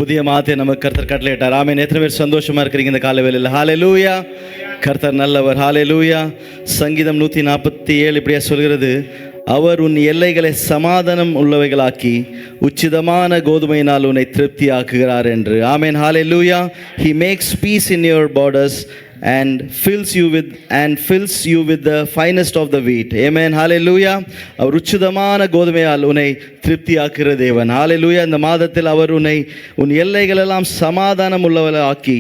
புதிய மாதத்தை நமக்கு கர்த்தர் கட்டளையிட்டார். ஆமென். எத்தனை பேர் சந்தோஷமா இருக்கிறீங்க இந்த காலை வேளையில்? ஹல்லேலூயா. கர்த்தர் நல்லவர். ஹல்லேலூயா. சங்கீதம் 147 இப்படியா சொல்கிறது, அவர் உன் எல்லைகளை சமாதானம் உள்ளவைகளாக்கி உச்சிதமான கோதுமையினால் உன்னை திருப்தி ஆக்குகிறார் என்று. ஆமென். ஹல்லேலூயா. He makes peace in your borders and fills you with the finest of the wheat. Amen. Hallelujah. அவர் உச்சிதமான கோதுமையால் உன்னை திருப்தி ஆக்குகிற தேவன். ஹல்லேலூயா. இந்த மாதத்தில் அவர் உன் எல்லைகள் எல்லாம் சமாதானம் உள்ளவளாக்கி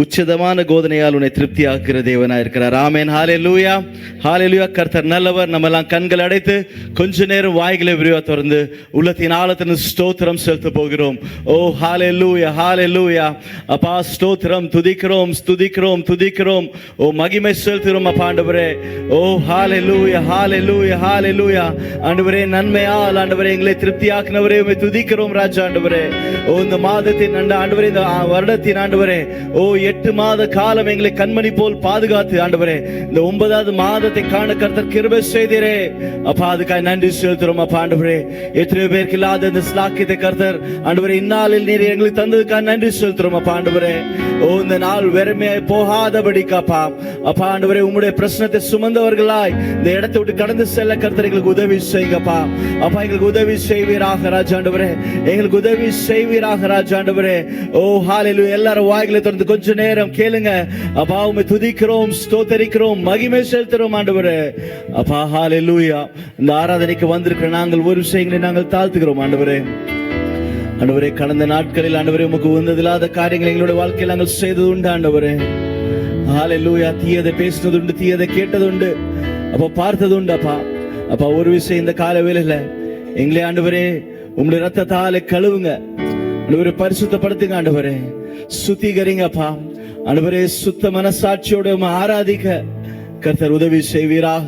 உச்சிதமான கோதுமையால் உன்னை திருப்தி ஆக்குகிற தேவனாக இருக்கிறார். ஆமென். ஹல்லேலூயா. ஹல்லேலூயா. கர்த்தர் நல்லவர். நம்ம எல்லாம் கண்கள் அடைத்து கொஞ்ச நேரம் வாய்களை விரிவா திறந்து உள்ளத்தின் ஆழத்தின் ஸ்தோத்திரம் செலுத்த போகிறோம். ஓ ஹல்லேலூயா. ஹல்லேலூயா. அப்பா ஸ்தோத்திரம், துதிக்கிறோம், ஸ்துதிக்கிறோம், துதிக்கிறோம். ஓ மகிமை செலுத்துகிறோம் அப்பா ஆண்டவரே. ஓ ஹல்லேலூயா. ஹல்லேலூயா. ஹல்லேலூயா. ஆண்டவரே நன்மையால் ஆண்டவரே எங்களை திருப்தியாக்கினவரே உம்மை துதிக்கிறோம் ராஜா ஆண்டவரே. ஓ இந்த மாதத்தின் ஆண்டவரே, இந்த வருடத்தின் ஆண்டவரே, ஓ 8 மாத காலம் எங்களை கண்மணி போல் பாதுகாத்து ஆண்டவரே இந்த 9வது மாதத்தை காண கர்த்தர் கிருபை செய்தீரே அப்பா, அதுக்காக நன்றி செலுத்துறோம் அப்பா ஆண்டவரே. எத்தனையோ பேருக்கு இல்லாத இந்த ஸ்லாக்கியத்தை கர்த்தர் ஆண்டவரே இந்நாளில் நீர் எங்களுக்கு தந்ததுக்காக நன்றி செலுத்துறோம் அப்பா ஆண்டவரே. ஓ இந்த நாள் வெறுமையாய் போகாதபடிக்காப்பா அப்பா ஆண்டவரே, உம்முடைய பிரச்சனத்தை சுமந்தவர்களாய் இந்த இடத்தை விட்டு கடந்து செல்ல கர்த்தர் எங்களுக்கு உதவி செய்யுங்கப்பா. அப்பா எங்களுக்கு உதவி செய்வீராக ராஜாண்டவரே, எங்களுக்கு உதவி செய்வீராக ராஜாண்டவரே. ஓ ஹல்லேலூயா. எல்லாரும் வாய்களை திறந்து கொஞ்ச நேரம் கேளுங்க அப்பா. உம்மை துதிக்கிறோம், ஸ்தோத்தரிக்கிறோம், மகிமை செலுத்துறோம் ஆண்டவரே. அப்பா ஹல்லேலூயா. இந்த ஆராதனைக்கு வந்திருக்கிற நாங்கள் ஒரு விஷயங்களை நாங்கள் தாழ்த்துகிறோம் ஆண்டவரே. ஆண்டவரே கடந்த நாட்களில் ஆண்டவரே உமக்கு உந்ததில்லாத காரியங்களை எங்களுடைய வாழ்க்கையில் நாங்கள் செய்தது உண்டு ஆண்டவரே. ஹல்லேலூயா. தீயதை பேசினது உண்டு, தீயதை கேட்டது உண்டு, அப்ப பார்த்தது உண்டு அப்பா. அப்பா ஒரு விஷயம் இந்த கால வேளையில எங்களை ஆண்டவரே உங்களுடைய ரத்தத்தாலே கழுவுங்க ஆண்டவரே, பரிசுத்தப்படுத்துங்க ஆண்டவரே, சுத்திகரிங்க அப்பா ஆண்டவரே. சுத்த மனசாட்சியோட ஆராதிக்க கர்த்தர் உதவி செய்வீராக,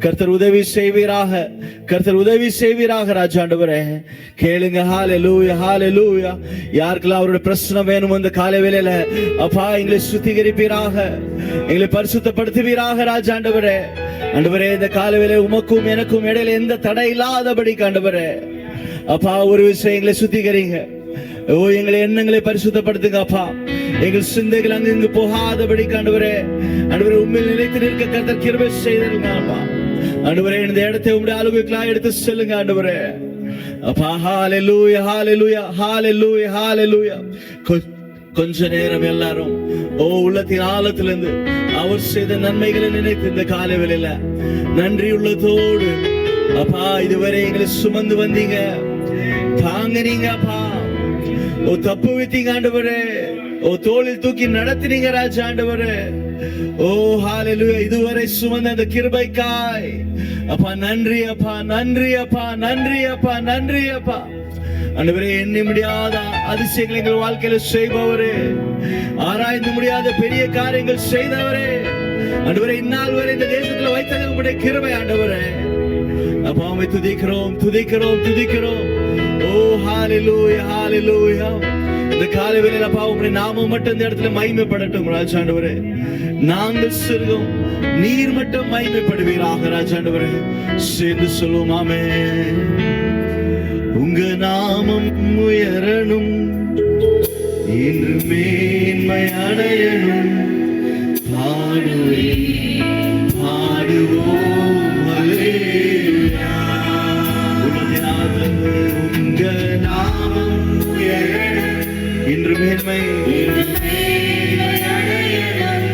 கர்த்தர் உதவி செய்வீராக, கர்த்தர் உதவி செய்வீராக ராஜா ஆண்டவரே. கேளுங்க. ஹல்லேலூயா. ஹல்லேலூயா. யாருக்கெல்லாம் அவருடைய பிரச்சனை வேணும் அந்த காலை வேளையில அப்பா எங்களை சுத்திகரிப்பீராக, எங்களை பரிசுத்தப்படுத்துவீராக ராஜா ஆண்டவரே. ஆண்டவரே இந்த காலை வேளை உமக்கும் எனக்கும் இடையில எந்த தடை இல்லாதபடி ஆண்டவரே அப்பா ஒரு விஷயம் எங்களை சுத்திகரிங்க. ஓ எங்களை எண்ணங்களை பரிசுத்தப்படுத்துங்க அப்பா. எங்கள் சிந்தைகள் அங்கு இங்கு போகாதபடி ஆண்டவரே ஆண்டவரே உண்மையில் நிலைத்து நிற்க கர்த்தர் கிருபை செய்திருங்க அப்பா ஆண்டவரே. இந்த இடத்தை உங்களுடைய ஆளுகைகளாக எடுத்து செல்லுங்க ஆண்டவரே அப்பா. ஹல்லேலூயா. ஹல்லேலூயா. ஹல்லேலூயா. ஹல்லேலூயா. கொஞ்ச நேரம் எல்லாரும் ஓ உள்ளத்தின் ஆழத்திலிருந்து அவர் செய்த நன்மைகளை நினைத்து இந்த காலை வேளையில நன்றி உள்ளத்தோடு அப்பா இதுவரை எங்களை சுமந்து வந்தீங்க, தாங்கினீங்க அப்பா. ஓ தப்பு வைத்தீங்க ஆண்டவரே, ஓ தோளில் தூக்கி நடத்தினீங்க ராஜா ஆண்டவரே. ஓ ஹல்லேலூயா. இதுவரை சுமந்த அந்த கிருபைக்காய் அப்பா நன்றி அப்பா, நன்றி அப்பா, நன்றி அப்பா, நன்றி அப்பா ஆண்டவரே. எண்ணி முடியாத அதிசயங்களை எங்கள் வாழ்க்கையில செய்பவரே, ஆராய்ந்து முடியாத பெரிய காரியங்கள் செய்தவரே ஆண்டவரே, இந்நாள் வரை இந்த தேசத்துல வைத்தது உங்களுடைய கிருபை ஆண்டவரே. அப்பா உம்மை துதிக்கிறோம், துதிக்கிறோம், துதிக்கிறோம். ஓ ஹல்லேலூயா. ஹல்லேலூயா. இந்த காலை வேளையில அப்பா உம்முடைய நாமம் மட்டும் இந்த இடத்துல மகிமைப்படட்டும் ராஜா ஆண்டவரே. நாங்கள் சிறுகும், நீர் மட்டும் மகிமைப்படுவீராக ராஜா ஆண்டவரே. சேர்ந்து சொல்லுவோம் ஆமென். உங்க நாமம் உயரணும், இன்று மேன்மை அடையணும், பாடுவோம் பாடுவோம் அல்லேலூயா. உங்க நாமம் உயரணும், இன்று மேன்மை அடையணும்,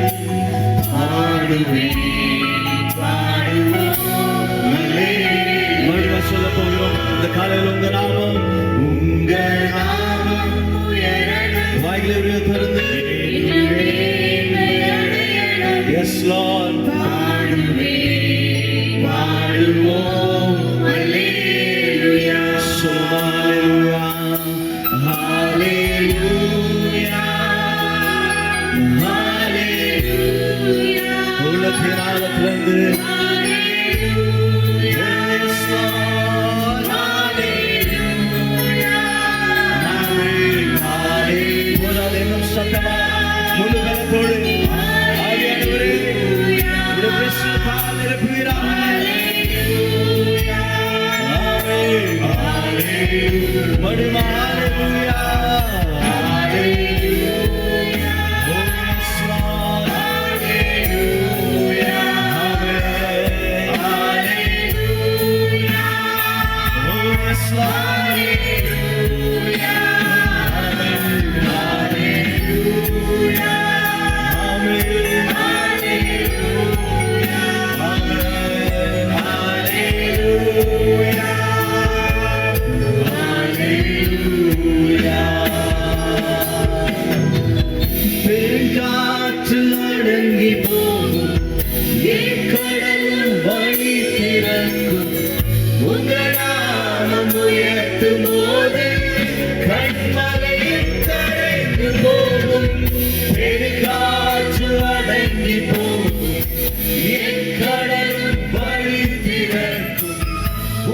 பாடுவோம் சொல்ல போகிறோம் இந்த காலையில். உங்க நாமம், உங்க நாமம் வாயிலை திறந்து எஸ் லார்ட் பாடுவோம் அல்லேலூயா. ஹல்லேலூயா. ஹல்லேலூயா. ஹல்லேலூயா. உள்ளத்தின் ஆழத்திலிருந்து சத்தமா முழு பலத்தோடு ஆவியானவரே உம்முடைய பிரசன்னத்தால் நிரப்புவீராக. ஆமென். ஹல்லேலூயா. வழி திறக்கும். உங்க நாமம் உயர்த்தும் போது கண்மலையும் கரைந்து போகும். பெருங்காற்று அடங்கி போகும். என் கடலும் வழி திறக்கும்.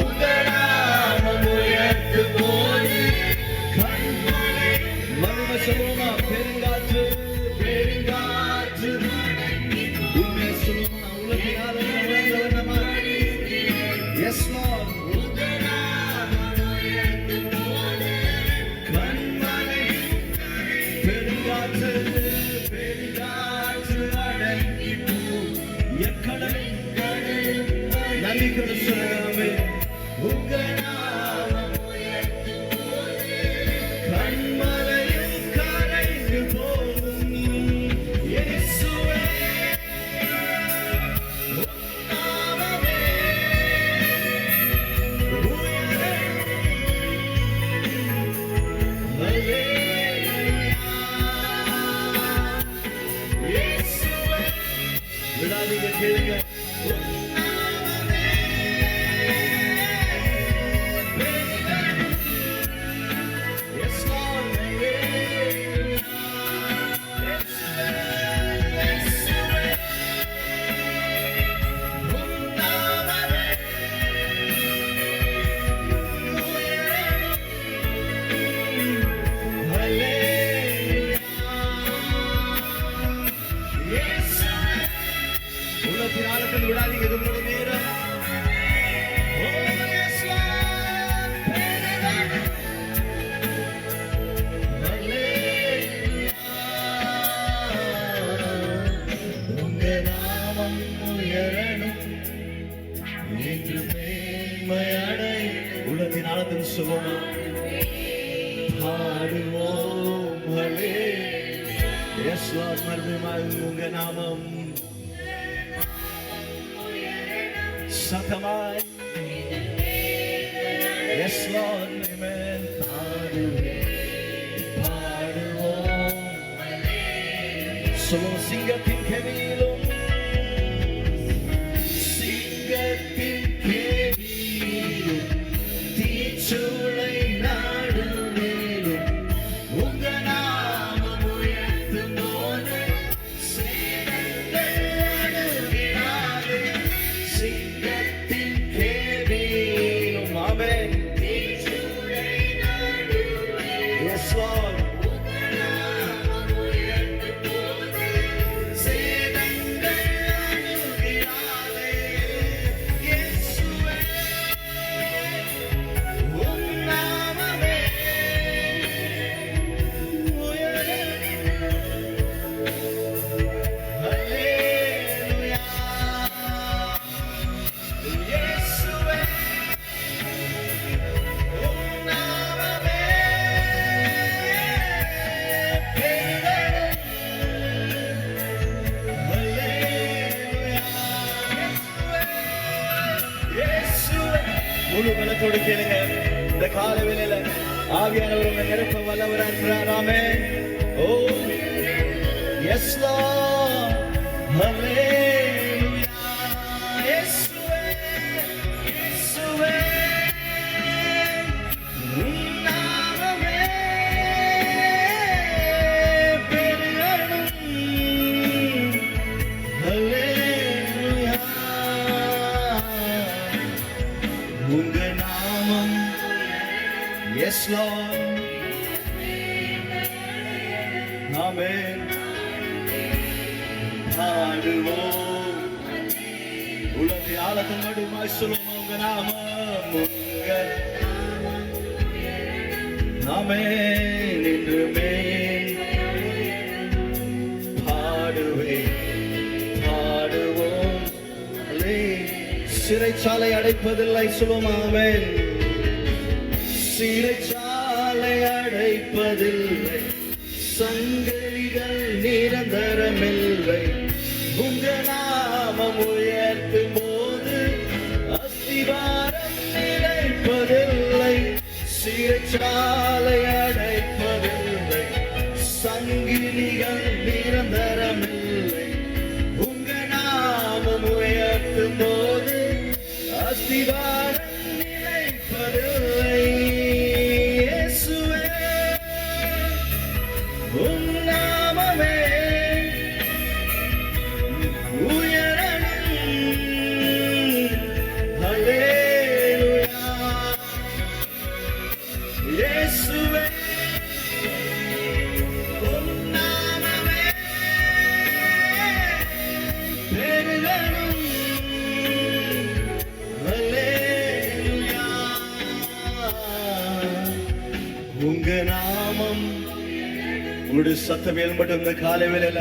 உங்க நாமம் உயர்த்தும் போது கண்மலை மறுமை சொல்லுமா பெருங்காற்று பெருங்காற்று உண்மை சொல்லுமா உலகினால Yes, Lord. கண்மலை பெருங்காற்று பெருங்காற்று அடங்கி போகும். என் கடலும் நன்றி சொல்லுங்க. உங்க நாமம் கண்மலையும் கரைந்து போகும். இயேசுவே நாமமே இயேசுவே விடாதீங்க கேளுங்க. உள்ளத்தினாலத்தில் விடாதீங்க. இது உங்களோட நேரம். உங்க நாமம் உயரணும் என்று மேன்மையடை. உள்ளத்தின் ஆழத்தில் சொல்லுவோம். பாடுவோம் ஹல்லேலூயா. எஸ் லார்ட் மறுபடியும் உங்க நாமம் சத்தமாய். எஸ் லார்ட் ஆமென். பாடுவோம் சொல்லுவோம். சிங்கத்தின் கெவியிலும் சிங்கத்தின் கெவியிலும் தீச்சூளை நடுவிலும் உங்க நாமம் உயர்த்தும் போது சேதங்கள் அணுகினாது. சிங்கத்தின் கெவியிலும் ஆமென். தீச்சூளை நடுவிலும் எஸ் லார்ட் முழு பலத்தோடு கேளுங்க. இந்த கால வேளையில ஆவியானவர் உங்க நிரப்ப வல்லவரா இருக்கிறார். ஆமென். ஓ எஸ் லார்ட் ஹல்லேலூயா. இயேசுவே இயேசுவே உம் நாமமே பெரியவன். ஹல்லேலூயா. உங்க நாமம் எஸ் லார்ட் ஆமென். பாடுவோம் உலகை ஆழத்தின் நடுமாய் சொல்லுவோம். உங்க நாமம் உங்க ஆமென் என்றுமே பாடுவேன் பாடுவோம். சிறைச்சாலை அடைப்பதில்லை சொல்லுவோம். ஆமென். சிறைச்சாலை அடைப்பதில்லை. சங்கதிகள் நிரந்தரமில்லை. உங்க நாமம் உயர்த்தும் போது அஸ்திவாரம் நிலைப்பதில்லை. சிறைச்சாலை அடைப்பதில்லை. சங்கிலிகள் நிரந்தரமில்லை. உங்க நாமம் உயர்த்தும் போது அஸ்திவாரம் நிலைப்பதில்லை. இயேசுவே உம் நாமமே உயரணும். அல்லேலூயா. இயேசுவே உம் நாமமே பெருகணும். அல்லேலூயா. உங்க நாமம் உங்களுடைய சத்தம் ஏற்படும் இந்த காலை வேளையில.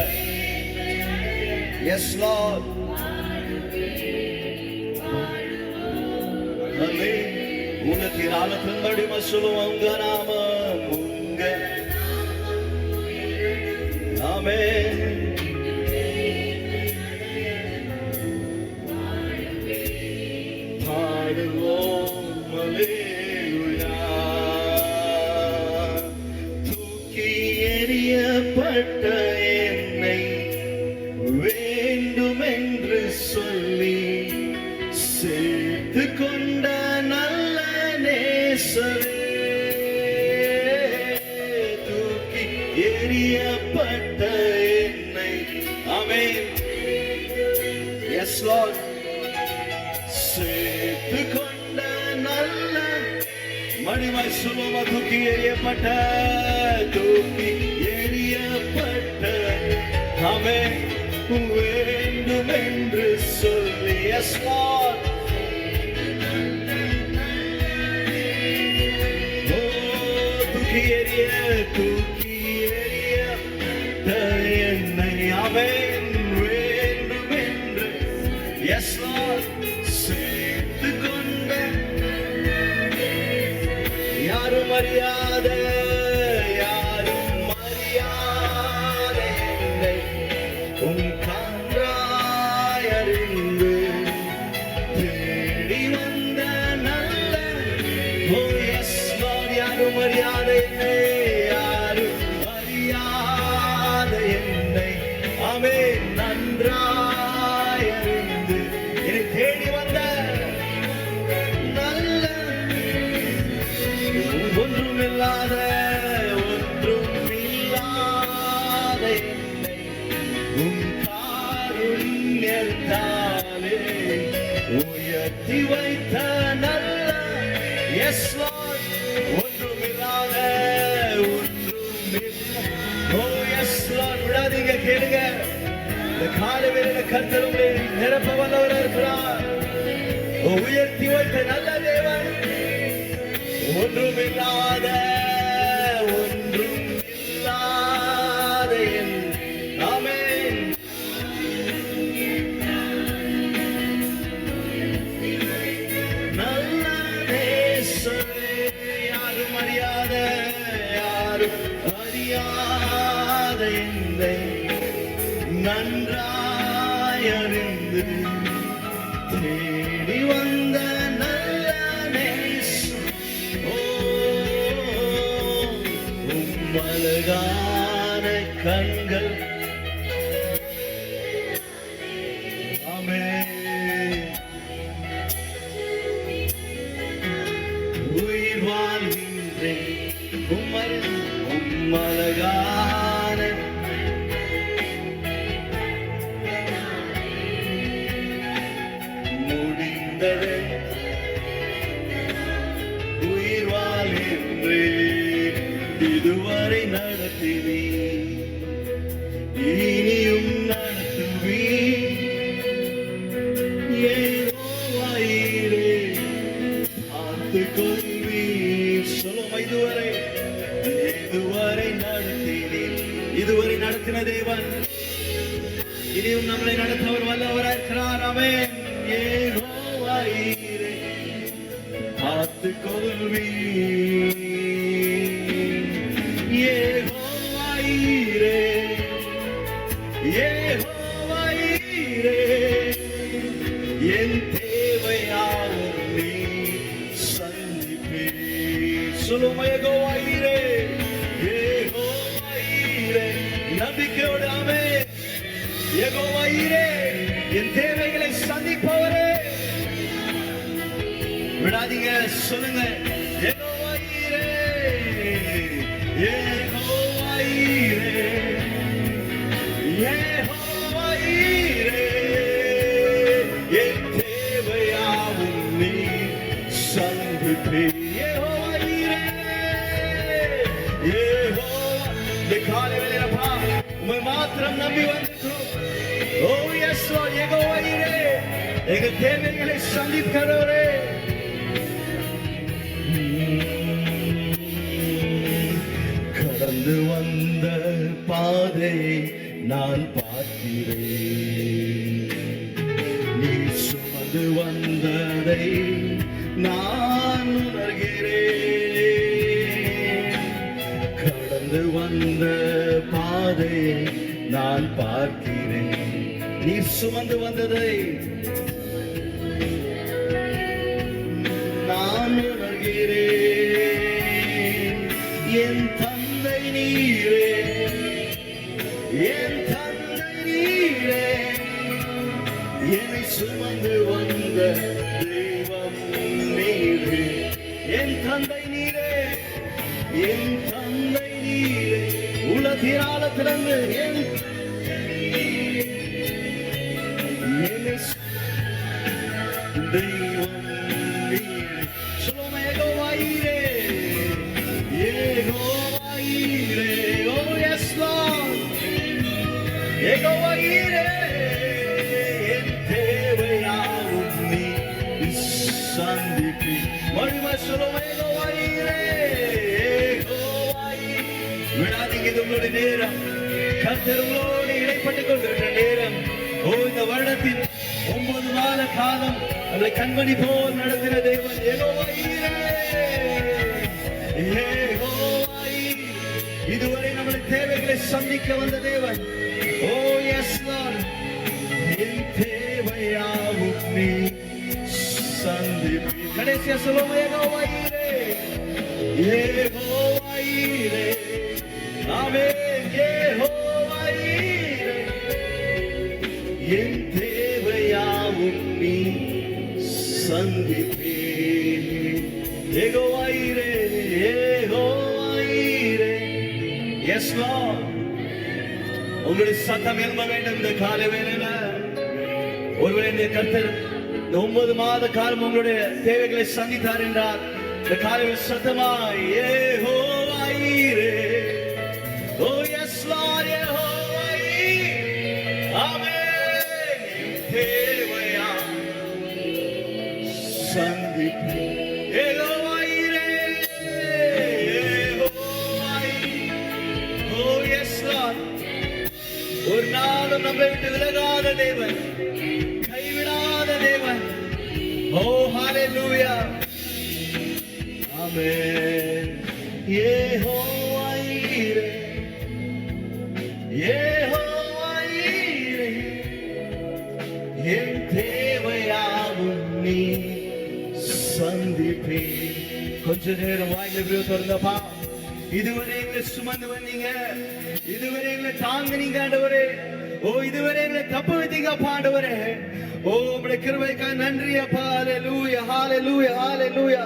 Yes Lord. உனக்கு ஆலத்தின் மடிமை சொல்லுவோம். உங்க நாமம் உங்க நாமே பாடுவோம். அல்லேலூயா. தூக்கி எறியப்பட்ட என்னை வேண்டுமென்று சொல்லி சேர்த்து கொண்ட நல்ல நேசரே. தூக்கி எறியப்பட்ட என்னை ஆமென். S Lord. சேர்த்து கொண்ட நல்ல மடிமை சுலமா. தூக்கி எறியப்பட்ட ஆமென் வேண்டும் என்று சொல்லி. S Lord. ஓ தூக்கி எறிய என்னை ஆமென் வேண்டும் என்று. Yes Lord. சேர்த்து கொண்ட யாரும் அறியாத என்னை உம் கன்றாய் அறிந்து தேடி வந்த நல்ல. ஓ எஸ் லார்ட். யாரும் அறியாத என்னை ஆமென் நன்றாய் அறிந்து என்னை தேடி வந்த நல்ல. ஒன்றுமில்லாத என்னை உம் காருண்யத்தாலே உயர்த்தி வைத்த நல்ல. Yes Lord. ஒன்றுமில்லாத ஓ எஸ் லார்ட். விடாதீங்க, கேளுங்க. இந்த காலை வேளையில கர்த்தர் உங்களை நிரப்ப வல்லவராக இருக்கிறார். உயர்த்தி வைத்த நல்ல தேவன். ஒன்றுமில்லாத ஆமென். நல்ல நேசரே. யாரும் அறியாத என்னை நன்றாய் அறிந்து தேடி வந்த நல்ல நேசம். ஓ உம் அழகான கண்கள். ஆமென். உயிர் வாழ்கின்றேன் உம் அழகான முடிந்தது. உயிர் வாழ்கின்றேன் இதுவரை நடத்தினீ இனியும் நடத்துவீ. யெகோவாயிரே பார்த்துக் கொள்வீர். சொல்லும். இதுவரை நடத்தினீர். இதுவரை நடத்தின தேவன் இனியும் நம்மளை நடத்தவர் வல்லவராய் இருக்கிறார். ஆமென். யெகோவாயிரே பார்த்துக் கொள்வீர். யெகோவாயிரே என் தேவையாவும் நீ சந்திப்பீர். சொல்லும். யெகோவாயிரே நம்பிக்கையோடு. ஆமென். யெகோவாயிரே என் தேவைகளை சந்திப்பவரே. விடாதீங்க, சொல்லுங்க. யெகோவா ஈரே, யெகோவா ஈரே, யெகோவா ஈரே, என் தேவையாவும் நீ சந்திப்பீர். யெகோவா ஈரே, யெகோவா. இந்த காலை வேளையிலப்பா உம்மை மாத்திரம் நம்பி வந்திருக்கிறோம். ஓ எஸ் லார்ட், யெகோவா ஈரே, எங்கள் தேவைகளை சந்திக்கிறவரே. கடந்து வந்த பாதையை நான் பார்க்கிறேன், நீ சுமந்து வந்ததை நான் உணர்கிறேன். கடந்து வந்த பாதையை நான் பார்க்கிறேன், நீ சுமந்து வந்ததை நான் உணர்கிறேன். என் தந்தை நீரே, என் தந்தை நீரே, என்னை சுமந்து வந்த தெய்வம் நீரே. என் தந்தை நீரே, என் தந்தை நீரே, உலகிராலத்திலிருந்து என் என்னை தெய்வம் நீரே. சொல்லுமா, யெகோவா ஈரே, யெகோவா ஈரே. ஓ எஸ் லார்ட், யெகோவா ஈரே, என் தேவையாவும் நீ சந்திப்பீர். மறுபடியும் சொல்லுமா, யெகோவா ஈரே, யெகோவா ஈரே. விடாதீங்க, இது உங்களுடைய நேரம். கர்த்தர் உங்களோடு இடைப்பட்டுக் கொண்டிருக்கிற நேரம். ஓ, இந்த வருடத்தின் 9 மாத காலம் நம்மளை கண்மணி போல் நடத்தின தேவன் யெகோவா ஈரே, யெகோவா ஈரே. இதுவரை நம்முடைய தேவைகளை சந்திக்க வந்த தேவன். ஓ எஸ் லார்ட், என் தேவையாவும் நீ சந்திப்பீர். கடைசியா சொல்லுவோம், யெகோவா ஈரே, யெகோவா ஈரே. ஆமென். யெகோவா ஈரே, என் தேவையாவும் நீ சந்திப்பீர். யெகோவா ஈரே, யெகோவா ஈரே. எஸ் லார்ட், உங்களுடைய சத்தம் எழும்ப வேண்டும் இந்த காலை வேளையில. ஒருவேளை இந்த கர்த்தர் இந்த 9 மாத காலம் உங்களுடைய தேவைகளை சந்தித்தார் என்றால் இந்த காலையில் சத்தமாய் யெகோவா ஈரே. ஓ எஸ் லார்ட், யெகோவா ஈரே. ஆமென். தேவையா சந்திப்பீர். யெகோவா ஈரே, யெகோவா ஈரே. ஓ எஸ் லார்ட், ஒரு நாளும் நம்மை விட்டு விலகாத தேவன், கைவிடாத தேவன். ஓ ஹalleluya, ஆமென். யெகோவா ஈரே, யெகோவா ஈரே, என் தேவையாவும் நீ சந்திப்பீர். கொஞ்ச நேரம் வாயில திறந்தப்பா, இதுவரை எங்களை சுமந்து வந்தீங்க, இதுவரை எங்களை தாங்கினீங்க ஆண்டவரே. ஓ, இதுவரை எங்களை தப்பு வைத்தீங்க அப்பா ஆண்டவரே. ஓ, உம்முடைய கிருபைக்காக நன்றி அப்பா. ஹalleluya, ஹalleluya, ஹalleluya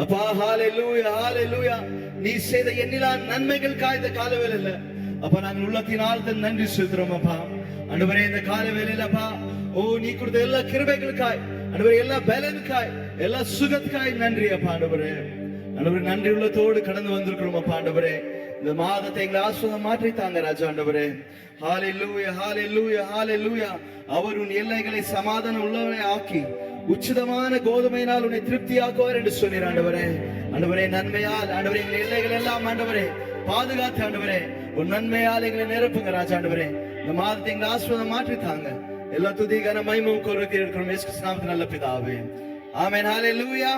அப்பா. ஹalleluya, ஹalleluya. நீ செய்த எண்ணிலா நன்மைகளுக்காக இந்த கால வேளையில அப்பா நாங்கள் உள்ளத்தினால் நன்றி செலுத்துறோம் அப்பா ஆண்டவரே. இந்த கால வேளையில அப்பா, ஓ நீ கொடுத்த எல்லா கிருபைகளுக்காய் ஆண்டவரே, எல்லா பலனுக்காய், எல்லா சுகத்துக்காய் நன்றி அப்பா ஆண்டவரே. ஆண்டவரே, நன்றி உள்ளத்தோடு கடந்து வந்திருக்கிறோம் அப்பா ஆண்டவரே. இந்த மாதத்தை எங்களை ஆசீர்வாதம் மாற்றி தாங்க ராஜா ஆண்டவரே. ஹalleluya, ஹalleluya, ஹalleluya. அவர் உன் எல்லைகளை சமாதானம் உள்ளவனை ஆக்கி உச்சிதமான கோதுமையினால் உன்னை திருப்தியாக்குவார் என்று சொன்னீர் ஆண்டவரே. ஆண்டவரே, நன்மையால் ஆண்டவரே எங்கள் எல்லைகள் எல்லாம் ஆண்டவரே பாதுகாத்து ஆண்டவரே உன் நன்மையால் எங்களை நிரப்புங்க ராஜா ஆண்டவரே. இந்த மாதத்தை எங்களை ஆசீர்வாதம் மாற்றி தாங்க. எல்லா துதிக்கான மகிமையும் கோருகிறோம் இயேசு கிறிஸ்து நாமத்தில் நல்ல பிதாவே. ஆமென். ஹalleluya,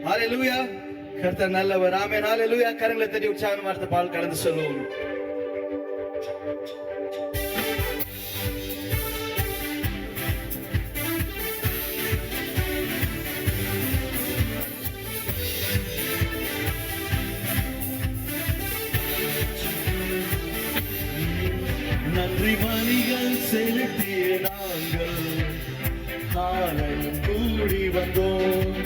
ஹalleluya. கர்த்தர் நல்லவர். ஆமென். ஹalleluya. கரங்களை தட்டி உற்சாகமான வார்த்தை பால் கடந்து சொல்லுவோம். நன்றி மணிகள் செலுத்திய நாங்கள் காலையும் கூடி வந்தோம்.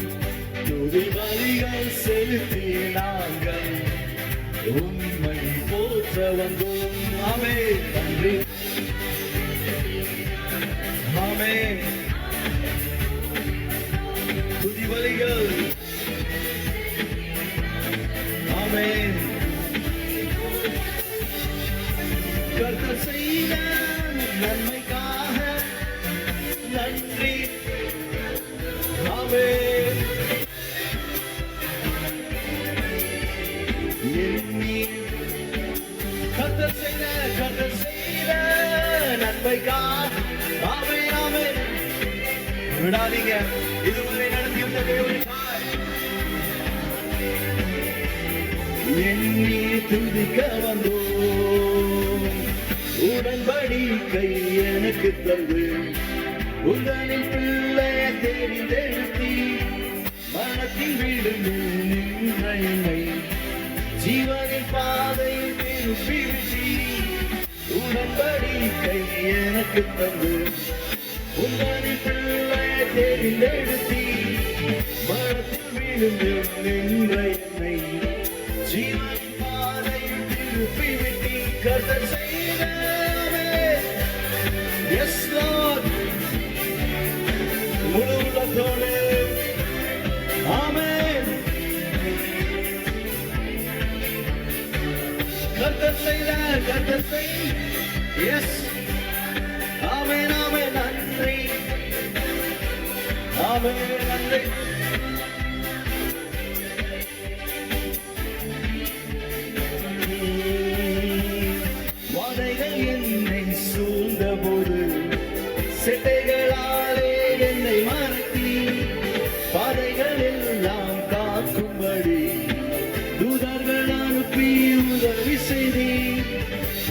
செலுத்தி நாங்கள் உம்மை போற்ற வந்தோம். ஆமென். நன்றி. ஆமென். துதி பலிகள். ஆமென். கர்த்தர் செய்த நன்மைக்காக நன்றி. ஆமென். கர்த்தர் செய்த நன்மைக்காக. ஆமென். ஆமென். விடாதீங்க. இதுவரை நடத்தி வந்த தேவனுக்காய் எண்ணி துதிக்க வந்தோம். உடன்படிக்கை எனக்கு தந்து உங்களின் பிள்ளைய தெரிந்தெடுத்தி மனத்தின் விழுந்து நின்ற என்னை ஜீவனின் பாதையில் திருப்பி விட்டி. உடன்படிக்கை எனக்கு தந்து உங்களின் பிள்ளைய தெரிந்தெடுத்தி மனத்தில் விழுந்து நின்ற என்னை ஜீவனின் பாதையில் திருப்பி விட்டி. கர்த்தர் செய்த Yes Lord. முழு உள்ளத்தோடு. ஆமென். கர்த்தர் செய். எஸ். ஆமென். ஆமென். நன்றி. ஆமென். நன்றி. வாதைகள் என்னை சூழ்ந்த போது செட்டைகளாலே என்னை மறைத்தி பாதைகள் எல்லாம் காக்கும்படி தூதர்கள் அனுப்பி உதவி செய்தி.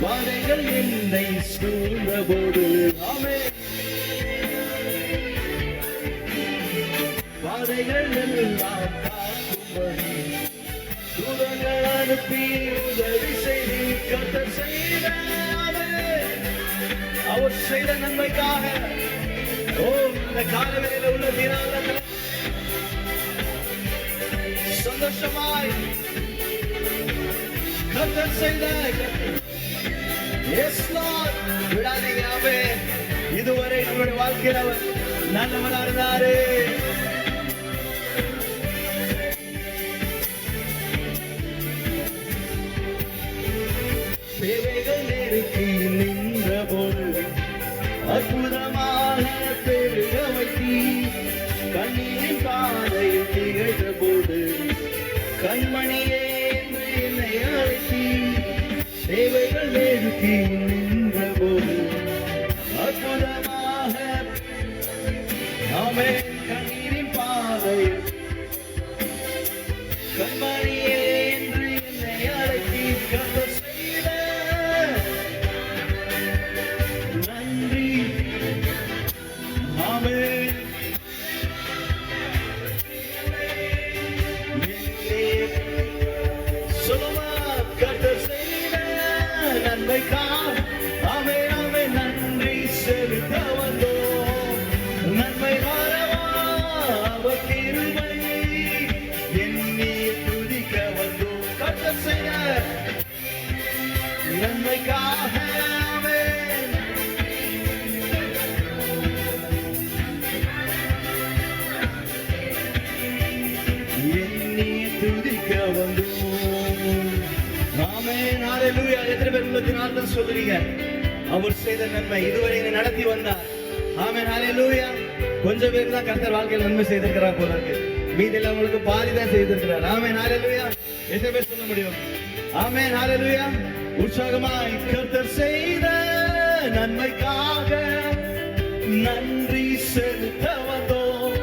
வாதைகள் என்னை சூழ்ந்த போது. ஆமென். பாதைகள் எல்லாம் காக்கும்படி தூதர்கள் அனுப்பி உதவி செய்தி. கர்த்தர் செய்த அவர் செய்த நன்மைக்காக. ஓ, இந்த காலவெளியில் உள்ள தினாலத்தில் சந்தோஷமாய் கர்த்தர் செய்த. Yes Lord. விடாதீங்க. ஆமென். இதுவரை நம்முடைய வாழ்க்கையில் அவர் நல்லவனா இருந்தாரு. தேவைகள் நெருக்கி நின்ற போது அற்புதமாக பெருக வைத்தி கண்ணீரின் பாதையில் திகழ்ந்த போது கண்மணியே என்று என்னை அழைத்தி. தேவைகள் நெருக்கி நின்ற போது அற்புதமாக. ஆமென். கண்ணீரின் பாதையில் கண்மணியே என்று என்னை அழைத்தி. கர்த்தர் செய்த நன்றி. ஆமென். சொல்லுமா. கர்த்தர் செய்த நன்மைக்காக. ஆமென். ஆமென். நன்றி செலுத்த வந்தோம். நன்மை வரவா அவர் கிருபை எண்ணி துதிக்க வந்தோம். கர்த்தர் செய்த நன்மைக்காக. ஆமென். எண்ணி துதிக்க வந்தோம். ஆமென். ஹalleluya. எத்தனை பேர் உள்ளத்தினால்தான் சொல்றீங்க அவர் செய்த நன்மை இதுவரை என்னை நடத்தி வந்தார். ஆமென். ஹalleluya. கொஞ்சம் பேர் தான் கர்த்தர் வாழ்க்கையில் நன்மை செய்திருக்கிறார் போல இருக்கு. மீதில உங்களுக்கு பாதி தான் செய்திருக்கிறார். ஆமென். ஹalleluya. எத்தனை பேர் சொல்ல முடியும்? ஆமென். ஹalleluya. உற்சாகமாய் கர்த்தர் செய்த நன்மைக்காக நன்றி செலுத்த வந்தோம்.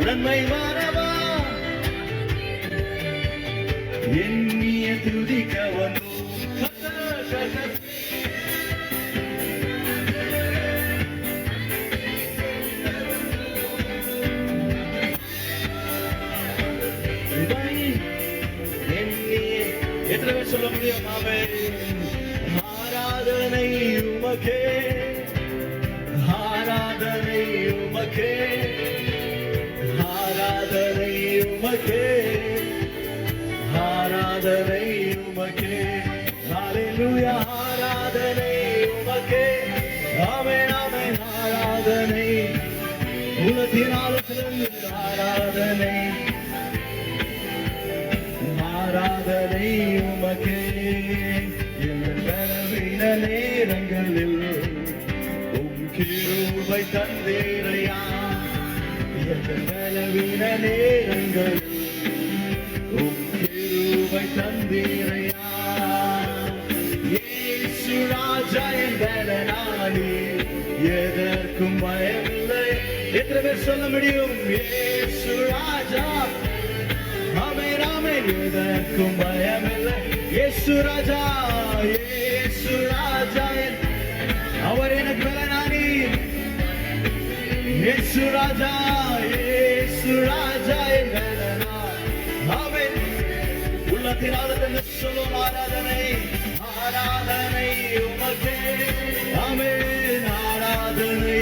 நன்மை வரவா எண்ணிய துதிக்க வந்தோம். எத்தனை பேர் சொல்ல முடியும்? ஆராதனை உமக்கே, ஆராதனை உமக்கே, ஆராதனை உமக்கே, உள்ளத்தின் ஆழத்திலிருந்து ஆராதனை ஆராதனை உமக்கே. என் பலவீன நேரங்களில் உம் கிருபை தந்தீரையா. என் பலவீன நேரங்களில் உம் கிருபை தந்தீரையா. இயேசு ராஜா என் பலனாளி, எதற்கும் பயமில்லை. எத்தனை பேர் சொல்ல முடியும்? இயேசு ராஜா, ஆமென் ஆமென், எதற்கும் பயமில்லை. இயேசு ராஜா, இயேசு ராஜா, அவர் எனக்கு பலனாளி. இயேசு ராஜா, இயேசு ராஜா என் பலனாளி. ஆமென். உள்ளத்தின் ஆழத்தில் சொல்லும் ஆராதனை ஆராதனை உமக்கே. ஆமென். ஆராதனை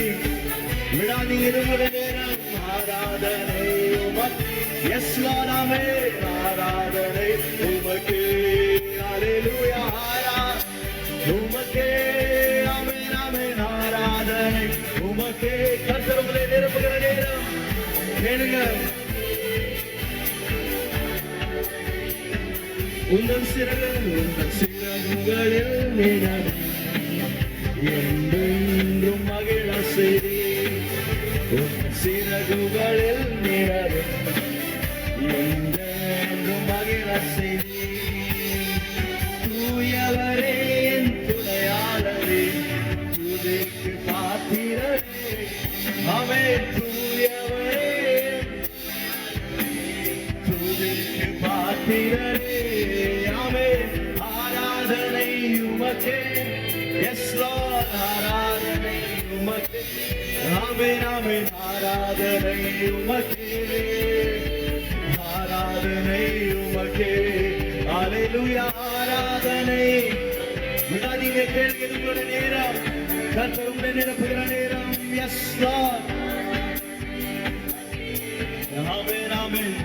விடாதீங்க, இருமுறை நேரம் ஆராதனை உமக்கே. எஸ் லார்ட், ஆமென். ஆராதனை உமக்கே. ஹல்லேலூயா. உமக்கே, ஆமென் ஆமென். ஆராதனை உமக்கே. கர்த்தர் உங்களை நிரப்புகிற நேரம் கேளுங்க. உங்கள் சிறகுகளில் நிழல் என்றென்றும் மகிழ செய்தீர். உங்கள் சிறகுகளில் நிழல் என்றென்றும் மகிழ செய்தீர். தூயவரே என் துணையாளரே, துதிக்கு பாத்திரரே. ஆமென். தூயவரே துதிக்கு பாத்திரரே. ஆமென். ஆராதனை உமக்கே. எஸ் லார்ட், ஆராதனை உமக்கே. ஆமென் ஆமென். ஆராதனை உமக்கே. ஆராதனை உமக்கே. ஹல்லேலூயா. ஆராதனை விடாதீங்க, கேள்வி உங்களுடைய நேரம். கர்த்தர் உங்களை நிரப்புகிற நேரம். Yes Lord. ஆமென் ஆமென்.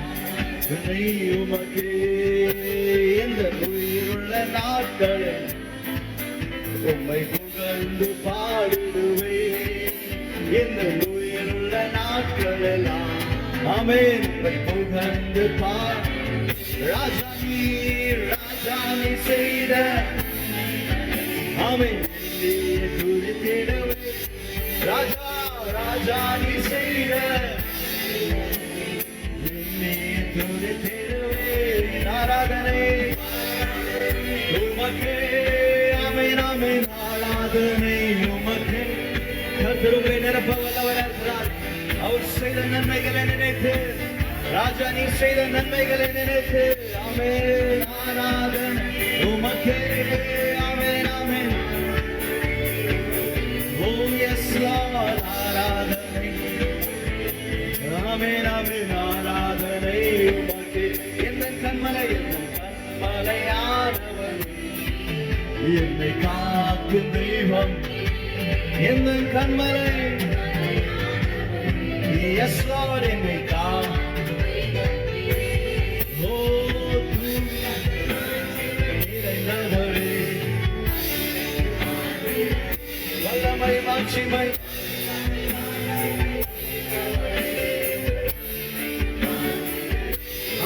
உமக்கே எந்த உயிருள்ள நாட்களில் உம்மை புகழ்ந்து பாடிடுவே. எந்த உயிருள்ள நாட்களெல்லாம் ஆமென் உம்மை புகழ்ந்து ராஜா நீ செய்த ஆமென் துதித்திடுவே. ராஜா ராஜா நீ செய்த ஆராதனை உமக்கே. ஆமென் ஆமென். ஆராதனை உமக்கே. கர்த்தர் உங்களை நிரப்ப வல்லவராக இருக்கிறார். அவர் செய்த நன்மைகளை நினைத்து, ராஜா நீ செய்த நன்மைகளை நினைத்து, ஆமென். ஆராதனை உமக்கே. ஆமென் ஆமென். Oh yes Lord. ஆராதனை ஆமென் ஆமென். ஆராதனை உமக்கே. கண்மலையானவர், என்னை காக்கும் தெய்வம், எந்த கண்மலை. Yes Lord. என்னை நிறைந்தவரே, வல்லமை மாட்சிமை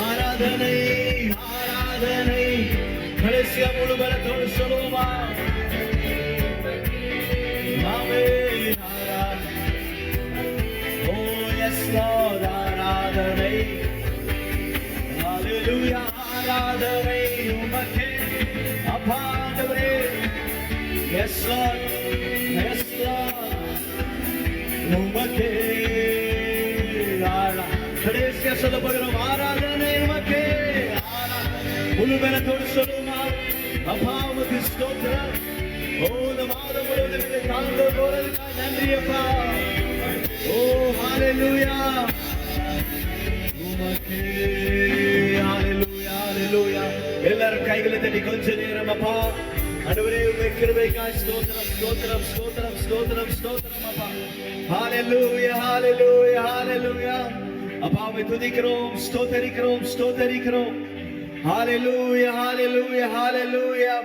ஆராதனை ஆராதனை. கடைசியா முழு பலத்தோடு சொல்லுவோமா? ஆமென். Oh yes Lord. ஆராதனை ஹல்லேலூயா. ஆராதனை உமக்கே. அப்பா ஆண்டவரே. Yes Lord. Yes Lord. உமக்கே. கடைசியா சொல்ல போகிறோம். ஆராதனை உமக்கே. முழு பலத்தோடு சொல்லுமா? அப்பா உமக்கு ஸ்தோத்திரம். ஓ இந்த மாதம் முழுவதும் இதை தாங்க போறதுக்காக நன்றி அப்பா. ஓ ஹல்லேலூயா. உமக்கே. ஹல்லேலூயா ஹல்லேலூயா. எல்லாரும் கைகளை தட்டி கொஞ்ச நேரம் அப்பா ஆண்டவரே உம்முடைய கிருபைக்காய் ஸ்தோத்திரம் ஸ்தோத்திரம் ஸ்தோத்திரம் ஸ்தோத்திரம் ஸ்தோத்திரம் அப்பா. ஹல்லேலூயா ஹல்லேலூயா ஹல்லேலூயா. அப்பாவை துதிக்கிறோம், ஸ்தோத்தரிக்கிறோம் ஸ்தோத்தரிக்கிறோம். ஹல்லேலூயா ஹல்லேலூயா ஹல்லேலூயா.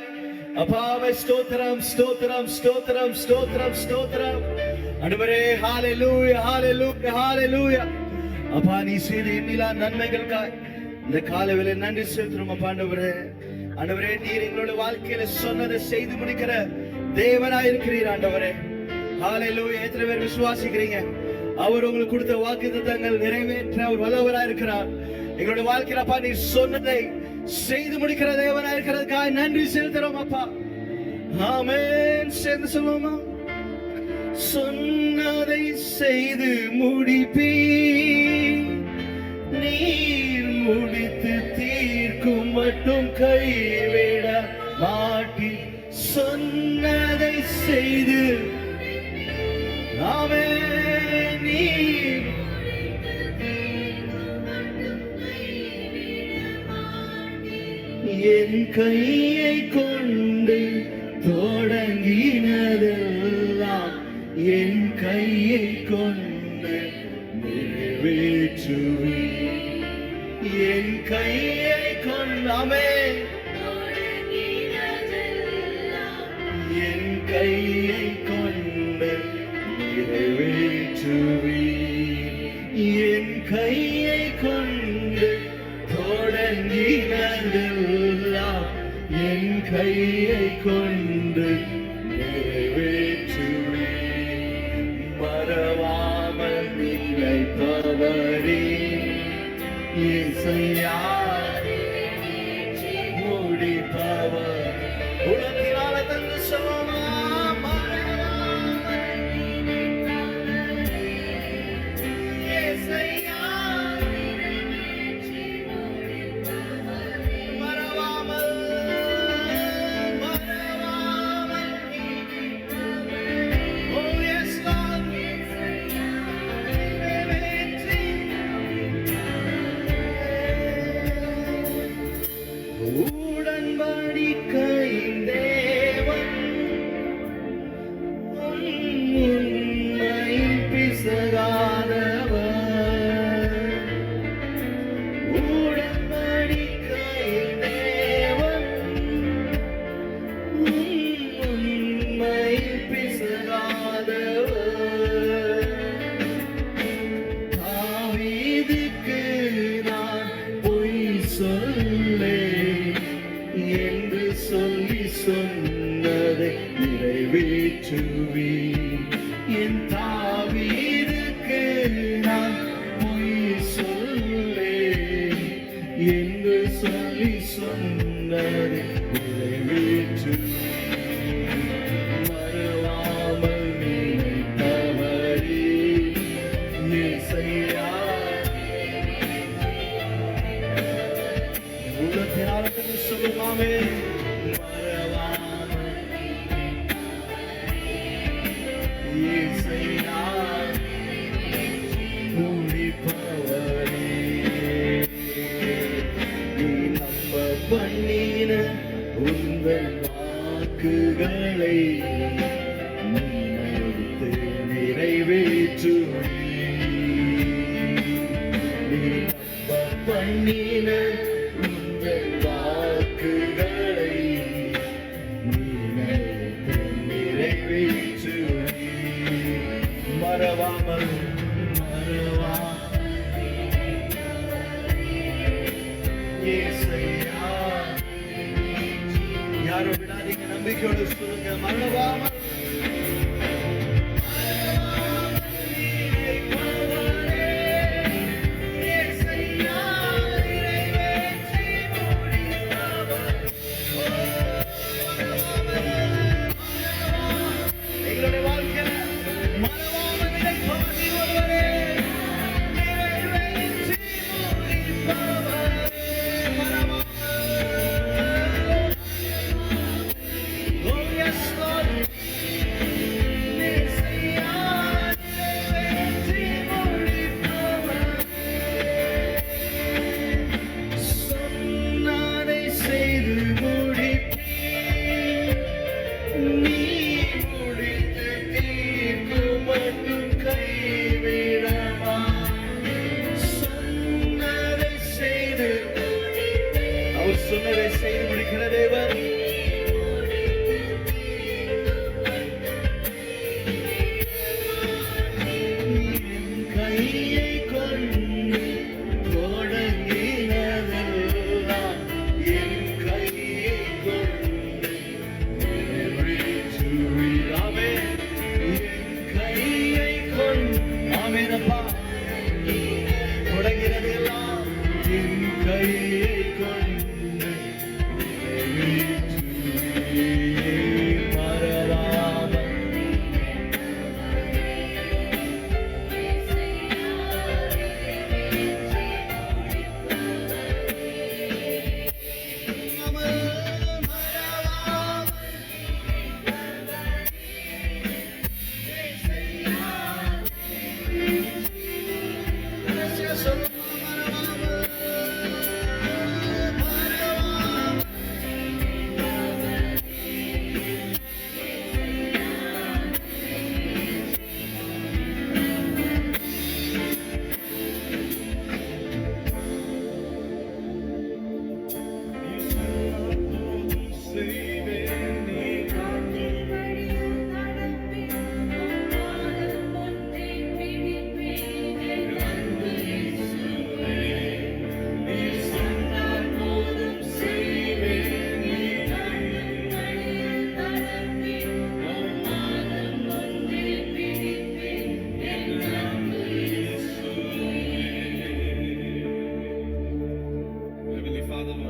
அப்பாவை ஸ்தோத்திரம் ஸ்தோத்திரம் ஸ்தோத்திரம் ஸ்தோத்திரம் ஸ்தோத்திரம். ஆண்டவரே ஹalleluya ஹalleluya ஹalleluya. அப்பா நீ செய்த எண்ணிலா நன்மைகளுக்காய் இந்த காலையிலே நன்றி செலுத்துறோம் அப்பா. ஆண்டவரே ஆண்டவரே நீர் எங்களோட வாழ்க்கையில சொன்னதை செய்து முடிக்கிற தேவனாய் இருக்கிறீர் ஆண்டவரே. ஹalleluya. எத்தனை பேர் விசுவாசிக்கிறீங்க அவர் உங்களுக்கு கொடுத்த வாக்குத்தத்தங்கள் நிறைவேற்ற அவர் வல்லவராய் இருக்கிறார். எங்களோட வாழ்க்கையில அப்பா நீ சொன்னதை செய்து முடிக்கிற தேவனாய் இருக்கிறதுக்காக நன்றி செலுத்துறோம் அப்பா. ஆமென். சேர்ந்து சொல்லுவோமா? சொன்னதை செய்து முடிப்பீ, நீர் முடித்து தீர்க்கும் மட்டும் கைவிட மாட்டி. சொன்னதை செய்து ஆமென். நீர் என் கையை கொண்டு தொடங்கினதெல்லாம் என் கையை கொண்டு நிறைவேற்றுவே. என் கையை கொண்டாமே என் கையை கொண்டு நிறைவேற்றுவே. என் கையை கொண்டு தொடங்கினதெல்லாம் என் கையை கொண்டு நிறைவேற்றுவே. மறவாமல் நிலைப்பவரே இயேசையா முடிப்பவர். உலகினால தந்து சோமா மறவாமல் இயேசையா உடன்படிக்கையின் தேவன் உண்மையில் பிசகாதவர். உடன்படிக்கையின் தேவன் உண்மையில் பிசகாதவர். தாவீதுக்கு நான் பொய் சொல்லேன் என்று சொல்லி சொன்னதை நிறைவேற்றுவே. என் தாவீதுக்கு நான் பொய் சொல்லேன் என்று சொல்லி சொன்னதை நிறைவேற்றுவே. மறவாமல் நினைத்தவரே இயேசையா. உலகினாலும் சொல்லுமாமே மறவாமல் இயேசையா முடிப்பவரே. நீ நம்ப பண்ணின உங்கள் வாக்குகளை நினைத்து நிறைவேற்றுவே. நீ நம்ப பண்ணின உங்கள் வாக்குகளை நினைத்து நிறைவேற்றுவே. மறவாமல் இயேசையா. யாரும் விடாதீங்க, நம்பிக்கையோடு சொல்லுங்க மறவாமல். Oh yes Lord.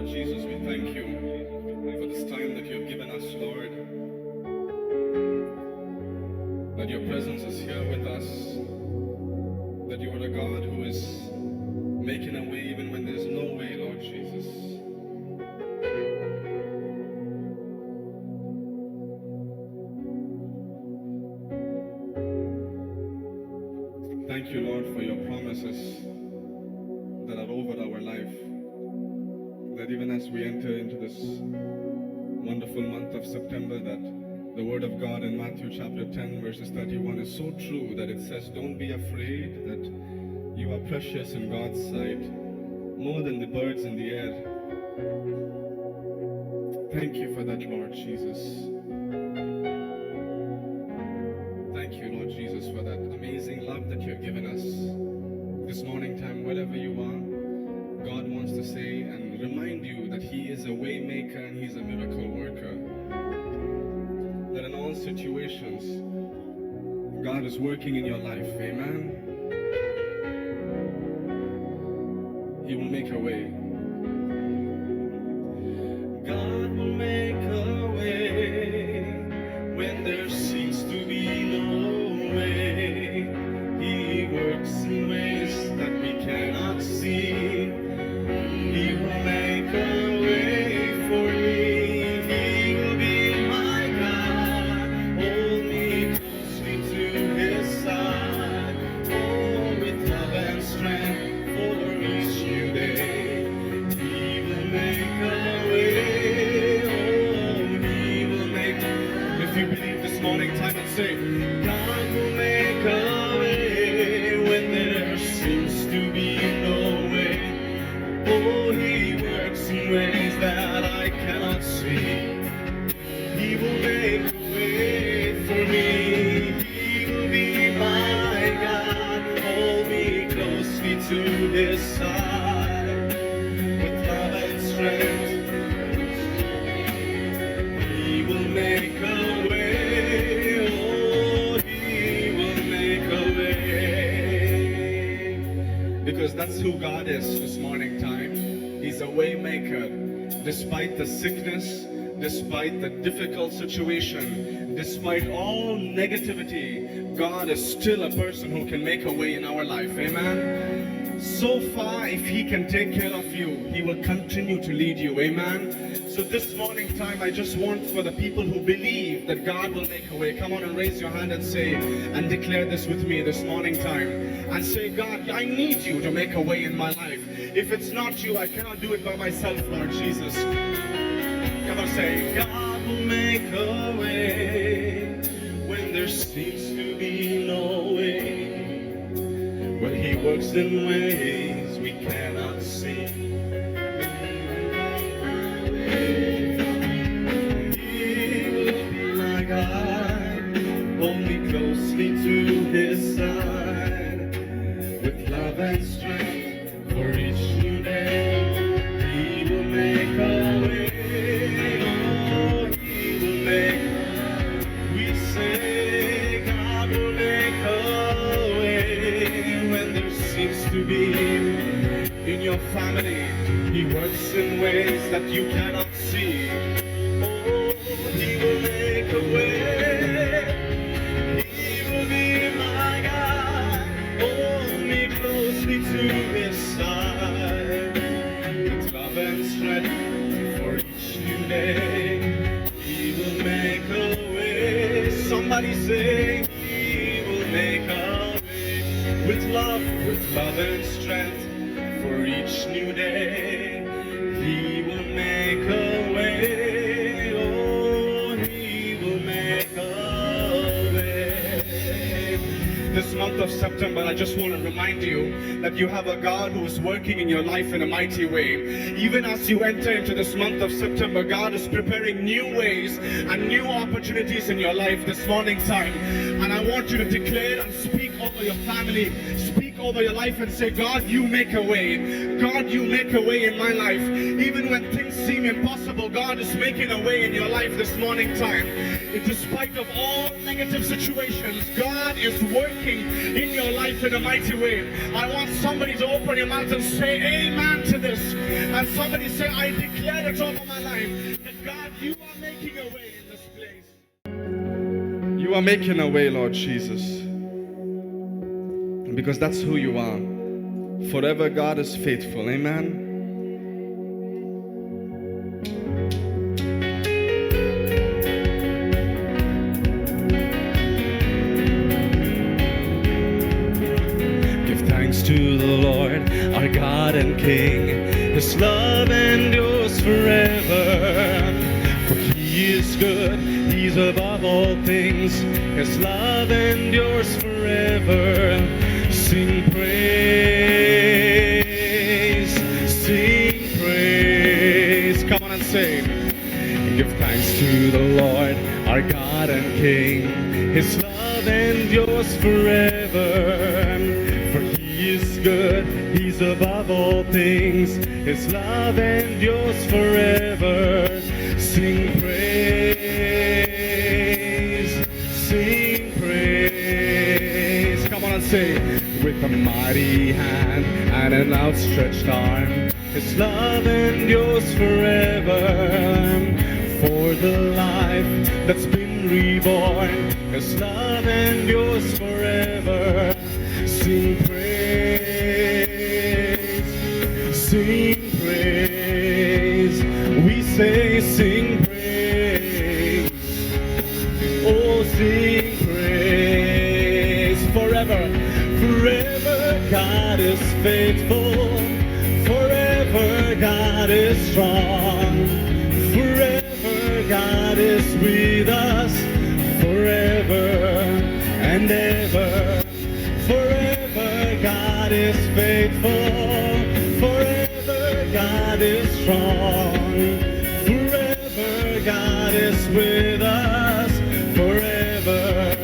Lord Jesus, we thank you for this time that you've given us, Lord. That your presence is here with us. That you are a God who is making a way even when there's no way, Lord Jesus. Thank you, Lord, for your promises that are over our life. That even as we enter into this wonderful month of September, that the word of God in Matthew chapter 10 verses 31 is so true, that it says, don't be afraid, that you are precious in God's sight, more than the birds in the air. Thank you for that, Lord Jesus. Thank you, Lord Jesus, for that amazing love that you have given us. This morning time, wherever you are, God wants to say and remind you that He is a way maker and He's a miracle worker. That in all situations, God is working in your life. Amen. He will make a way. God will make a way when there seems to be no way. He works in ways that we cannot see. He will make a way for me. He will be my God. Hold me closely to His side. Oh, with love and strength for each new day. He will make a way. Oh, He will make. If you believe this morning, time and say, God will make a way when there seems to be no way. Oh, He works in ways that I cannot see. He will make a way for me. He will be my God. Hold me closely to His side. With love and strength, He will make a way. Oh, He will make a way. Because that's who God is this morning time. He's a way maker. Despite the sickness, despite the difficult situation, despite all negativity, God is still a person who can make a way in our life. Amen. So far, if He can take care of you, He will continue to lead you. Amen. So this morning time, I just want for the people who believe that God will make a way, come on and raise your hand and say and declare this with me this morning time. And say, God, I need you to make a way in my life. If it's not you, I cannot do it by myself, Lord Jesus. Come on, say, God will make a way when there seems to be no way. When He works in ways we cannot see. He will be my God. Hold me closely to His side. With love and strength for each new day. He will make a way. Oh, He will make. We say God will make a way when there seems to be in your family. He works in ways that you cannot see. Oh, He will make a way. He will be my God. Hold me closely to His side. With love and strength for each new day. He will make a way. Somebody say, He will make a way. With love and strength for each new day. He will make a way. Oh, He will make a way. This month of September, I just want to remind you that you have a God who is working in your life in a mighty way. Even as you enter into this month of September, God is preparing new ways and new opportunities in your life this morning time. And I want you to declare and speak over your family, speak over your life and say, God, you make a way. God, you make a way in my life. Even when things seem impossible, God is making a way in your life this morning time. In spite of all negative situations, God is working in your life in a mighty way. I want somebody to open your mouth and say amen to this. Jesus. And somebody say, I declare it over my life that God, you are making a way in this place. You are making a way, Lord Jesus. Because that's who you are. Forever God is faithful. Amen. Give thanks to the Lord, our God and King. His love endures forever. For He is good, He's above all things. His love endures forever. Sing praise, sing praise. Come on and sing. Give thanks to the Lord, our God and King. His love endures forever. For He is good, He's above all things. His love endures forever. Sing praise, sing praise. Come on and say, with a mighty hand and an outstretched arm, His love endures forever. For the life that's been reborn, His love endures forever. Sing praise, sing praise. We say sing praise, oh sing praise. Forever, forever God is faithful. Forever God is strong. Forever God is with us. Forever and ever. Forever God is faithful. Forever God is strong. Forever God is with us. Forever.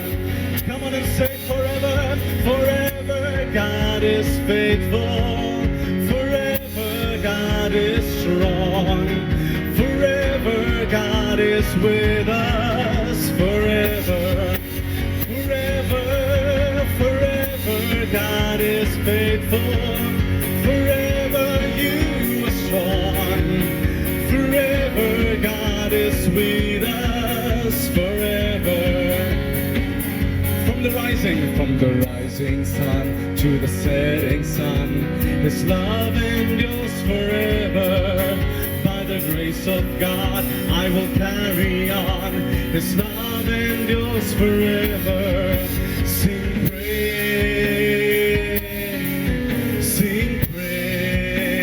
Come on and say forever. Forever God is faithful. Forever God is strong. Forever God is with us. Forever. Forever. Forever God is faithful. Forever you are strong. Forever God is with us. Forever. From the rising sun to the setting sun, His love endures forever. By the grace of God, I will carry on. His love endures forever. Sing praise, sing praise,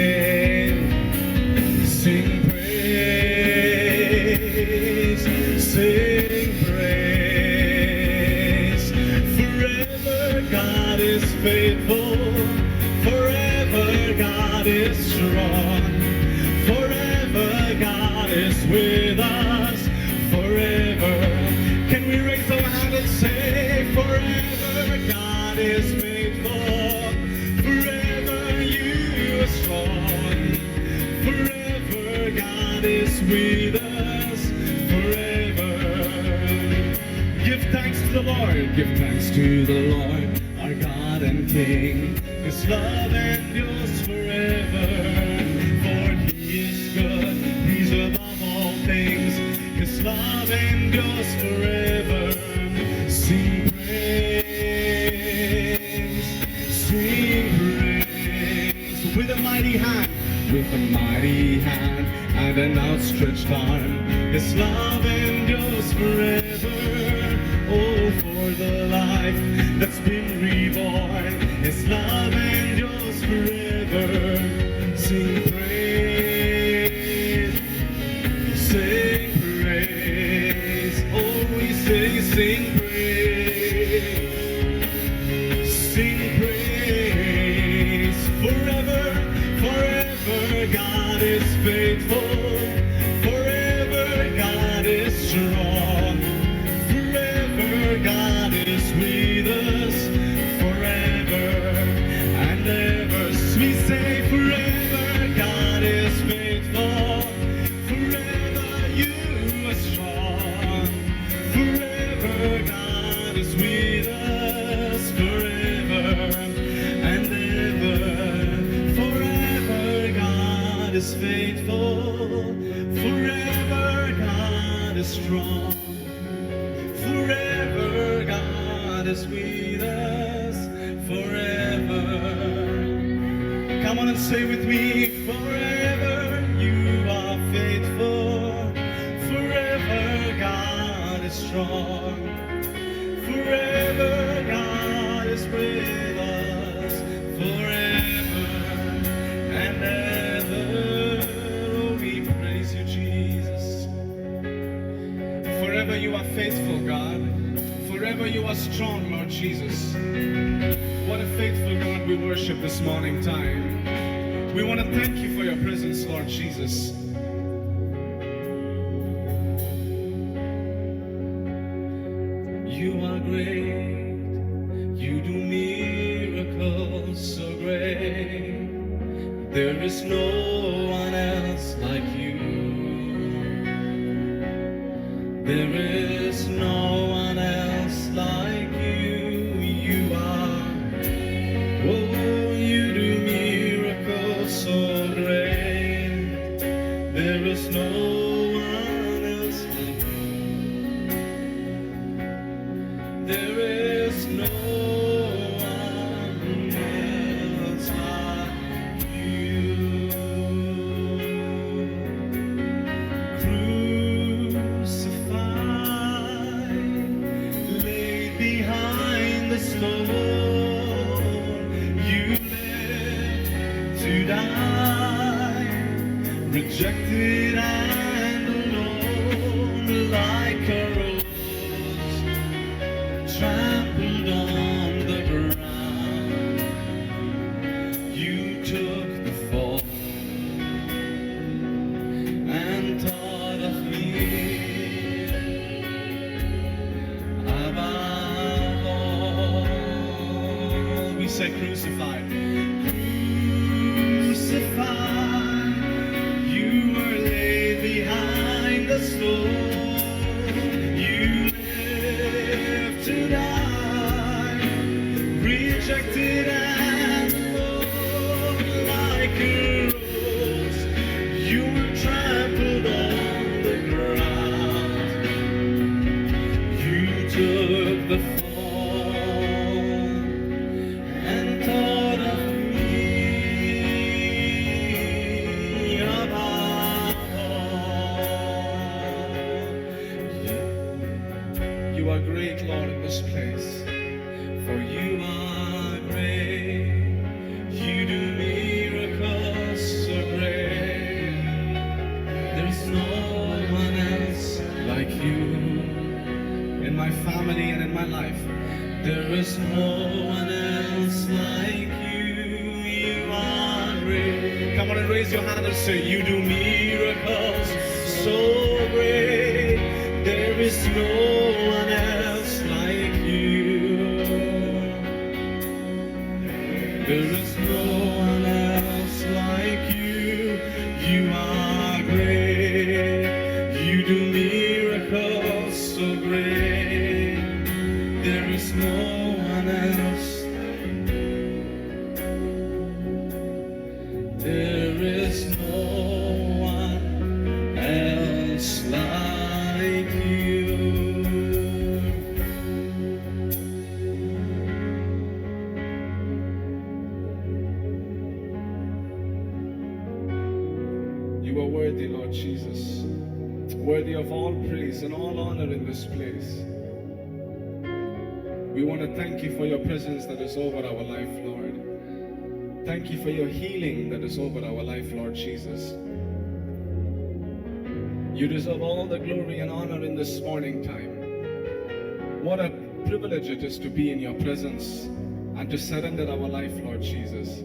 sing praise, sing praise. Forever God is faithful. Forever God is strong. Forever God is with us. Forever. Can we raise our hand and say, forever God is faithful. Forever you are strong. Forever God is with us. Forever. Give thanks to the Lord. Give thanks to the Lord, our God and King. His love endures forever. For He is good. He's above all things. His love endures forever. Sing praise, sing praise. With a mighty hand, with a mighty hand and an outstretched arm, His love endures forever. Oh, for the life that's been reborn, His love endures forever. Sing praise, sing praise. Oh, we sing praise, sing praise. Forever, forever God is faithful. Forever God is strong. Forever God is with us. Forever and ever. We say forever God is faithful. Forever you are strong. Forever God is with us. Forever and ever. Forever God God is faithful. Forever God is strong. Forever God is with us. Forever. Come on and say with me, forever you are faithful. Forever God is strong. Forever God is with us. Forever and ever. Oh, we praise you, Jesus. Forever you are faithful, God. Forever you are strong, Lord Jesus. What a faithful God we worship this morning time. We want to thank you for your presence, Lord Jesus. You are great. You do miracles so great. There is no one else like you. There is no one else like you. You are. Oh, you do miracles so great. There is no one else like you. There is no one else like you. Crucified, laid behind the stone, you lived to die, rejected and alone, like a rose trampled on the ground. You took the fall and thought of me. Above all, we say crucified. Crucified, you were laid behind the stone. You lived to die, rejected and alone, like a rose. You were trampled on the ground. You took the fall and thought of me. Above all, you are great, Lord, in this place. For you are great. You do miracles so great. There's no one else like you. In my family and in my life, there is no one else like you. You are great. Come on and raise your hand and say, you do miracles so great. There is no one else like you. There is no one else like you. You are great. You do miracles so great. There is no one else. There is no one else like you. You are worthy, Lord Jesus. Worthy of all praise and all honor in this place. We want to thank you for your presence that is over our life, Lord. Thank you for your healing that is over our life, Lord Jesus. You deserve all the glory and honor in this morning time. What a privilege it is to be in your presence and to surrender our life, Lord Jesus,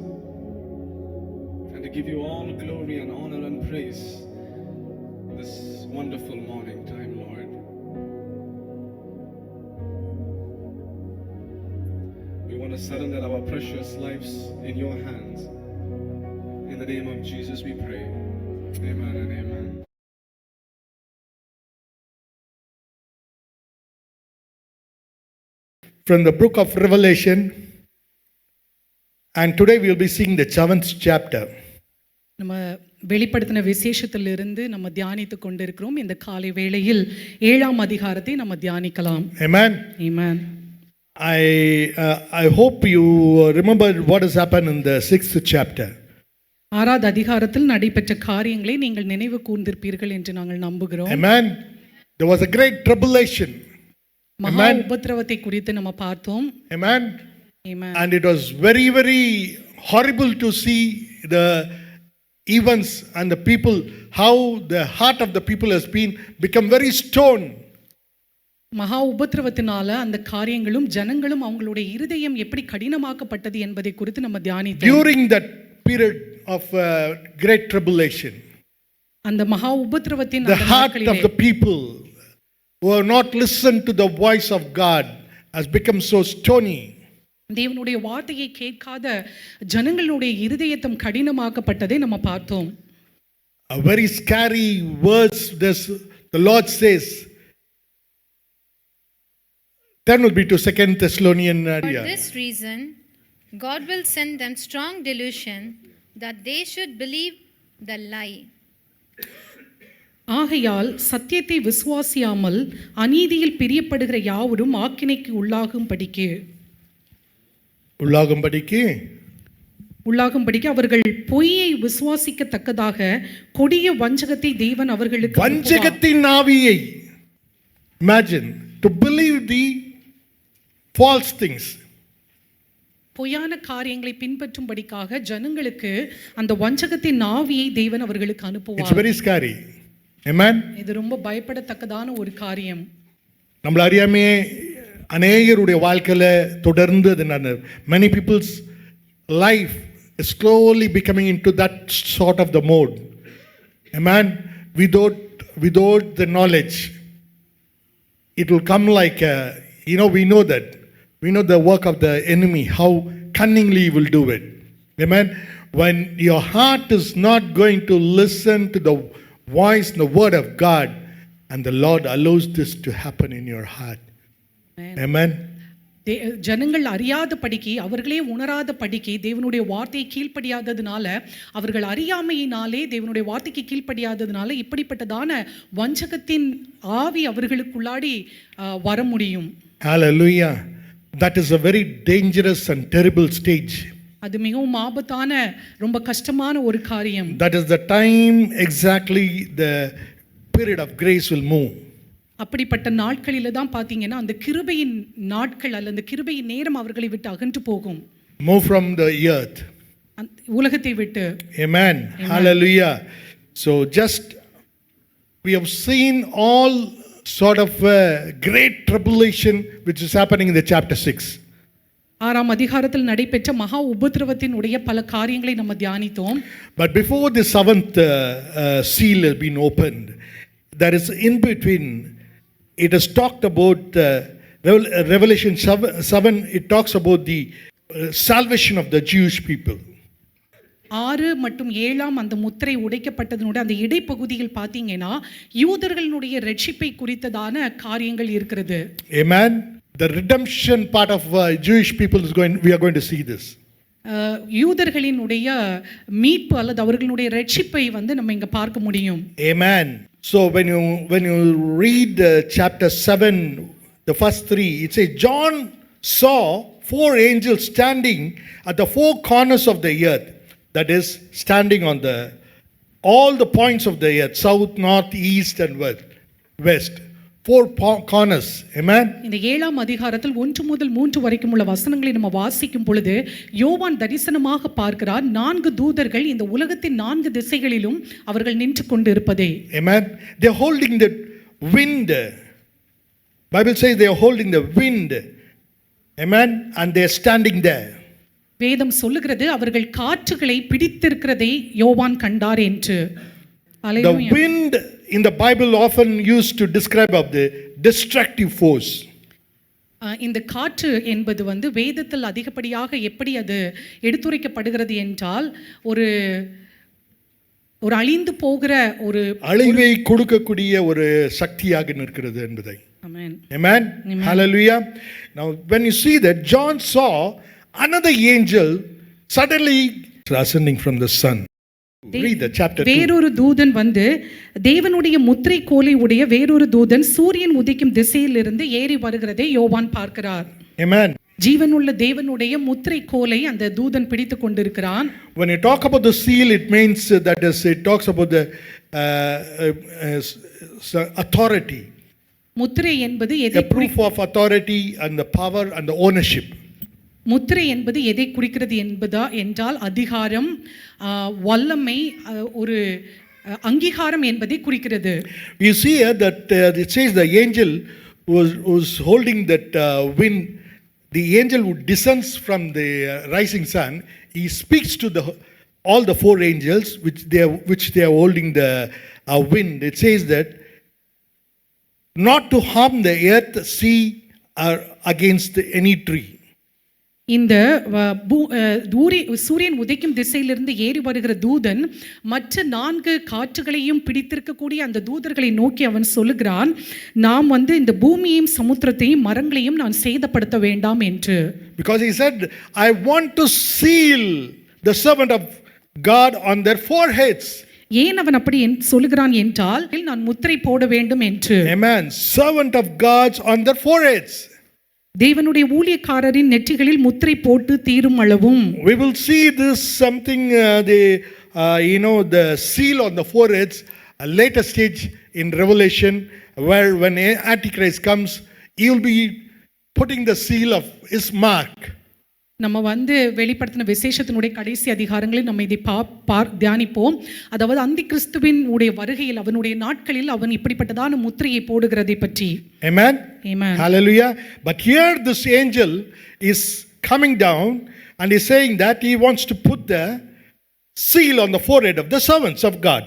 and to give you all glory and honor and praise this wonderful morning time, Lord. We want to surrender our precious lives in your hands. In the name of Jesus we pray. Amen and amen. From the book of Revelation, and today we will be seeing the 7th chapter. நம்ம வெளிப்படுத்தின விசேஷத்திலிருந்து நம்ம தியானித்து கொண்டிருக்கிறோம். இந்த காலை வேளையில் 7ஆம் அதிகாரத்தை நம்ம தியானிக்கலாம். Amen. Amen. I hope you remember what has happened in the 6th chapter. 6வது அதிகாரத்தில் நடைபெற்ற காரியங்களை நீங்கள் நினைவு கூர்ந்திருப்பீர்கள் என்று நாங்கள் நம்புகிறோம். Amen. There was a great tribulation. மகா உபத்திரவத்தை குறித்து நம்ம பார்த்தோம். Amen. Amen. And it was very, very horrible to see the events and the people, how the heart of the people has been become very stone. மகா உபத்திரவத்தினால அந்த காரியங்களும் ஜனங்களும் அவங்களுடைய இருதயம் எப்படி கடினமாக்கப்பட்டது என்பதை குறித்து நம்ம தியானித்தோம். During that period of great tribulation, அந்த மகா உபத்திரவத்தின் the heart of the people who have not listened to the voice of God has become so stony. தேவனுடைய வார்த்தையை கேட்காத ஜனங்களுடைய இருதயத்தம் கடினமாக்கப்பட்டதை நம்ம பார்த்தோம். A very scary words this the Lord says. Then will be to 2 Thessalonians. For this reason, God will send them strong delusion that they should believe the lie. ஆகையால் சத்தியத்தை விசுவாசியாமல் அநீதியில் பிரியப்படுகிற யாவரும் ஆக்கினைக்கு உள்ளாகும்படிக்கு அவர்கள் பொய்யை விசுவாசிக்கத்தக்கதாக கொடிய வஞ்சகத்தை தேவன் அவர்களுக்கு வஞ்சகத்தின் ஆவியை, imagine to believe the false things. பொய்யான காரியங்களை பின்பற்றும்படிக்காக ஜனங்களுக்கு அந்த வஞ்சகத்தின் ஆவியை தேவன் அவர்களுக்கு It's அனுப்புவார். very scary. Amen. இது ரொம்ப பயப்படத்தக்கதான ஒரு காரியம். நம்மள அறியாமையே அநேகருடைய வாழ்க்கையில தொடர்ந்து அது many people's life is slowly becoming into that sort of the mode. Amen. Without the knowledge, it will come like we know that. We know the work of the enemy, how cunningly he will do it. Amen. When your heart is not going to listen to the voice and the word of God, and the Lord allows this to happen in your heart. Amen. ஜனங்கள் அறியாத படிக்கு, அவர்களே உணராத படிக்கு தேவனுடைய வார்த்தையை கீழ்ப்படியாததுனால, அவர்கள் அறியாமையினாலே தேவனுடைய வார்த்தைக்கு கீழ்ப்படியாததுனால இப்படிப்பட்டதான வஞ்சகத்தின் ஆவி அவர்களுக்குள்ளாடி வர முடியும். Hallelujah. That is a very dangerous and terrible stage. அது மிகவும் ஆபத்தான ரொம்ப கஷ்டமான ஒரு காரியம். That is the time exactly the period of grace will move. அப்படிப்பட்ட நாட்களில தான் பாத்தீங்கன்னா அந்த கிருபையின் நாட்கள் அல்ல அந்த கிருபையின் நேரம் அவர்களை விட்டு அகன்று போகும். Move from the earth. உலகத்தை விட்டு. Amen. Hallelujah. So just we have seen all sort of great tribulation which is happening in the chapter 6. 6ஆம் அதிகாரத்தில் நடைபெற்ற மகா உபத்திரவத்தினுடைய பல காரியங்களை நம்ம தியானித்தோம். But before the 7th seal has been opened, there is in between, it has talked about Revelation 7, it talks about the salvation of the Jewish people. 6 மற்றும் 7ஆம் அந்த முத்திரை உடைக்கப்பட்டதனுடைய அந்த இடைப்பகுதியில் பார்த்தீங்கன்னா யூதர்களுடைய ரட்சிப்பை குறித்ததான காரியங்கள் இருக்கிறது. Amen. The redemption part of Jewish people we are going to see this. யூதர்களினுடைய மீட்பு அல்லது அவர்களுடைய ரட்சிப்பை நம்ம இங்க பார்க்க முடியும். Amen. So when you read chapter 7, the first 3, it says John saw 4 angels standing at the 4 corners of the earth. That is, standing on all the points of the earth, south, north, east and west. 4 corners. Amen. இந்த 7ஆம் அதிகாரத்தில் 1 முதல் 3 வரைக்கும் உள்ள வசனங்களை நம்ம வாசிக்கும் பொழுது யோவான் தரிசனமாக பார்க்கிறார் 4 தூதர்கள் இந்த உலகத்தின் 4 திசைகளிலும் அவர்கள் நின்று கொண்டு இருப்பதே. Amen. They are holding the wind. Bible says they are holding the wind. Amen. And they are standing there. வேதம் சொல்லுகிறது அவர்கள் காற்றுகளை பிடித்திருக்கிறதை யோவான் கண்டார் என்று. The wind in the Bible often used to describe of the destructive force. இந்த காற்று என்பது வேதத்தில் அதிகப்படியாக எப்படி அது எடுத்துரைக்கப்படுகிறது என்றால் ஒரு ஒரு அழிந்து போகிற ஒரு அழிவை கொடுக்கக்கூடிய ஒரு சக்தியாக நிற்கிறது என்பதை. Amen. Amen. Hallelujah. Now when you see that, John saw another angel suddenly ascending from the sun. Read the chapter 2. வேறொரு தூதன் வந்து தேவனுடைய முத்திரை கோலை உடைய வேறொரு தூதன் சூரியன் உதிக்கும் திசையிலிருந்து ஏறி வருகிறதை யோவான் பார்க்கிறார். Amen. ஜீவனுள்ள தேவனுடைய முத்திரை கோலை அந்த தூதன் பிடித்து கொண்டிருக்கிறான். When you talk about the seal, it means that it talks about the authority. முத்திரை என்பது A எதை proof of authority and the power and the ownership. முத்திரை என்பது எதை குறிக்கிறது என்றால் அதிகாரம், வல்லமை, ஒரு அங்கீகாரம் என்பதை குறிக்கிறது. You see here that it says the angel was holding that wind. The angel who descends from the rising sun, he speaks to all the four angels which they are holding the wind. It says that not to harm the earth, sea, or against any tree. இந்த சூரியன் உதைக்கும் திசையிலிருந்து ஏறி வருகிற தூதன் மற்ற 4 காற்றுகளையும் பிடித்திருக்கக்கூடிய அந்த தூதர்களை நோக்கி அவன் சொல்லுகிறான், நாம் இந்த பூமியையும் சமுத்திரத்தையும் மரங்களையும் நான் சேதப்படுத்த வேண்டாம் என்று. Because he said, I want to seal the servant of God on their foreheads. ஏன் அவன் அப்படி சொல்லுகிறான் என்றால், நான் முத்திரை போட வேண்டும் என்று. Amen. Servant of God's on their foreheads. தேவனுடைய ஊழியக்காரரின் நெற்றிகளில் முத்திரை போட்டு தீரும் அளவும். We will see this something the seal on the foreheads, a later stage in Revelation, where when Antichrist comes, he will be putting the seal of his mark. நம்ம வெளிப்படுத்தின விசேஷத்தினுடைய கடைசி அதிகாரங்களில் நம்ம இதை தியானிப்போம். அதாவது அந்தி கிறிஸ்துவின் உடைய வருகையில் அவனுடைய நாட்களில் அவன் இப்படிப்பட்டதான முத்திரையை போடுகிறதை பற்றி. Amen. Amen. Hallelujah. But here this angel is coming down and is saying that he wants to put the seal on the forehead of the servants of God.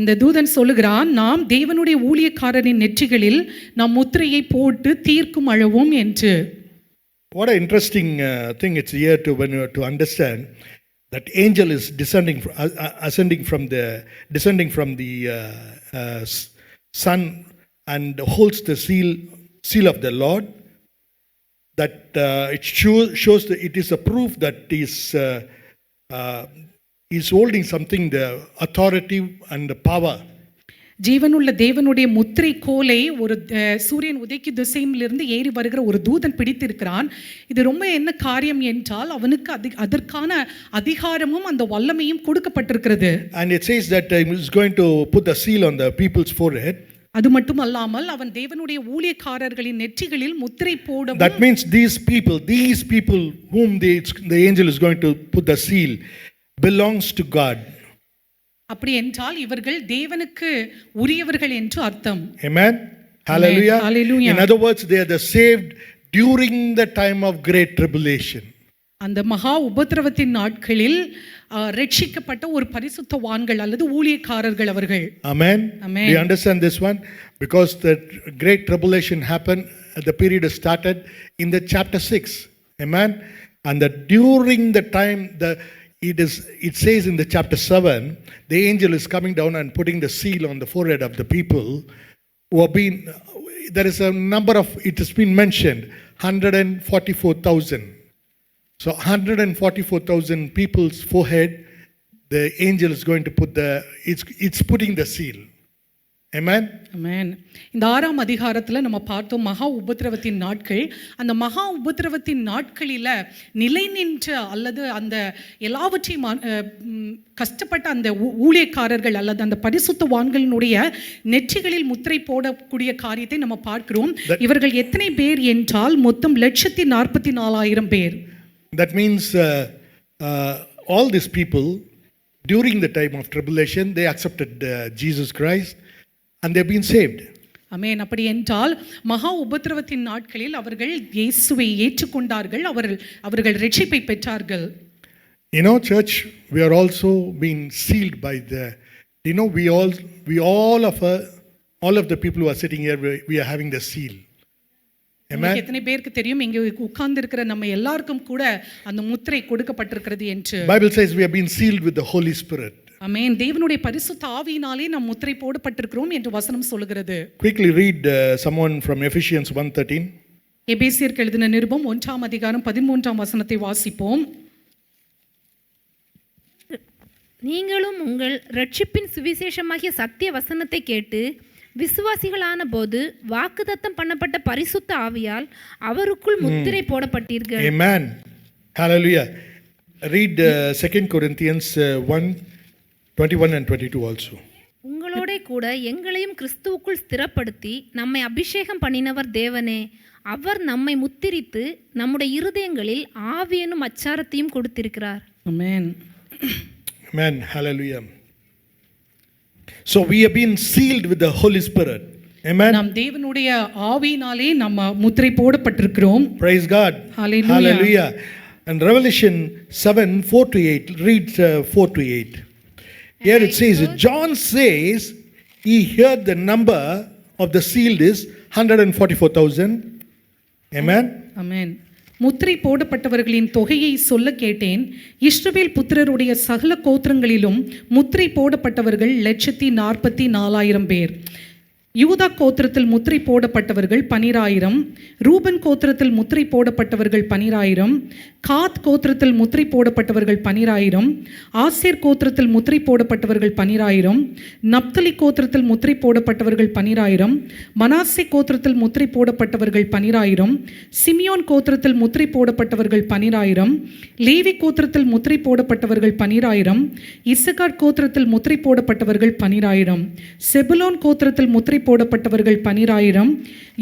இந்த தூதன் சொல்லுகிறான், நாம் தேவனுடைய ஊழியக்காரரின் நெற்றிகளில் நாம் முத்திரையை போட்டு தீர்க்கும் அளவும் என்று. What an interesting thing it's here to understand that angel is descending from the sun and holds the seal of the Lord. That it shows that it is a proof that is holding something, the authority and the power. ஜீவனுள்ள தேவனுடைய முத்திரை கோலை ஒரு சூரியன் உதைக்கு திசையிலிருந்து ஏறி வருகிற ஒரு தூதன் பிடித்திருக்கிறான். இது ரொம்ப என்ன காரியம் என்றால் அவனுக்கு அதற்கான அதிகாரமும் அந்த வல்லமையும் கொடுக்கப்பட்டிருக்கிறது. And it says that he is going to put the seal on the people's forehead. அது மட்டுமல்லாமல் அவன் தேவனுடைய ஊழியக்காரர்களின் நெற்றிகளில் முத்திரை போட. That means these people whom the angel is going to put the seal belongs to God. அப்படி என்றால் இவர்கள் தேவனுக்கு உரியவர்கள் என்று அர்த்தம். Amen. Hallelujah. Hallelujah. In other words, they are the saved during the time of great tribulation. அந்த மகா உபத்திரவத்தின் நாட்களில் ரட்சிக்கப்பட்ட ஒரு பரிசுத்தவான்கள் அல்லது ஊழியக்காரர்கள் அவர்கள். Amen. Amen. Do you understand this one? Because the great tribulation happened, the period started in the chapter 6. Amen. And that during the time it says in the chapter 7, the angel is coming down and putting the seal on the forehead of the people who have been, there is a number of, it has been mentioned, 144,000. So 144,000 people's forehead, the angel is going to put it's putting the seal. Amen. Amen. இந்த 6ஆம் அதிகாரத்தில் நம்ம பார்த்தோம் மகா உபத்திரவத்தின் நாட்கள். அந்த மகா உபத்திரவத்தின் நாட்களில் நிலை நின்ற அல்லது அந்த எல்லாவற்றையும் கஷ்டப்பட்ட அந்த ஊழியக்காரர்கள் அல்லது அந்த பரிசுத்தவான்களினுடைய நெற்றிகளில் முத்திரை போடக்கூடிய காரியத்தை நம்ம பார்க்கிறோம். இவர்கள் எத்தனை பேர் என்றால் மொத்தம் 144,000 பேர். That means all these people during the time of tribulation they accepted Jesus Christ and they've been saved. ஆமென். அப்படி என்றால் மகா உபத்திரவத்தின் நாட்களில் அவர்கள் இயேசுவை ஏற்றுக்கொண்டார்கள், அவர்கள் ரட்சிப்பை பெற்றார்கள். Church, we are also being sealed by all of the people who are sitting here, we are having the seal. Amen. எத்தனை பேருக்கு தெரியும் இங்கே உட்கார்ந்து இருக்கிற நம்ம எல்லாருக்கும் கூட அந்த முத்திரை கொடுக்கப்பட்டிருக்கிறது என்று. Bible says we have been sealed with the Holy Spirit. ஆமென். தேவனுடைய பரிசுத்த ஆவியினாலே நாம் முத்திரை போடப்பட்டிருக்கிறோம் என்று வசனம் சொல்கிறது. Quickly read someone from Ephesians 1:13. எபேசியருக்கு எழுதின நிருபம் 1ஆம் அதிகாரம் 13ஆம் வசனத்தை வாசிப்போம். நீங்களும் உங்கள் ரட்சிப்பின் சுவிசேஷமாகிய சத்திய வசனத்தை கேட்டு விசுவாசிகளான போது வாக்குத்தத்தம் பண்ணப்பட்ட பரிசுத்த ஆவியால் அவருக்குள் முத்திரை போடப்பட்டீர்கள். Amen. Hallelujah. Read 2 Corinthians 1:21 and 22 also. உங்களோட கூட எங்களையும் கிறிஸ்துவுக்குள் ஸ்திரப்படுத்தி நம்மை அபிஷேகம் பண்ணினவர் தேவனே. அவர் நம்மை முத்திரித்து நம்முடைய இருதயங்களில் ஆவி என்னும் அச்சாரத்தையும் கொடுத்திருக்கிறார். ஆமென். Amen. Hallelujah. So we have been sealed with the Holy Spirit. Amen. நாம் தேவனுடைய ஆவியினாலே நம்ம முத்திரை போடப்பட்டிருக்கிறோம். Praise God. Hallelujah. Hallelujah. And Revelation 7:4-8. Read 4-8. Here it says, John says he heard the number of the sealed is 144,000. Amen. ஆமென். முத்திரை போடப்பட்டவர்களின் தொகையை சொல்ல கேட்டேன். இஸ்ரவேல் புத்திரருடைய சகல கோத்திரங்களிலும் முத்திரை போடப்பட்டவர்கள் 144,000 பேர். யூதா கோத்திரத்தில் முத்திரை போடப்பட்டவர்கள் 12,000. ரூபன் கோத்திரத்தில் முத்திரை போடப்பட்டவர்கள் 12,000. காத் கோத்திரத்தில் முத்திரை போடப்பட்டவர்கள் 12,000. ஆசேர் கோத்திரத்தில் முத்திரை போடப்பட்டவர்கள் 12,000. நப்தலி கோத்திரத்தில் முத்திரை போடப்பட்டவர்கள் 12,000. மனாசே கோத்திரத்தில் முத்திரை போடப்பட்டவர்கள் 12,000. சிமியோன் கோத்திரத்தில் முத்திரை போடப்பட்டவர்கள் 12,000. லேவி கோத்திரத்தில் முத்திரை போடப்பட்டவர்கள் 12,000. இசக்கார் கோத்திரத்தில் முத்திரை போடப்பட்டவர்கள் 12,000. செபுலோன் கோத்திரத்தில் முத்திரை போடப்பட்டவர்கள் 12,000.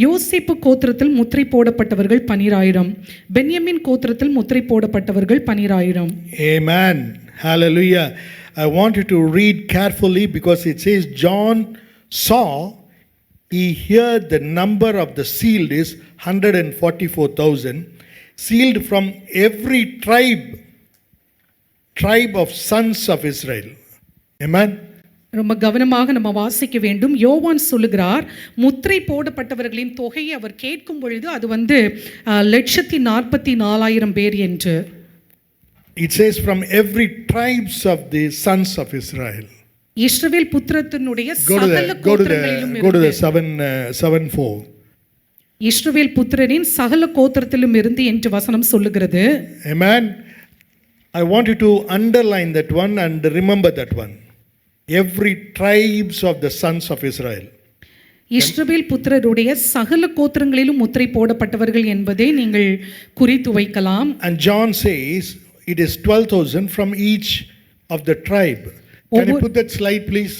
யோசேப்பு கோத்திரத்தில் முத்திரை போடப்பட்டவர்கள் 12,000. பென்யமின் கோத்திரத்தில் முத்திரை போடப்பட்டவர்கள் 12,000. Amen. Hallelujah. I want you to read carefully because it says John saw, he heard the number of the sealed is 144,000, sealed from every tribe of sons of Israel. Amen. ரொம்ப கவனமாக நம்ம வாசிக்க வேண்டும். யோவான் சொல்லுகிறார், முத்திரை போடப்பட்டவர்களின் தொகையை அவர் கேட்கும் பொழுது அது 144,000 பேர் என்று. It says from every tribes of the sons of Israel. Israel புத்திரத்தினுடைய Go to சகல கோத்திரங்களிலும் the இருந்து. 7:4. இஸ்ரவேல் புத்திரரின் சகல கோத்திரத்திலும் இருந்து என்று வசனம் சொல்லுகிறது. Amen. I want you to underline that one and remember that one. Every tribes of the sons of Israel. இஸ்ரவேல் புத்திரருடைய சகல கோத்திரங்களிலும் முத்திரை போடப்பட்டவர்கள் என்பதை நீங்கள் குறித்து வைக்கலாம். And John says it is 12,000 from each of the tribe. Can you put that slide please?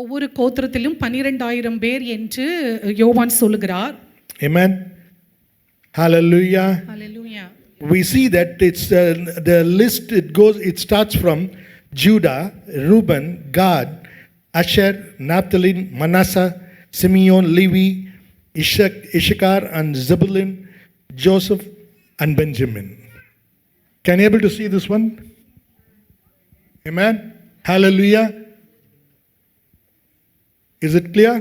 ஒவ்வொரு கோத்திரத்திலும் 12,000 பேர் என்று யோவான் சொல்லுகிறார். Amen. Hallelujah. Hallelujah. We see that it's the list, it starts from Judah, Reuben, Gad, Asher, Naphtali, Manasseh, Simeon, Levi, Issachar and Zebulun, Joseph and Benjamin. Can you able to see this one? Amen. Hallelujah. Is it clear?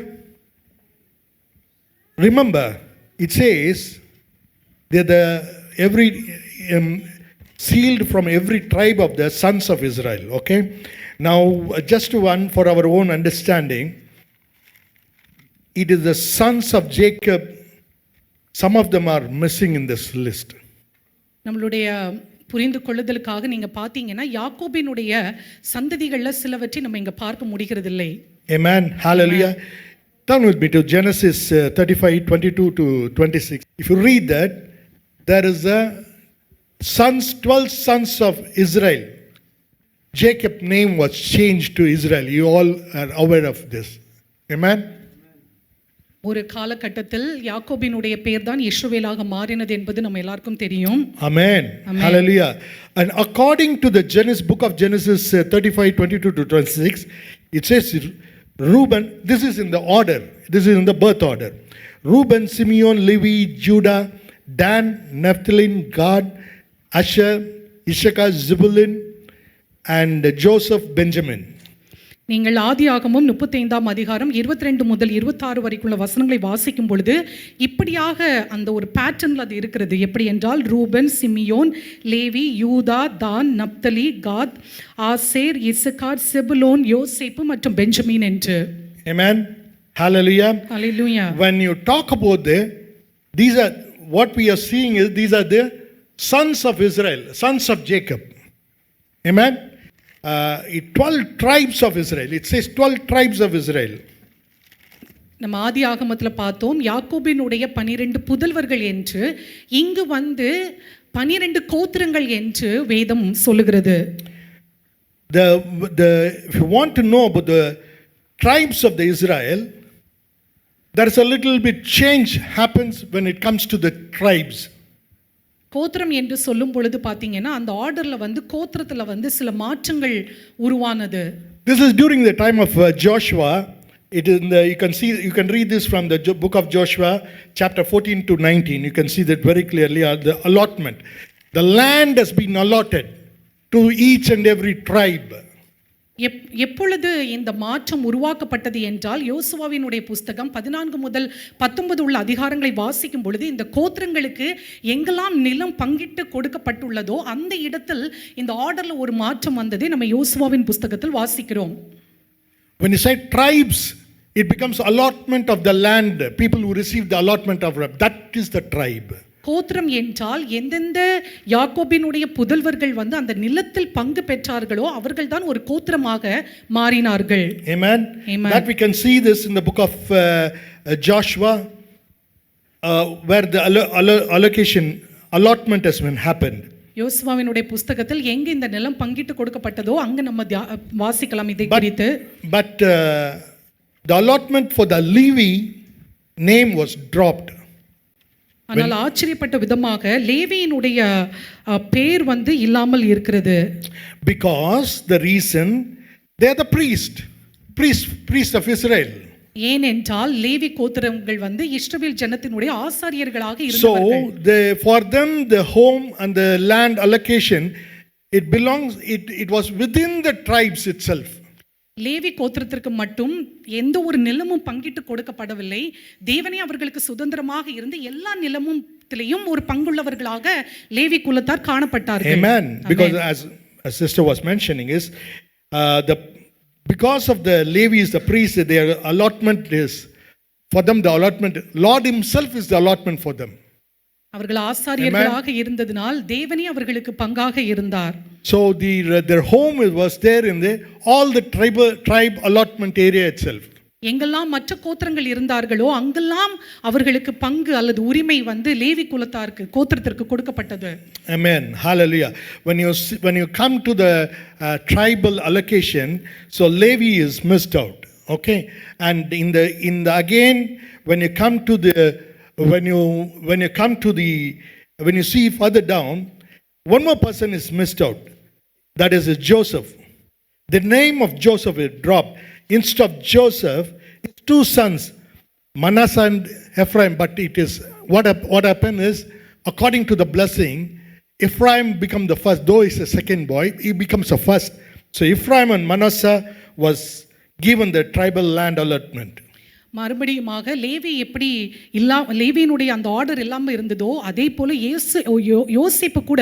Remember, it says that every sealed from every tribe of the sons of Israel. Okay. Now, just one for our own understanding, it is the sons of Jacob. Some of them are missing in this list. நம்மளுடைய புரிந்து கொள்ளுதலுக்காக நீங்க பாத்தீங்கன்னா யாக்கோபினுடைய சந்ததிகள்ல சிலவற்றை நம்ம இங்க பார்க்க முடிகிறதில்லை. Amen. Hallelujah. Turn with me to Genesis 35:22-26. If you read that, there is a 12 sons of Israel. Jacob's name was changed to Israel. You all are aware of this. Amen. ஒரு காலகட்டத்தில் யாக்கோபினுடைய பெயர் தான் இஸ்ரவேலாக மாறினது என்பது நம்ம எல்லாருக்கும் தெரியும். Amen. Hallelujah. And according to the book of Genesis 35:22-26, it says Reuben, this is in the order, this is in the birth order. Reuben, Simeon, Levi, Judah, Dan, Naphtali, Gad, Asher, Issachar, Zebulun and Joseph, Benjamin. நீங்கள் ஆதியாகமம் 35ஆம் அதிகாரம் 22 முதல் 26 வரைக்குள்ள வசனங்களை வாசிக்கும் பொழுது இப்படியாக அந்த ஒரு பேட்டர்ன்ல அது இருக்கிறது. எப்படி என்றால் ரூபன், சிமியோன், லேவி, யூதா, தான், நப்தலி, காத், ஆசேர், இசக்கார், செபுலோன், யோசேப்பு மற்றும் பெஞ்சமின் என்று. Amen. Hallelujah. Hallelujah. When you talk about these are what we are seeing is these are the sons of Israel, sons of Jacob. Amen. 12 tribes of Israel. It says 12 tribes of Israel. நம்ம ஆதி ஆகமத்தில் பார்த்தோம் யாக்கோபினுடைய 12 புதல்வர்கள் என்று, இங்கு வந்து 12 கோத்திரங்கள் என்று வேதம் சொல்லுகிறது. If you want to know about the tribes of the Israel, there is a little bit change happens when it comes to the tribes. கோத்திரம் என்று சொல்லும் பொழுது பார்த்தீங்கன்னா அந்த ஆர்டரில் வந்து கோத்திரத்தில் வந்து சில மாற்றங்கள் உருவானது. This is during the time of Joshua. It is you can read this from the book of Joshua, chapter 14 to 19. You can see that very clearly. The allotment, the land has been allotted to each and every tribe. எப்பொழுது இந்த மாற்றம் உருவாக்கப்பட்டது என்றால் யோசுவாவினுடைய புஸ்தகம் 14 முதல் 19 உள்ள அதிகாரங்களை வாசிக்கும் பொழுது இந்த கோத்திரங்களுக்கு எங்கெல்லாம் நிலம் பங்கிட்டு கொடுக்கப்பட்டுள்ளதோ அந்த இடத்தில் இந்த ஆர்டர்ல ஒரு மாற்றம் வந்ததை நம்ம யோசுவாவின் புஸ்தகத்தில் வாசிக்கிறோம். When you say tribes, it becomes allotment of the land. People who receive the allotment of that is the tribe. கோத்திரம் என்றால் எந்தெந்த யாக்கோபினுடைய புதல்வர்கள் வந்து அந்த நிலத்தில் பங்கு பெற்றார்களோ அவர்கள் தான் ஒரு கோத்திரமாக மாறினார்கள். Amen. Amen. That we can see this in the book of Joshua, where the allotment has been happened. யோசுவாவினுடைய புஸ்தகத்தில் எங்க இந்த நிலம் பங்கிட்டு கொடுக்கப்பட்டதோ அங்க நம்ம வாசிக்கலாம் இதை குறித்து. But the allotment for the Levi name was dropped. ஆனால் ஆச்சரியப்பட்ட விதமாக லேவியினுடைய பேர் வந்து இல்லாமல் இருக்கிறது. Because the reason they are the priest of Israel. ஏனென்றால் லேவி கோத்திரங்கள் வந்து இஸ்ரவேல் ஜனத்தினுடைய ஆசாரியர்களாக இருந்தவர்கள். So for them the home and the land allocation it was within the tribes itself. Levi கோத்திரத்திற்கு மட்டும் எந்த ஒரு நிலமும் பங்கிட்டு கொடுக்கப்படவில்லை. தேவனே அவர்களுக்கு சுதந்திரமாக இருந்து எல்லா நிலமும் ஒரு பங்குள்ளவர்களாக லேவி குலத்தார் காணப்பட்டார்கள். Amen. Because as sister was mentioning is because of the Levites, the priests, their allotment is for them. The allotment, Lord Himself is the allotment for them. அவர்கள் ஆசாரியர்களாக இருந்ததனால் தேவனே அவர்களுக்கு பங்காக இருந்தார். So their home was there in all the tribe allotment area itself. எங்கெல்லாம் மற்ற கோத்திரங்கள் இருந்தார்களோ அங்கெல்லாம் அவர்களுக்கு பங்கு அல்லது உரிமை வந்து லேவி குலத்தாருக்கு கோத்திரத்திற்கு கொடுக்கப்பட்டது. Amen. Hallelujah. When you come to the tribal allocation, so Levi is missed out. Okay, and in the again when you come to the when you see further down, one more person is missed out. That is Joseph. The name of Joseph is dropped. Instead of Joseph, it's two sons, Manasseh and Ephraim. But it is what happened is, according to the blessing, Ephraim become the first. Though he's a second boy, he becomes the first. So Ephraim and Manasseh was given the tribal land allotment. மறுபடியுமாக லேவி எப்படி லேவியினுடைய அந்த order இல்லாமல் இருந்ததோ அதே போல யோசேப்பு கூட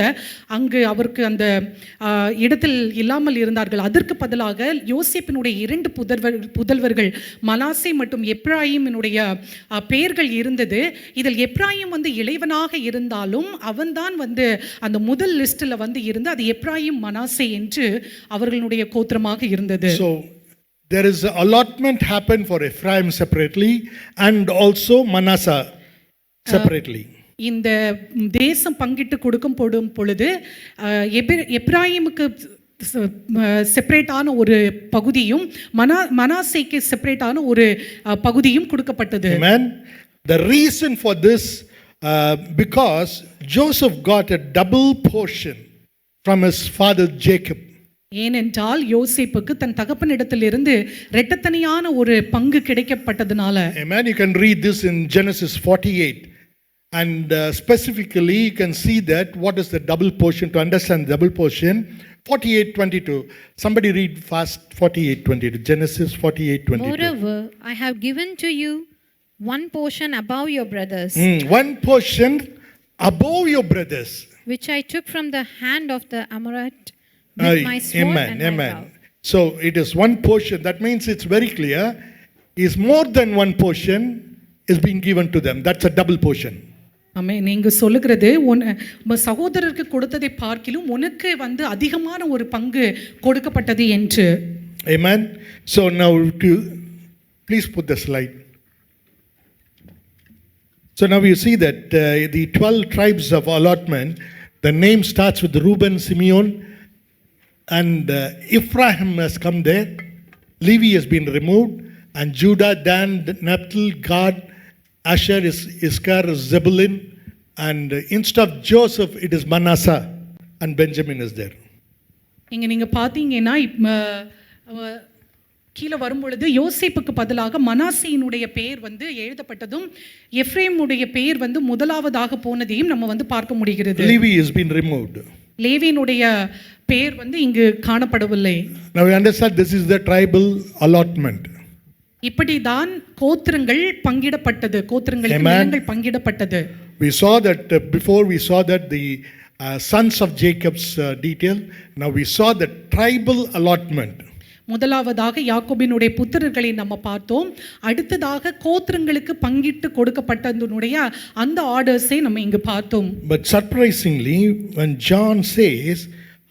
அங்கு அவருக்கு அந்த இடத்தில் இல்லாமல் இருந்தார்கள். அதற்கு பதிலாக யோசேப்பினுடைய 2 புதல்வர்கள் மனாசே மற்றும் எப்ராயிமினுடைய பெயர்கள் இருந்தது. இதில் எப்ராயிம் வந்து இளைவனாக இருந்தாலும் அவன்தான் வந்து அந்த முதல் லிஸ்டில் வந்து இருந்து அது எப்ராயிம் மனாசே என்று அவர்களுடைய கோத்திரமாக இருந்தது. So there is an allotment happened for Ephraim separately and also Manasseh separately. இந்த தேசம் பங்கிட்டு கொடுக்கப்படும் பொழுது எப்ராயிமுக்கு செப்பரேட்டான ஒரு பகுதியும் மனாசேக்கு செப்பரேட்டான ஒரு பகுதியும் கொடுக்கப்பட்டது. Amen. The reason for this because Joseph got a double portion from his father Jacob. ஏனென்றால் யோசேப்புக்கு தன் தகப்பனிடத்திலிருந்து இரட்டத்தனியான ஒரு பங்கு கிடைக்கப்பட்டதனால. Amen. You can read this in Genesis 48 and specifically you can see that what is the double portion. To understand double portion, 48:22. Somebody read fast 48:22. Genesis 48:22. Moreover, I have given to you one portion above your brothers, one portion above your brothers, which I took from the hand of the Amorite with my sword amen, and my amen. bow. So it is one portion. That means it's very clear. Is more than one portion is being given to them. That's a double portion. ஆமே, நீங்க சொல்லுகிறது உன் சகோதரருக்கு கொடுத்ததை பார்க்கிலும் உனக்கு வந்து அதிகமான ஒரு பங்கு கொடுக்கப்பட்டது என்று. Amen. So now, please put the slide. So now you see that the 12 tribes of allotment, the name starts with Reuben, Simeon, and Ephraim has come there. Levi has been removed, and Judah, Dan, Naphtali, Gad, Asher, Issachar, Zebulun, and instead of Joseph, it is Manasseh, and Benjamin is there. இங்க நீங்க பார்த்தீங்கன்னா கீழே வரும்பொழுது யோசேப்புக்கு பதிலாக மனாசேயினுடைய பெயர் வந்து எழுதப்பட்டதும் எப்ரேமுடைய பெயர் வந்து முதலாவதாக போனதையும் நம்ம வந்து பார்க்க முடிகிறது. Levi has been removed. லேவியினுடைய பெயர் வந்து இங்கு காணப்படவில்லை. Now we understand this is the tribal allotment. இப்படிதான் கோத்திரங்கள் பங்கிடப்பட்டது, கோத்திரங்களுக்கு நிலங்கள் பங்கிடப்பட்டது. We saw that before we saw that the sons of Jacob's detail. Now we saw the tribal allotment. முதலாவதாக யாக்கோபினுடைய புத்திரர்களை நம்ம பார்த்தோம். அடுத்ததாக கோத்திரங்களுக்கு பங்கிட்டு கொடுக்கப்பட்டதனுடைய அந்த ஆர்டர்ஸை நம்ம இங்கு பார்த்தோம். But surprisingly, when John says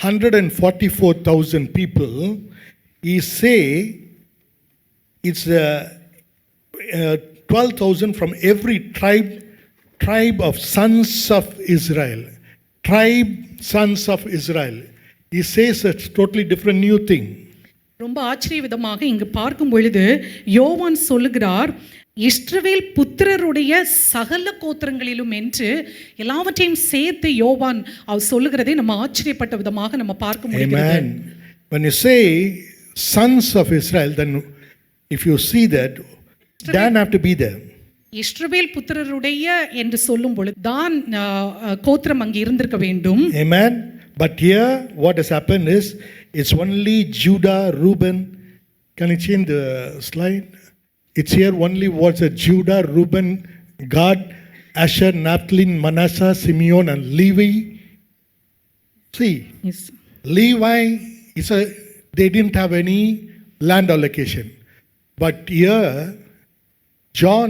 144,000 people, he say it's 12,000 from every tribe of sons of Israel. Tribe sons of Israel. He says it's totally different new thing. ரொம்ப ஆச்சரிய விதமாக இங்கு பார்க்கும் பொழுது யோவான் சொல்லுகிறார், இஸ்ரவேல் புத்திரருடைய சகல கோத்திரங்களிலும் என்று எல்லாவற்றையும் சேர்த்து யோவான் அவர் சொல்லுகிறதை நம்ம ஆச்சரியப்பட்ட விதமாக நம்ம பார்க்க முடிகிறது. Amen. When you say sons of Israel, then if you see that, Dan have to be there. இஸ்ரவேல் புத்திரருடைய என்று சொல்லும் பொழுது தான் கோத்திரம் அங்கே இருந்திருக்க வேண்டும். Amen. But here what has happened is it's only Judah, Reuben. Can you change the slide? It's here only what's a Judah, Reuben, Gad, Asher, Naphtali, Manasseh, Simeon, and Levi. See, Yes. Levi they didn't have any land allocation. But here John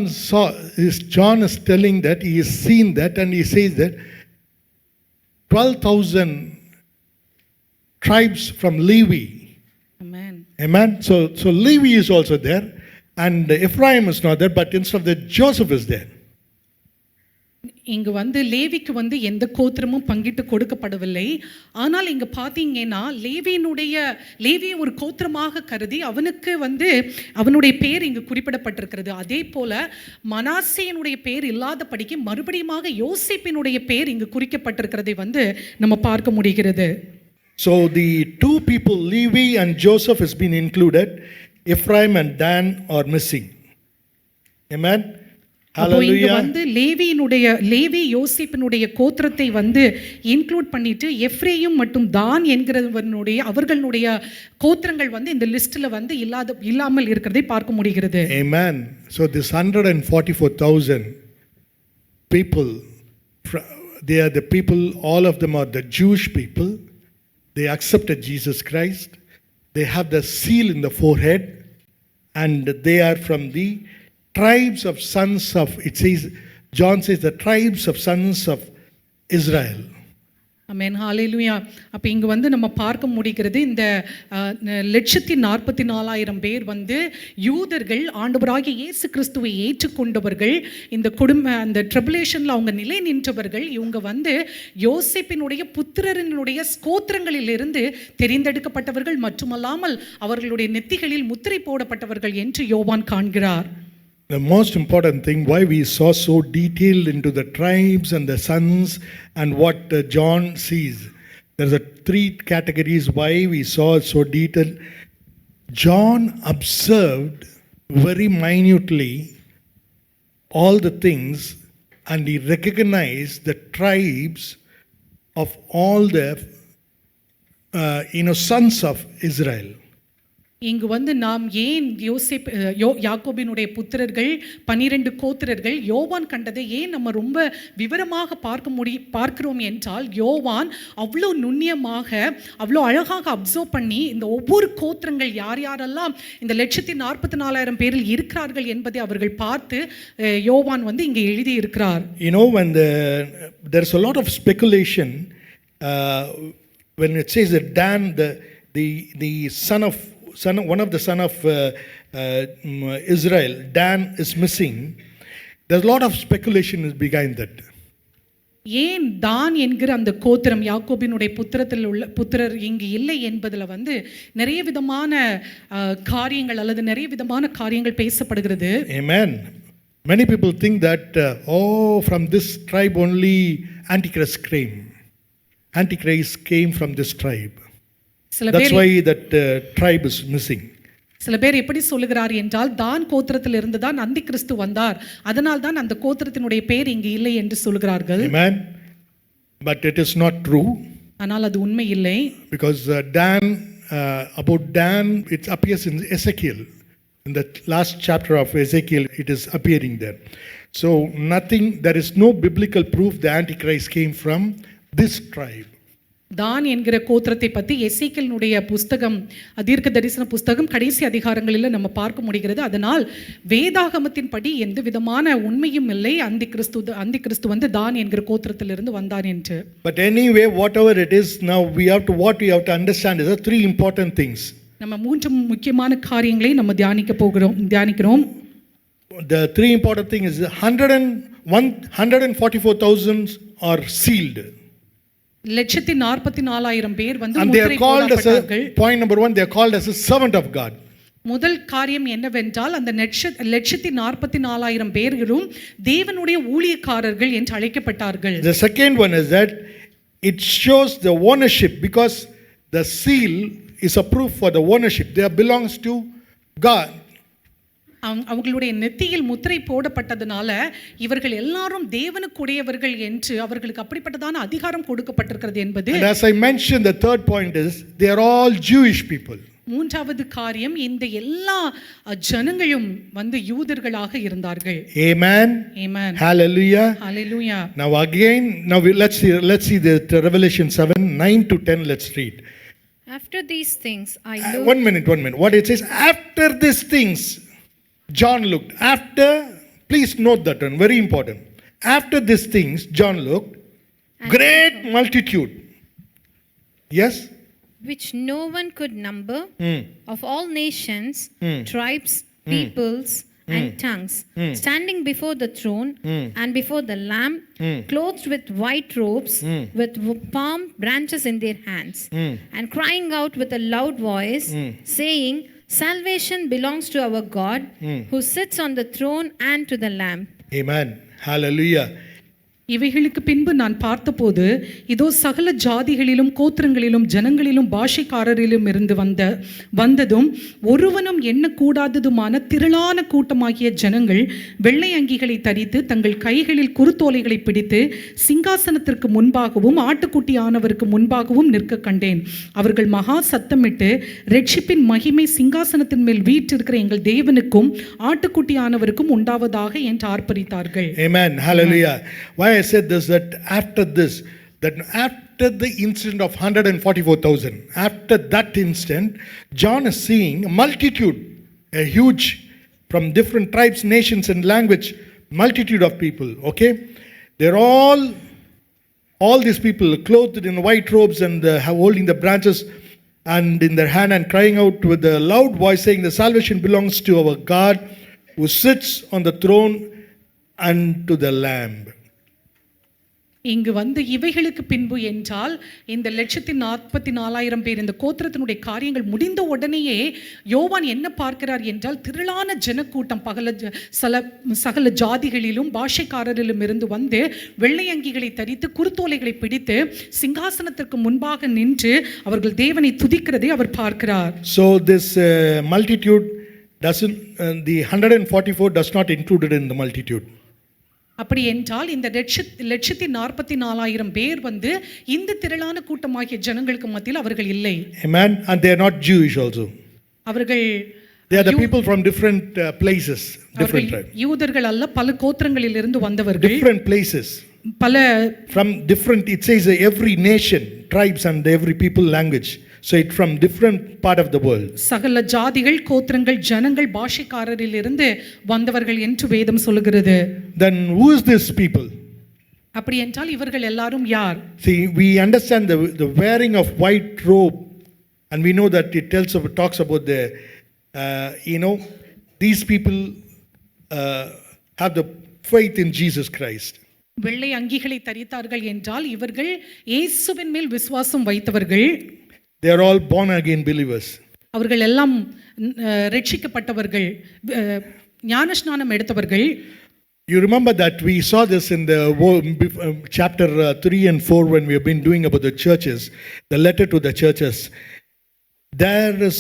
is telling that he has seen that, and he says that 12,000 tribes from Levi. Amen. Amen. So Levi is also there, and Ephraim is not there, but instead of that, Joseph is there. இங்கு வந்து லேவிக்கு வந்து எந்த கோத்திரமும் பங்கிட்டு கொடுக்கப்படவில்லை. ஆனால் இங்க பார்த்தீங்கன்னா லேவி ஒரு கோத்திரமாக கருதி அவனுக்கு வந்து அவனுடைய பெயர் இங்கு குறிப்பிடப்பட்டிருக்கிறது. அதே போல மனாசேயினுடைய பெயர் இல்லாதபடிக்கு மறுபடியுமாக யோசேப்பினுடைய பெயர் இங்கு குறிக்கப்பட்டிருக்கிறதை வந்து நம்ம பார்க்க முடிகிறது. So the two people, Levi and Joseph, has been included. Ephraim and Dan are missing. Amen. அப்போ இங்க Hallelujah. வந்து லேவி யோசேப்பினுடைய கோத்திரத்தை வந்து இன்க்ளூட் பண்ணிட்டு எப்ரேயும் மற்றும் தான் என்கிறவனுடைய அவர்களுடைய கோத்திரங்கள் வந்து இந்த லிஸ்ட்ல வந்து இல்லாமல் இருக்கிறதை பார்க்க முடிகிறது. Amen. So this 144,000 people, they are the people, all of them are the Jewish people. They accepted Jesus Christ. They have the seal in the forehead, and they are from the tribes of sons of, it says, John says, the tribes of sons of Israel. ஆமென், ஹalleluya. அப்போ இங்க வந்து நம்ம பார்க்க முடிகிறது இந்த 144,000 பேர் வந்து யூதர்கள், ஆண்டவராகிய இயேசு கிறிஸ்துவை ஏற்றுக்கொண்டவர்கள், இந்த அந்த ட்ரிபுலேஷன்ல அவங்க நிலை நின்றவர்கள். இவங்க வந்து யோசேப்பினுடைய புத்திரரினுடைய கோத்திரங்களிலிருந்து தெரிந்தெடுக்கப்பட்டவர்கள் மட்டுமல்லாமல் அவர்களுடைய நெத்திகளில் முத்திரை போடப்பட்டவர்கள் என்று யோவான் காண்கிறார். The most important thing why we saw so detailed into the tribes and the sons and what John sees. There's 3 categories why we saw so detailed. John observed very minutely all the things, and he recognized the tribes of all the sons of Israel. இங்கு வந்து நாம் ஏன் யாக்கோபினுடைய புத்திரர்கள் 12 கோத்திரர்கள் யோவான் கண்டதை ஏன் நம்ம ரொம்ப விவரமாக பார்க்கிறோம் என்றால், யோவான் அவ்வளோ நுண்ணியமாக அவ்வளோ அழகாக அப்சர்வ் பண்ணி இந்த ஒவ்வொரு கோத்திரங்கள் யார் யாரெல்லாம் இந்த 1,44,000 பேரில் இருக்கிறார்கள் என்பதை அவர்கள் பார்த்து யோவான் வந்து இங்கே எழுதி இருக்கிறார். You know, when there's a lot of speculation when it says that Dan, the one of the son of Israel, Dan is missing. There's a lot of speculation is behind that. ஏன் தான் என்கிற அந்த கோத்திரம் யாக்கோபினுடைய புத்திரர் இங்கு இல்லை என்பதில் வந்து நிறைய விதமான காரியங்கள் அல்லது நிறைய விதமான காரியங்கள் பேசப்படுகிறது. Amen. Many people think that from this tribe only Antichrist came. Antichrist came from this tribe. That's why that tribe is missing. சில பேர் எப்படி சொல்லுகிறார் என்றால், தான் கோத்திரத்தில் இருந்து தான் அந்தி கிறிஸ்து வந்தார், அதனால் தான் அந்த கோத்திரத்தினுடைய பேர் இங்கு இல்லை என்று சொல்கிறார்கள். Amen. But it is not true. ஆனால் அது உண்மை இல்லை. Because about Dan, it appears in Ezekiel. In the last chapter of Ezekiel, it is appearing there. So there is no biblical proof the Antichrist came from this tribe. தான் என்கிற கோத்திரத்தை பற்றி எசேக்கியேலினுடைய புஸ்தகம், தீர்க்க தரிசன புஸ்தகம் கடைசி அதிகாரங்களில் நம்ம பார்க்க முடிகிறது. அதனால் வேதாகமத்தின்படி எந்த விதமான உண்மையும் இல்லை அந்தி கிறிஸ்து வந்து தான் என்கிற கோத்திரத்திலிருந்து வந்தான் என்று. But anyway, whatever it is, now what we have to understand is the three important things. நம்ம 3 முக்கியமான காரியங்களை நம்ம தியானிக்கிறோம். The three important thing is 144,000 are sealed. 144,000 பேர் வந்து and they are called as point number 1, they are called as a servant of God. முதல் காரியம் என்னவென்றால் அந்த 144,000 பேர்களும் தேவனுடைய ஊழியக்காரர்கள் என்று அழைக்கப்பட்டார்கள். The second one is that it shows the ownership, because the seal is a proof for the ownership. They belongs to God. அவங்களுடைய நெத்தியில் முத்திரை போடப்பட்டதனால இவர்கள் எல்லாரும் தேவனுக்குடையவர்கள் என்று அவர்களுக்கு அப்படிப்பட்டதான அதிகாரம் கொடுக்கப்பட்டிருக்கிறது என்பது. And as I mentioned, the third point is they are all Jewish people. மூன்றாவது காரியம், இந்த எல்லா ஜனங்களும் வந்து யூதர்களாக இருந்தார்கள். Amen. Amen. Hallelujah. Hallelujah. Now let's see the Revelation 7:9 to 10. Let's read. After these things I looked. One minute. What it says, after these things John looked. After, please note that one, very important. After these things John looked, great multitude. Yes? Which no one could number, of all nations, tribes, peoples, and tongues, standing before the throne and before the Lamb, clothed with white robes, with palm branches in their hands, and crying out with a loud voice, saying, salvation belongs to our God, who sits on the throne and to the Lamb. Amen. Hallelujah. இவைகளுக்கு பின்பு நான் பார்த்தபோது இதோ சகல ஜாதிகளிலும் கோத்திரங்களிலும் ஜனங்களிலும் பாஷைக்காரரிலும் இருந்து வந்ததும் ஒருவனும் எண்ணக்கூடாததுமான திரளான கூட்டமாகிய ஜனங்கள் வெள்ளை அங்கிகளை தரித்து தங்கள் கைகளில் குருத்தோலைகளை பிடித்து சிங்காசனத்திற்கு முன்பாகவும் ஆட்டுக்குட்டியானவருக்கு முன்பாகவும் நிற்க கண்டேன். அவர்கள் மகா சத்தமிட்டு, ரட்சிப்பின் மகிமை சிங்காசனத்தின் மேல் வீற்றிருக்கிற எங்கள் தேவனுக்கும் ஆட்டுக்குட்டியானவருக்கும் உண்டாவதாக என்று ஆர்ப்பரித்தார்கள். Amen. Hallelujah. Why I said this, that after the incident of 144,000, after that instant, John is seeing a multitude, a huge, from different tribes, nations and language, multitude of people. Okay, they're all these people clothed in white robes and holding the branches and in their hand and crying out with a loud voice, saying, the salvation belongs to our God who sits on the throne and to the Lamb. இங்கு வந்து இவைகளுக்கு பின்பு என்றால் இந்த 144,000 பேர் இந்த கோத்திரத்தினுடைய காரியங்கள் முடிந்த உடனேயே யோவான் என்ன பார்க்கிறார் என்றால் திரளான ஜனக்கூட்டம் சகல ஜாதிகளிலும் பாஷைக்காரரிலும் இருந்து வந்து வெள்ளை அங்கிகளை தரித்து குருத்தோலைகளை பிடித்து சிங்காசனத்திற்கு முன்பாக நின்று அவர்கள் தேவனை துதிக்கிறதை அவர் பார்க்கிறார். So this multitude doesn't, the 144 does not included in the multitude. அப்படி என்றால் இந்த 144,000 பேர் வந்து இந்த திரளான கூட்டமாகிய ஜனங்களுக்கு மத்தியில் அவர்கள் இல்லை. Amen. And they are not Jewish also. அவர்கள் They are the people from different places, different அவர்கள் tribes, யூதர்கள் அல்ல, பல கோத்திரங்களிலிருந்து வந்தவர்கள், different places. பல From different, it says every nation, tribes, and every people, language. So it's from different part of the world. சகல ஜாதிகள், கோத்திரங்கள், ஜனங்கள், பாஷைக்காரரிலிருந்து வந்தவர்கள் என்று வேதம் சொல்லுகிறது. Then who is this people? அப்படி என்றால் இவர்கள் எல்லாரும் யார்? See, we understand the wearing of white robe, and we know that it talks about the, these people have the faith in Jesus Christ. வெள்ளை அங்கிகளை தரித்தார்கள் என்றால் இவர்கள் இயேசுவின் மேல் விசுவாசம் வைத்தவர்கள். They are all born again believers. அவர்கள் எல்லாம் ரட்சிக்கப்பட்டவர்கள், ஞானஸ்நானம் எடுத்தவர்கள். You remember that we saw this in the chapter 3 and 4 when we have been doing about the churches, the letter to the churches. There is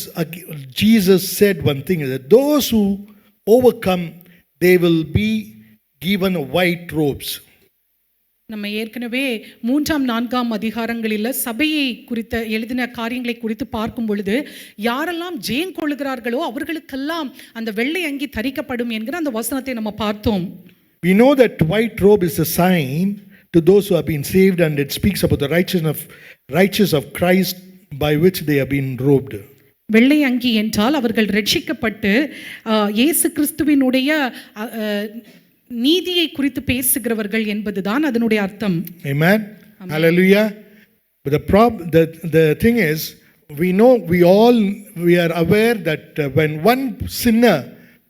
Jesus said one thing, that those who overcome, they will be given white robes. நம்ம ஏற்கனவே 3ஆம் 4ஆம் அதிகாரங்களில் சபையை குறித்த எழுதின காரியங்களை குறித்து பார்க்கும் பொழுது யாரெல்லாம் ஜெயம் கொள்ளுகிறார்களோ அவர்களுக்கெல்லாம் அந்த வெள்ளை அங்கி தரிக்கப்படும் என்கிற அந்த வசனத்தை நம்ம பார்த்தோம். We know that white robe is a sign to those who have been saved, and it speaks about the righteousness of Christ by which they have been robed. வெள்ளை அங்கி என்றால் அவர்கள் ரட்சிக்கப்பட்டு இயேசு கிறிஸ்துவினுடைய நீதியை குறித்து பேசுகிறவர்கள் என்பதுதான் அதனுடைய அர்த்தம். Amen. Hallelujah. But the thing is, we are aware that when one sinner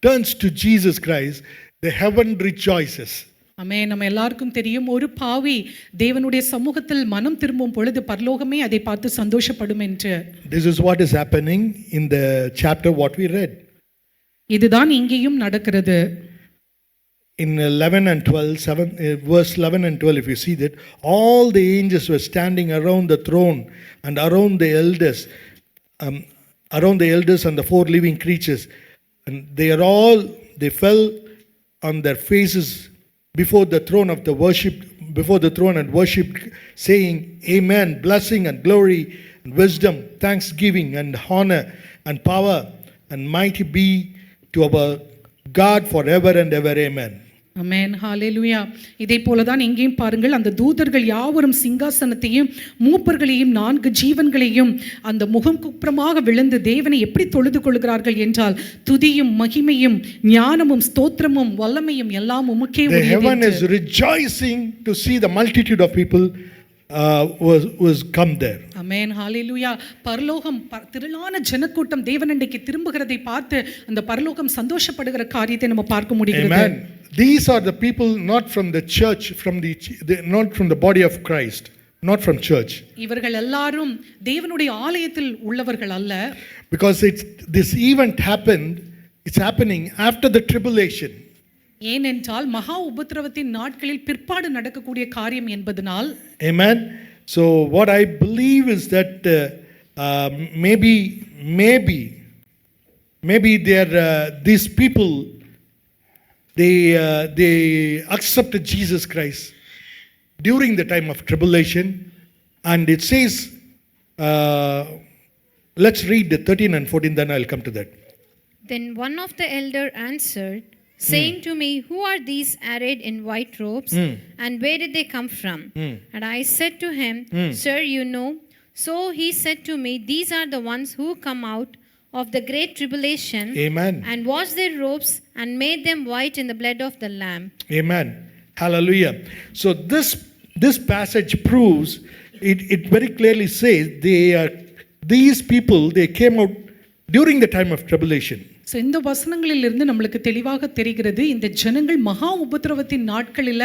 turns to Jesus Christ, the heaven rejoices. ஆமென். நம்ம எல்லாருக்கும் தெரியும், ஒரு பாவி தேவனுடைய சமூகத்தில் மனம் திரும்பும் பொழுது பரலோகமே அதை பார்த்து சந்தோஷப்படும் என்று. This is what is happening in the chapter what we read. இதுதான் இங்கேயும் நடக்கிறது. In 11 and 12, verse 11 and 12, if you see that, all the angels were standing around the throne and around the elders and the four living creatures. And they fell on their faces before the throne and worshipped, saying, Amen, blessing and glory and wisdom, thanksgiving and honor and power and mighty be to our God forever and ever. Amen. ஆமென். ஹalleluya. இதே போல தான் இங்கேயும் பாருங்கள், அந்த தூதர்கள் யாவரும் சிங்காசனத்தையும் மூப்பர்களையும் 4 ஜீவன்களையும் அந்த முகம் குப்புறமாக விழுந்து தேவனை எப்படி தொழுது கொள்கிறார்கள் என்றால், துதியும் மகிமையும் ஞானமும் ஸ்தோத்திரமும் வல்லமையும் எல்லாம் உமக்கே The உரியது. heaven is rejoicing to see the multitude of people was come there. ஆமென். ஹalleluya. பரலோகம் திரளான ஜனக்கூட்டம் தேவனண்டைக்கு திரும்புகிறதை பார்த்து அந்த பரலோகம் சந்தோஷப்படுகிற காரியத்தை நம்ம பார்க்க முடிகிறது. Amen. These are the people not from the church, not from the body of Christ, not from church. இவர்கள் எல்லாரும் தேவனுடைய ஆலயத்தில் உள்ளவர்கள் அல்ல. Because this event it's happening after the tribulation. ஏனென்றால் மகா உபத்திரவத்தின் நாட்களில் பிற்பாடு நடக்கக்கூடிய காரியம் என்பதனால். Amen. So what I believe is that maybe these people they accepted Jesus Christ during the time of tribulation, and it says, let's read the 13 and 14, then I'll come to that. Then one of the elder answered, saying to me, who are these arrayed in white robes, and where did they come from? And I said to him, Sir, you know. So he said to me, these are the ones who come out of the great tribulation. Amen. And washed their robes and made them white in the blood of the Lamb. Amen. Hallelujah. So this passage proves, it very clearly says these people, they came out during the time of tribulation. So இந்த வசனங்களிலிருந்து நம்மளுக்கு தெளிவாக தெரிகிறது, இந்த ஜனங்கள் மகா உபத்திரவத்தின் நாட்களில்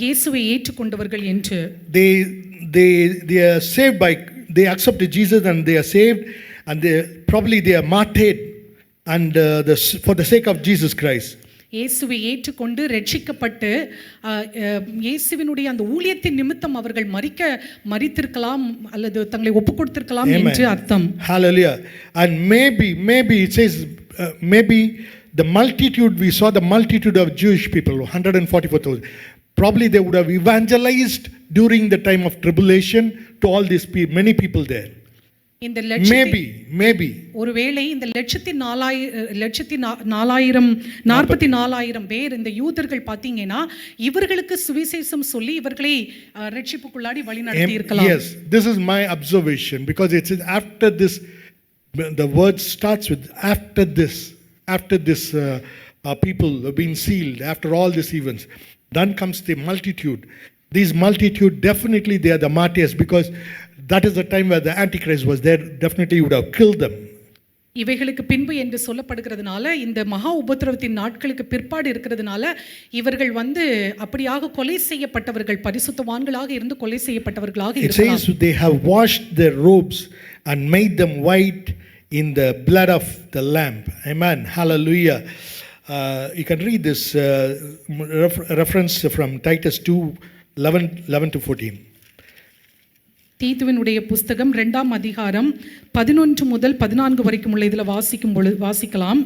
இயேசுவை ஏற்றுக்கொண்டவர்கள் என்று. They are saved they accepted Jesus and they are saved, and they are martyred and for the sake of Jesus Christ. இயேசுவை ஏற்றுக்கொண்டு ரட்சிக்கப்பட்டு இயேசுவினுடைய அந்த ஊழியத்தின் நிமித்தம் அவர்கள் மரித்திருக்கலாம் அல்லது தங்களை ஒப்புக் கொடுத்திருக்கலாம் என்று அர்த்தம். Hallelujah. And maybe it says maybe the multitude, we saw the multitude of Jewish people, 144,000. Probably they would have evangelized during the time of tribulation to all these many people there. இந்த லட்சத்தி maybe. ஒருவேளை இந்த 44,000 பேர் இந்த யூதர்கள் பார்த்தீங்கன்னா இவர்களுக்கு சுவிசேஷம் சொல்லி இவர்களை ரட்சிப்புக்குள்ளாடி வழி நடத்தி இருக்கலாம். Yes, this is my observation because it's after this, the word starts with after this people have been sealed, after all these events, then comes the multitude. These multitude, definitely they are the martyrs because that is the time where the Antichrist was there. Definitely he would have killed them. இவைகளுக்கு பின்பு என்று சொல்லப்படுகிறதுனால இந்த மகா உபத்திரவத்தின் நாட்களுக்கு பிற்பாடு இருக்கிறதுனால இவர்கள் அப்படியாக கொலை செய்யப்பட்டவர்கள், பரிசுத்தவான்களாக இருந்து கொலை செய்யப்பட்டவர்களாக It இருக்கலாம். says they have washed their robes and made them white in the blood of the Lamb. Amen. Hallelujah. You can read this reference from Titus 2:11 to 14. தீத்துவினுடைய புஸ்தகம் 2ஆம் அதிகாரம் 11 முதல் 14 வரைக்கும் உள்ள இதில் வாசிக்கலாம்.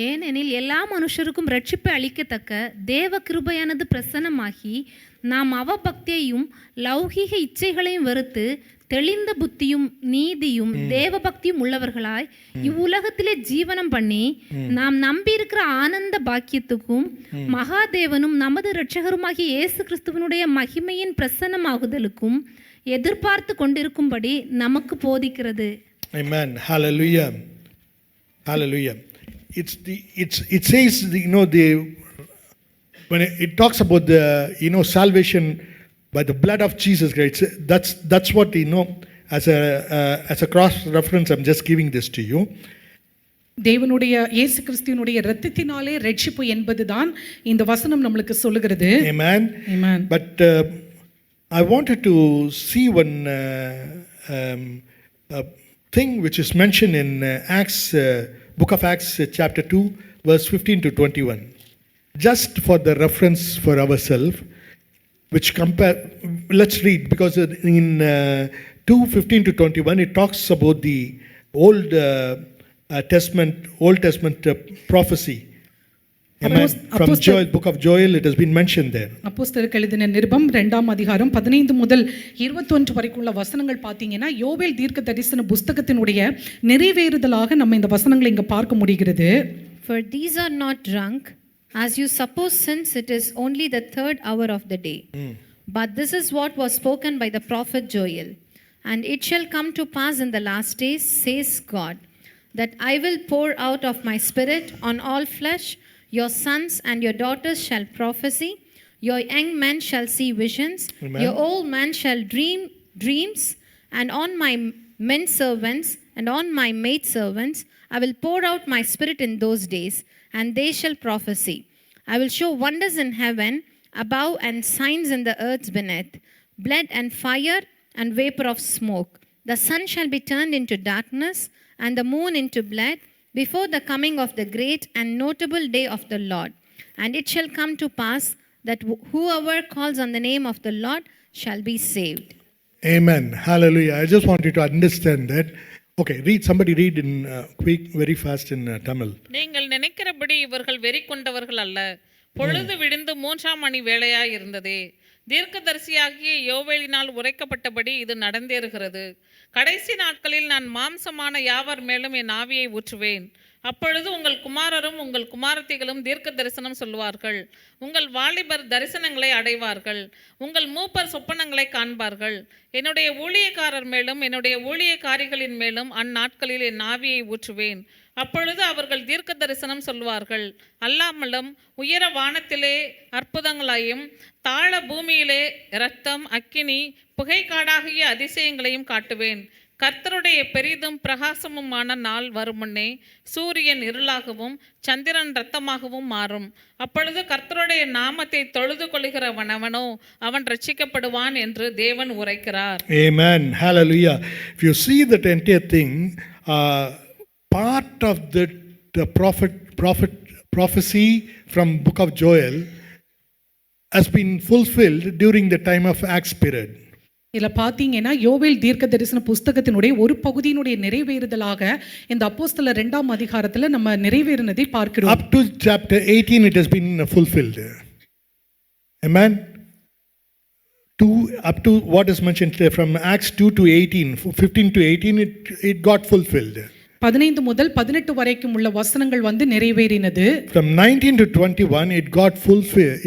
ஏனெனில் எல்லா மனுஷருக்கும் ரட்சிப்பை அளிக்கத்தக்க தேவ கிருபையானது பிரசன்னமாகி நாம் அவபக்தியையும் லௌகீக இச்சைகளையும் வெறுத்து தெளிந்த புத்தியும் நீதியும் தேவ பக்தியும் உள்ளவர்களாய் இவ்வுலகத்திலே ஜீவனம் பண்ணி நாம் நம்பியிருக்கிற ஆனந்த பாக்கியத்துக்கும் மகாதேவனும் நமது இரட்சகருமாகிய இயேசு கிறிஸ்துவனுடைய மகிமையின் பிரசன்னமாகுதலுக்கும் எதிர்பார்த்து கொண்டிருக்கும்படி நமக்கு போதிக்கிறது. Amen. Hallelujah. Hallelujah. It says when it talks about the salvation by the blood of Jesus Christ, that's what as a cross reference I'm just giving this to you. தேவனுடைய இயேசு கிறிஸ்துவினுடைய இரத்தத்தினாலே ரட்சிப்பு என்பதுதான் இந்த வசனம் நம்மளுக்கு சொல்லுகிறது. Amen. Amen. But I wanted to see one thing which is mentioned in Acts, book of Acts, chapter 2, verse 15 to 21. Just for the reference for ourselves, which let's read, because in 2:15 to 21 it talks about the Old Testament prophecy. Amen. From Joel, book of Joel, it has been mentioned there. அப்போஸ்தலருக்கு எழுதின நிருபம் 2ஆம் அதிகாரம் 15 முதல் 21 வரைக்கும் உள்ள வசனங்கள் பார்த்தீங்கன்னா யோவேல் தீர்க்க தரிசன புஸ்தகத்தினுடைய நிறைவேறுதலாக நம்ம இந்த வசனங்களை இங்க பார்க்க முடிகிறது. For these are not drunk, as you suppose, since it is only the 3rd hour of the day. But this is what was spoken by the prophet Joel. And it shall come to pass in the last days, says God, that I will pour out of my spirit on all flesh. Your sons and your daughters shall prophesy. Your young men shall see visions. Amen. Your old men shall dream dreams. And on my men servants and on my maid servants I will pour out my spirit in those days, and they shall prophesy. I will show wonders in heaven above and signs in the earth beneath, blood and fire and vapor of smoke. The sun shall be turned into darkness and the moon into blood before the coming of the great and notable day of the Lord. And it shall come to pass that whoever calls on the name of the Lord shall be saved. Amen. Hallelujah. I just want you to understand that. Okay, somebody read in quick, very fast in Tamil. நீங்கள் நினைக்கிறபடி இவர்கள் வெறி கொண்டவர்கள் அல்ல. பொழுது விடிந்து 3ஆம் மணி வேளையாய் இருந்ததே. தீர்க்கதரிசியாகிய யோவேலினால் உரைக்கப்பட்டபடி இது நடந்தேறுகிறது. கடைசி நாட்களில் நான் மாம்சமான யாவர் மேலும் என் ஆவியை ஊற்றுவேன். அப்பொழுது உங்கள் குமாரரும் உங்கள் குமாரத்திகளும் தீர்க்க தரிசனம் சொல்லுவார்கள். உங்கள் வாலிபர் தரிசனங்களை அடைவார்கள். உங்கள் மூப்பர் சொப்பனங்களை காண்பார்கள். என்னுடைய ஊழியக்காரர் மேலும் என்னுடைய ஊழியக்காரிகளின் மேலும் அந்நாட்களில் என் ஆவியை ஊற்றுவேன். அப்பொழுது அவர்கள் தீர்க்க தரிசனம் சொல்லுவார்கள். அல்லாமலும் உயர வானத்திலே அற்புதங்களையும் தாழ பூமியிலே இரத்தம் அக்கினி புகைக்காடாகிய அதிசயங்களையும் காட்டுவேன். கர்த்தருடைய பெரிதும் பிரகாசமுமான நாள் வரும் முன்னே சூரியன் இருளாகவும் சந்திரன் இரத்தமாகவும் மாறும். அப்பொழுது கர்த்தருடைய நாமத்தை தொழுது கொள்கிறவனவனோ அவன் ரட்சிக்கப்படுவான் என்று தேவன் உரைக்கிறார். Amen. Hallelujah. If you see that entire thing, part of the prophecy from book of Joel has been fulfilled during the time of Acts period. இதில் பார்த்தீங்கன்னா யோவேல் தீர்க்க தரிசன புஸ்தகத்தினுடைய ஒரு பகுதியினுடைய நிறைவேறுதலாக இந்த அப்போஸ்தலர் 2ஆம் அதிகாரத்தில் நம்ம நிறைவேறினதை பார்க்கிறோம். Up to chapter 18 it has been fulfilled. Amen. 2 up to what is mentioned here from Acts 2 to 18, 15 to 18, it got fulfilled. 15 முதல் 18 வரைக்கும் உள்ள வசனங்கள் வந்து நிறைவேறினது. From 19 to 21, it got fulfilled.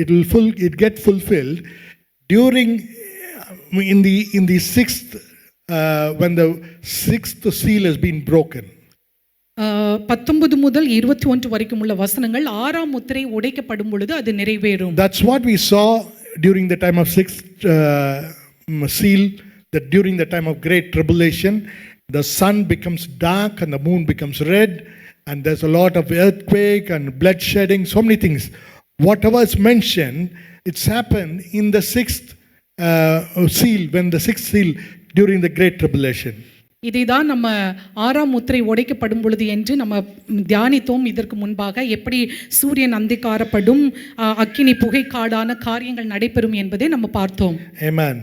It get fulfilled during in the sixth when the sixth seal has been broken. 19 முதல் 21 வரைக்கும் உள்ள வசனங்கள் ஆறாம் முத்திரை உடைக்கப்படும் பொழுது அது நிறைவேறும். That's what we saw during the time of sixth seal, that during the time of great tribulation, the sun becomes dark and the moon becomes red, and there's a lot of earthquake and bloodshedding, so many things. Whatever is mentioned, it's happened in the sixth seal, when the sixth seal during the great tribulation. இதைதான் நம்ம ஆறாம் முத்திரை உடைக்கப்படும் பொழுது என்று நம்ம தியானித்தோம். இதற்கு முன்பாக எப்படி சூரியன் அந்திகாரப்படும், அக்கினி புகைக்காடான காரியங்கள் நடைபெறும் என்பதை நம்ம பார்த்தோம். Amen.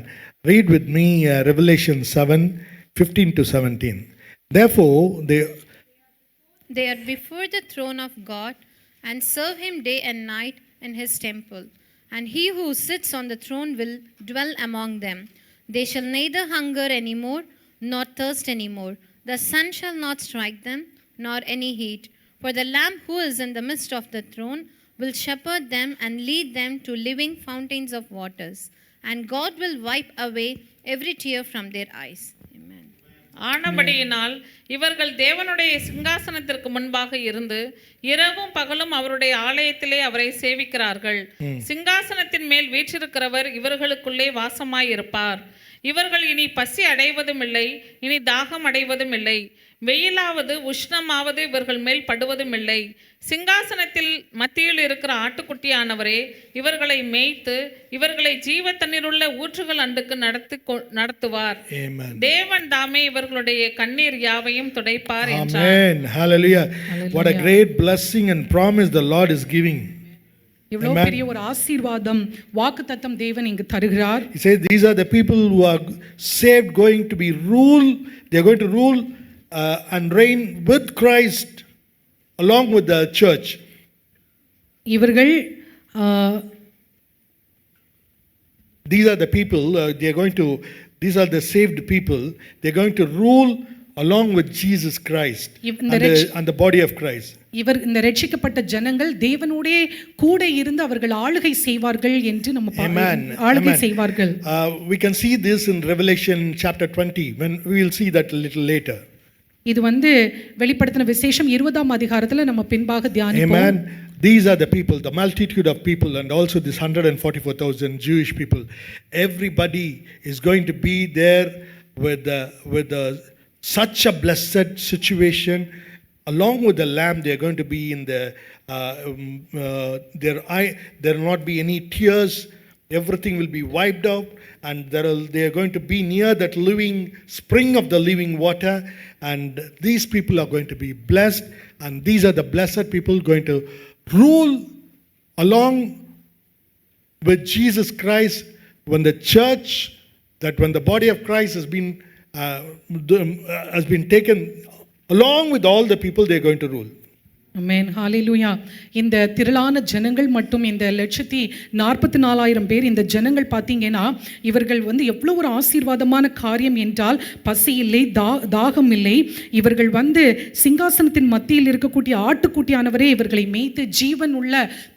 Read with me Revelation 7:15 to 17. Therefore They are before the throne of God and serve him day and night in his temple. And he who sits on the throne will dwell among them. They shall neither hunger any more, nor thirst any more. The sun shall not strike them, nor any heat. For the Lamb who is in the midst of the throne will shepherd them and lead them to living fountains of waters. And God will wipe away every tear from their eyes. Amen. ஆனபடியினால் இவர்கள் தேவனுடைய சிங்காசனத்திற்கு முன்பாக இருந்து இரவும் பகலும் அவருடைய ஆலயத்திலே அவரை சேவிக்கிறார்கள். சிங்காசனத்தின் மேல் வீற்றிருக்கிறவர் இவர்களுக்குள்ளே வாசமாயிருப்பார். இவர்கள் இனி பசி அடைவதும் இல்லை, இனி தாகம் அடைவதும் இல்லை. வெயிலாவது உஷ்ணமாவது இவர்கள் மேல் படுவதும் இல்லை. சிங்காசனத்தில் மத்தியில் இருக்கிற ஆட்டுக்குட்டியானவரே இவர்களை மேய்த்து இவர்களை ஜீவ தண்ணீருள்ள ஊற்றுகள் அண்டுக்கு நடத்துவார். தேவன் தாமே இவர்களுடைய கண்ணீர் யாவையும் துடைப்பார் என்றார். Amen. Hallelujah. What a great blessing and promise the Lord is giving. இவ்வளவு பெரிய ஒரு ஆசீர்வாதம் வாக்குத்தத்தம் தேவன் இங்கு தருகிறார். He says these are the people who are saved, going to be rule. They are going to rule and reign with Christ along with the church. இவர்கள் these are the people they are going to, these are the saved people. They are going to rule along with Jesus Christ and the body of Christ. இவர் இந்த ரட்சிக்கப்பட்ட ஜனங்கள் தேவனோடே கூட இருந்து அவர்கள் ஆளுகை செய்வார்கள் என்று நம்ம ஆளுகை செய்வார்கள். We can see this in Revelation chapter 20 when we will see that a little later. இது வந்து வெளிப்படுத்தின விசேஷம் 20ஆம் அதிகாரத்துல நம்ம பின்பாக தியானிப்போம். Amen. These are the people, the multitude of people, and also this 144,000 Jewish people. Everybody is going to be there with such a blessed situation. Along with the Lamb, they are going to be in there will not be any tears. Everything will be wiped out, and they are going to be near that living spring of the living water. And these people are going to be blessed, and these are the blessed people going to rule along with Jesus Christ. When the church, when the body of Christ has been taken along with all the people, they are going to rule. Amen. Hallelujah. இந்த திரளான ஜனங்கள் மட்டும் இந்த 144,000 பேர் இந்த ஜனங்கள் பார்த்தீங்கன்னா இவர்கள் வந்து எவ்வளவு ஒரு ஆசீர்வாதமான காரியம் என்றால் பசி இல்லை, தாகம் இல்லை. இவர்கள் வந்து சிங்காசனத்தின் மத்தியில் இருக்கக்கூடிய ஆட்டுக்குட்டியானவரே இவர்களை மேய்த்து ஜீவன் உள்ள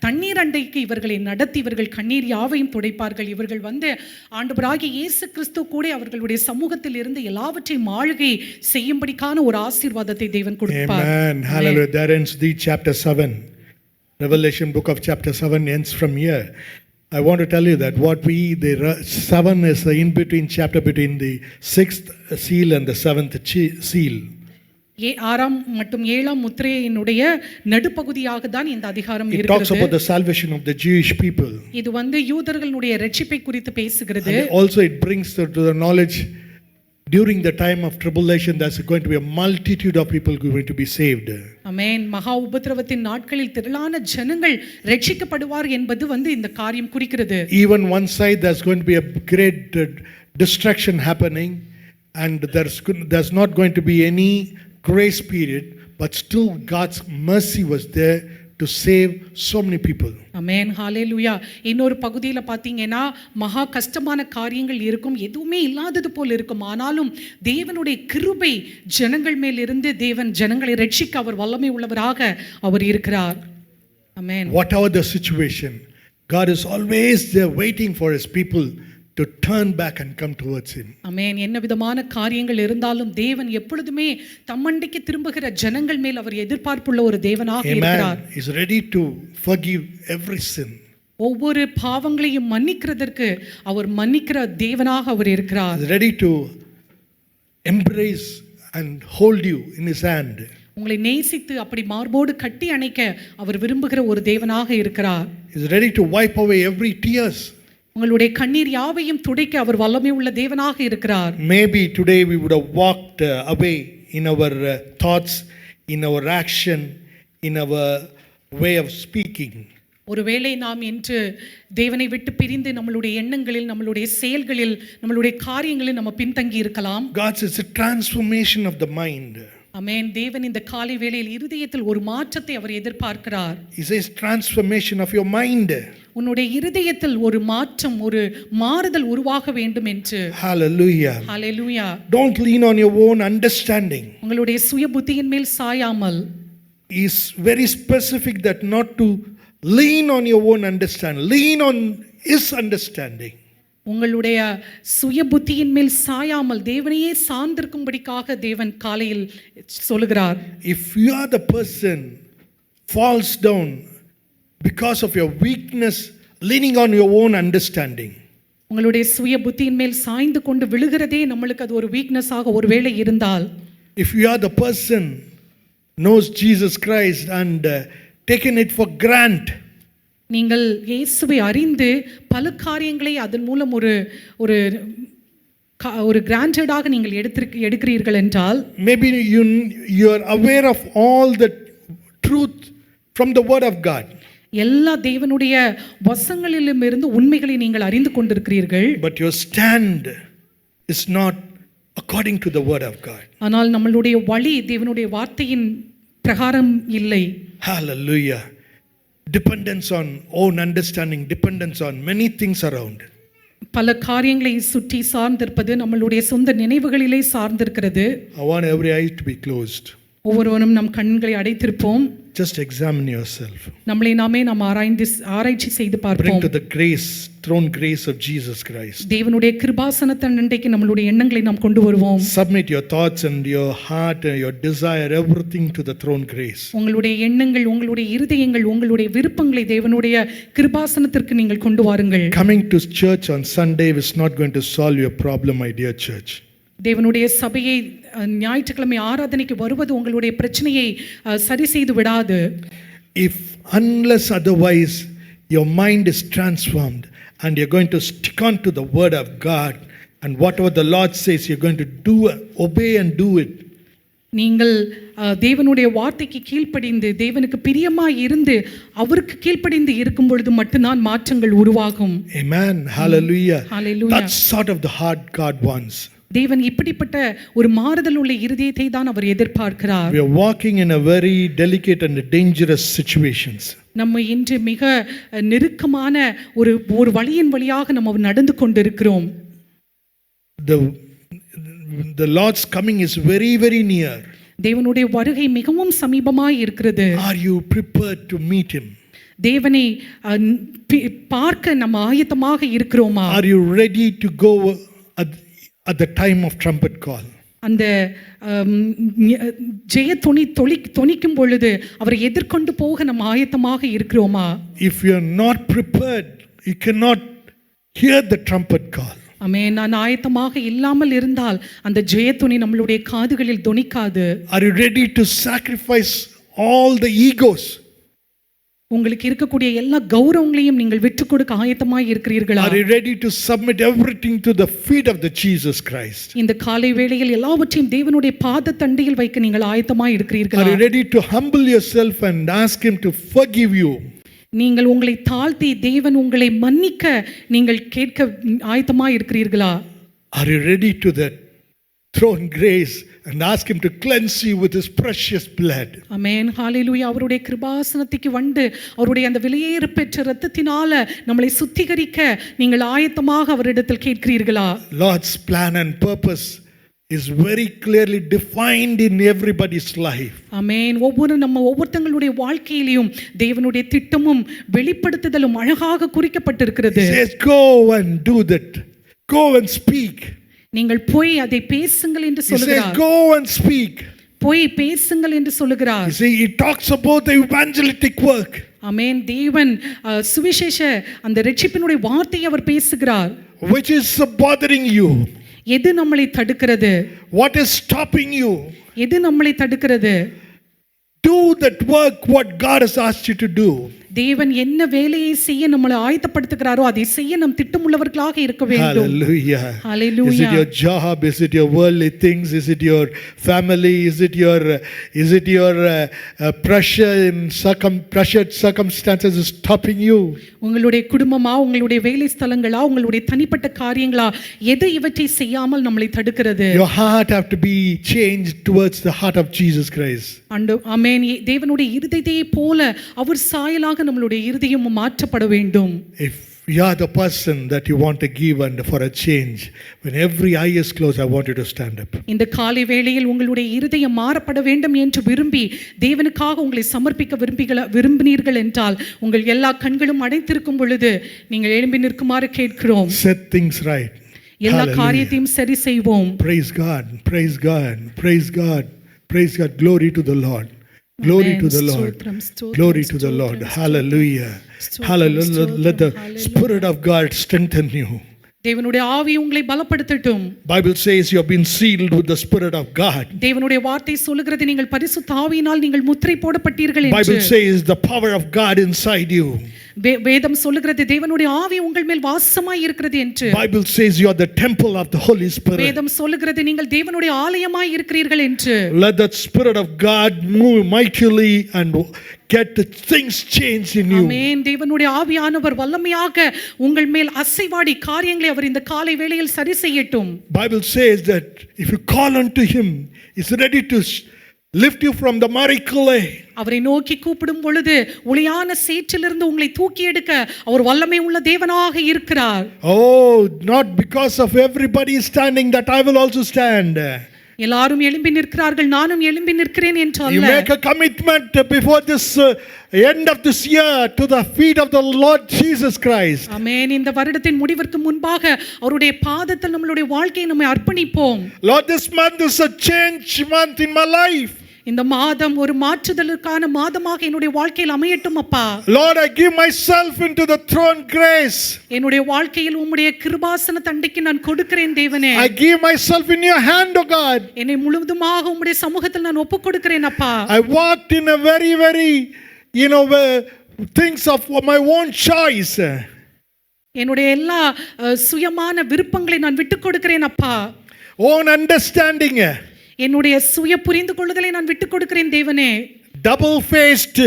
தண்ணீர் அண்டைக்கு இவர்களை நடத்தி இவர்கள் கண்ணீர் யாவையும் துடைப்பார்கள். இவர்கள் வந்து ஆண்டவராகிய இயேசு கிறிஸ்து கூட அவர்களுடைய சமூகத்தில் இருந்து எல்லாவற்றையும் ஆளுகை செய்யும்படிக்கான ஒரு ஆசீர்வாதத்தை தேவன் கொடுப்பார். Amen. Hallelujah. That ends the chapter 7. Revelation book of chapter 7 ends from here. I want to tell you that the 7 is the in between chapter between the 6th seal and the 7th seal. ஆறாம் மற்றும் ஏழாம் முத்திரையினுடைய நடுப்பகுதியாக தான் இந்த அதிகாரம் இருக்கிறது. It talks about the salvation of the Jewish people. இது வந்து யூதர்களுடைய ரட்சிப்பை குறித்து பேசுகிறது. And also it brings to the knowledge during the time of tribulation there's going to be a multitude of people going to be saved. Amen. மகா உபத்திரவத்தின் நாட்களில் திரளான ஜனங்கள் ரட்சிக்கப்படுவார் என்பது வந்து இந்த காரியம் குறிக்கிறது. Even one side there's going to be a great destruction happening, and there's not going to be any grace period, but still God's mercy was there to save so many people. அமேன், ஹalleluya. இன்னொரு பகுதியில் பார்த்தீங்கன்னா மகா கஷ்டமான காரியங்கள் இருக்கும், எதுவுமே இல்லாதது போல் இருக்கும். ஆனாலும் தேவனுடைய கிருபை ஜனங்கள் மேல் இருந்து தேவன் ஜனங்களை ரட்சிக்க அவர் வல்லமை உள்ளவராக அவர் இருக்கிறார். அமேன். Whatever the situation, God is always there waiting for his people to turn back and come towards him. அமேன். என்ன விதமான காரியங்கள் இருந்தாலும் தேவன் எப்பொழுதுமே தம்மண்டைக்கு திரும்புகிற ஜனங்கள் மேல் அவர் எதிர்பார்ப்புள்ள ஒரு தேவனாக இருக்கிறார். Amen. He's ready to forgive every sin. ஒவ்வொரு பாவங்களையும் மன்னிக்கிறதற்கு அவர் மன்னிக்கிற தேவனாக அவர் இருக்கிறார். He's ready to embrace and hold you in his hand. உங்களை நேசித்து அப்படி மார்போடு கட்டி அணைக்க அவர் விரும்புகிற ஒரு தேவனாக இருக்கிறார். He's ready to wipe away every tears. உங்களுடைய கண்ணீர் யாவையும் துடைக்க அவர் வல்லமை உள்ள தேவனாக இருக்கிறார். Maybe today we would have walked away in our thoughts, in our action, in our way of speaking. ஒருவேளை நாம் இன்று தேவனை விட்டு பிரிந்து நம்மளுடைய எண்ணங்களில், நம்மளுடைய செயல்களில், நம்மளுடைய காரியங்களில் நம்ம பின்தங்கி இருக்கலாம். God says a transformation of the mind. ஆமென். தேவன் இந்த காலை வேளையில் இருதயத்தில் ஒரு மாற்றத்தை அவர் எதிர்பார்க்கிறார். He says transformation of your mind. உன்னுடைய இருதயத்தில் ஒரு மாற்றம், ஒரு மாறுதல் உருவாக வேண்டும் என்று. Hallelujah. Hallelujah. Don't lean on your own understanding. உங்களுடைய சுய புத்தியின் மேல் சாயாமல். He is very specific that not to lean on your own understanding. Lean on his understanding. உங்களுடைய சுய புத்தியின் மேல் சாயாமல் தேவனையே சார்ந்திருக்கும்படிக்காக தேவன் காலையில் சொல்லுகிறார். If you are the person falls down because of your weakness, leaning on your own understanding. உங்களுடைய சுய புத்தியின் மேல் சாய்ந்து கொண்டு விழுகிறதே நம்மளுக்கு அது ஒரு வீக்னஸ் ஆக ஒருவேளை இருந்தால், If you are the person knows Jesus Christ and taken it for granted, நீங்கள் இயேசுவை அறிந்து பல காரியங்களை அதன் மூலம் ஒரு கிராண்டடாக நீங்கள் எடுக்கிறீர்கள் என்றால், maybe you are aware of all the truth from the word of God, எல்லா தேவனுடைய வசங்களிலும் இருந்து உண்மைகளை நீங்கள் அறிந்து கொண்டிருக்கிறீர்கள். but your stand is not according to the word of God. ஆனால் நம்மளுடைய வழி தேவனுடைய வார்த்தையின் பிரகாரம் இல்லை. Hallelujah. Dependence on own understanding, dependence on many things around. பல காரியங்களை சுற்றி சார்ந்திருப்பது, நம்மளுடைய சொந்த நினைவுகளிலே சார்ந்திருக்கிறது. I want every eye to be closed. ஒவ்வொருவரும் நம் கண்களை அடைத்திருப்போம். Just examine yourself. நம்மளை நாமே நாம் ஆராய்ச்சி செய்து Bring பார்ப்போம். to the throne grace of Jesus Christ. தேவனுடைய கிருபாசனத்தின் அண்டைக்கு நம்மளுடைய எண்ணங்களை நாம் கொண்டு வருவோம். Submit your thoughts and your heart and your desire, everything to the throne grace. உங்களுடைய எண்ணங்கள், உங்களுடைய இருதயங்கள், உங்களுடைய விருப்பங்களை தேவனுடைய கிருபாசனத்திற்கு நீங்கள் கொண்டு வாருங்கள். Coming to church on Sunday is not going to solve your problem, my dear church. தேவனுடைய சபையை ஞாயிற்றுக்கிழமை ஆராதனைக்கு வருவது உங்களுடைய பிரச்சனையை சரி செய்து விடாது. If unless otherwise your mind is transformed and you're going to stick on to the word of God and whatever the Lord says you're going to do, obey and do it. நீங்கள் தேவனுடைய வார்த்தைக்கு கீழ்ப்படிந்து தேவனுக்கு பிரியமாய் இருந்து அவருக்கு கீழ்ப்படிந்து இருக்கும் பொழுது மட்டும்தான் மாற்றங்கள் உருவாகும். Amen. Hallelujah. Hallelujah. That's sort of the heart God wants. தேவன் இப்படிப்பட்ட ஒரு மாறுதல் உள்ள இருதயத்தை தான் அவர் எதிர்பார்க்கிறார். We are walking in a very delicate and dangerous situations. நம்ம இன்று மிக நெருக்கமான ஒரு வழியின் வழியாக நம்ம நடந்து கொண்டிருக்கிறோம். The Lord's coming is very, very near. தேவனுடைய வருகை மிகவும் சமீபமாய் இருக்கிறது. Are you prepared to meet him? தேவனை பார்க்க நம்ம ஆயத்தமாக இருக்கிறோமா? Are you ready to go at the time of trumpet call? அந்த ஜெய தொனிக்கும் பொழுது அவரை எதிர்கொண்டு போக நம்ம ஆயத்தமாக இருக்கிறோமா? If you are not prepared, you cannot hear the trumpet call. ஆமென். நான் ஆயத்தமாக இல்லாமல் இருந்தால் அந்த ஜெயத்துணி நம்மளுடைய காதுகளில் தொனிக்காது. Are you ready to sacrifice all the egos? உங்களுக்கு இருக்கக்கூடிய எல்லா கௌரவங்களையும் நீங்கள் விட்டுக் கொடுக்க ஆயத்தமாய் இருக்கிறீர்களா? Are you ready to submit everything to the feet of the Jesus Christ? இந்த காலை வேளையில் எல்லாவற்றையும் தேவனுடைய பாதத்தண்டையில் வைக்க நீங்கள் ஆயத்தமாய் இருக்கிறீர்களா? Are you ready to humble yourself and ask him to forgive you? நீங்கள் உங்களை தாழ்த்தி தேவன் உங்களை மன்னிக்க நீங்கள் கேட்க ஆயத்தமாய் இருக்கிறீர்களா? Are you ready to the throne grace and ask Him to cleanse you with His precious blood. ஆமென் ஹalleluya. அவருடைய கிருபாசனத்துக்கு வந்து அவருடைய அந்த விலையேற பெற்ற இரத்தத்தினால நம்மளை சுத்திகரிக்க நீங்கள் ஆயத்தமாக அவரிடத்தில் கேட்கிறீர்களா? Lord's plan and purpose is very clearly defined in everybody's life. ஆமென். ஒவ்வொருத்தங்களுடைய வாழ்க்கையிலும் தேவனுடைய திட்டமும் வெளிப்படுத்துதலும் அழகாக குறிக்கப்பட்டிருக்கிறது. He says, go and do that. Go and speak. நீங்கள் போய் அதை பேசுங்கள் என்று He says, சொல்கிறார். go and speak. போய் பேசுங்கள் என்று சொல்கிறார். You see, He talks about the evangelistic work. ஆமென். தேவன் சுவிசேஷ அந்த இரட்சிப்பினுடைய வார்த்தையை அவர் பேசுகிறார். Which is bothering you? எது நம்மளை தடுக்கிறது? What is stopping you? எது நம்மளை தடுக்கிறது? Do that work what God has asked you to do. தேவன் என்ன வேலையை செய்ய நம்மளை ஆயத்தப்படுத்துகிறாரோ அதை செய்ய நம் திட்டமுள்ளவர்களாக இருக்க வேண்டும். Hallelujah. Hallelujah. Is it your job? Is it your worldly things? Is it your family? Is it your pressure in pressured circumstances is stopping you? உங்களுடைய குடும்பமா, உங்களுடைய வேலை ஸ்தலங்களா, உங்களுடைய தனிப்பட்ட காரியங்களா, எது இவற்றை செய்யாமல் நம்மளை தடுக்கிறது? Your heart have to be changed towards the heart of Jesus Christ. ஆமென். தேவனுடைய இருதயத்தை போல அவர் சாயலாக நம்மளுடைய இருதயம் மாற்றப்பட வேண்டும். If you are the person that you want to give and for a change, when every eye is closed, I want you to stand up. இந்த காலை வேளையில் உங்களுடைய இருதயம் மாறப்பட வேண்டும் என்று விரும்பி தேவனுக்காக உங்களை சமர்ப்பிக்க விரும்பினீர்கள் என்றால் உங்கள் எல்லா கண்களும் அடைத்திருக்கும் பொழுது நீங்கள் எழும்பி நிற்குமாறு கேட்கிறோம். Set things right. எல்லா Hallelujah. காரியத்தையும் சரி செய்வோம். Praise God. Praise God. Praise God. Praise God. Glory to the Lord. Glory Amen. to the Lord. Stotram, stotram, Glory to the stotram, Lord. stotram. Hallelujah. Stotram, Hallelujah. stotram, Let the hallelujah. Spirit of God strengthen you. தேவனுடைய ஆவி உங்களை பலப்படுத்தட்டும். Bible says you have been sealed with the Spirit of God. தேவனுடைய வார்த்தை சொல்லுகிறது நீங்கள் பரிசுத்த ஆவியினால் நீங்கள் முத்திரை போடப்பட்டீர்கள் என்று. Bible says the power of God inside you. வேதம் சொல்லுகிறது தேவனுடைய ஆவி உங்கள் மேல் வாசமாய் இருக்கிறது என்று. Bible says you are the temple of the Holy Spirit. வேதம் சொல்லுகிறது நீங்கள் தேவனுடைய ஆலயமாய் இருக்கிறீர்கள் என்று. Let that Spirit of God move mightily and get the things changed in you. ஆமென். தேவனுடைய ஆவியானவர் வல்லமையாக உங்கள் மேல் அசைவாடி காரியங்களை அவர் இந்த காலை வேளையில் சரி செய்யட்டும். Bible says that if you call unto Him, He's ready to lift you from the miry clay. அவரை நோக்கி கூப்பிடும் பொழுது ஒளியான சேற்றிலிருந்து உங்களை தூக்கி எடுக்க அவர் வல்லமை உள்ள தேவனாக இருக்கிறார். Oh, not because of everybody standing that I will also stand. எல்லாரும் எழும்பி நிற்கிறார்கள், நானும் எழும்பி நிற்கிறேன் என்று You அல்ல. make a commitment before this end of this year to the feet of the Lord Jesus Christ. ஆமென். இந்த வருடத்தின் முடிவிற்கு முன்பாக அவருடைய பாதத்தில் நம்மளுடைய வாழ்க்கையை நம்மை அர்ப்பணிப்போம். Lord, this month is a change month in my life. இந்த மாதம் ஒரு மாற்றுதலுக்கான மாதமாக என்னுடைய வாழ்க்கையில் அமையட்டும் அப்பா. Lord, I give myself into the throne grace. என்னுடைய வாழ்க்கையில் உம்முடைய கிருபாசன தண்டைக்கு நான் கொடுக்கிறேன் தேவனே. I give myself in your hand, O God. என்னை முழுவதுமாக உம்முடைய சமூகத்தில் நான் ஒப்புக் கொடுக்கிறேன் அப்பா. I walked in a very things of my own choice. என்னுடைய எல்லா சுயமான விருப்பங்களை நான் விட்டுக் கொடுக்கிறேன் அப்பா. Own understanding. என்னுடைய சுய புரிந்து கொள்ளுதலை நான் விட்டுக் கொடுக்கிறேன் தேவனே. Double faced.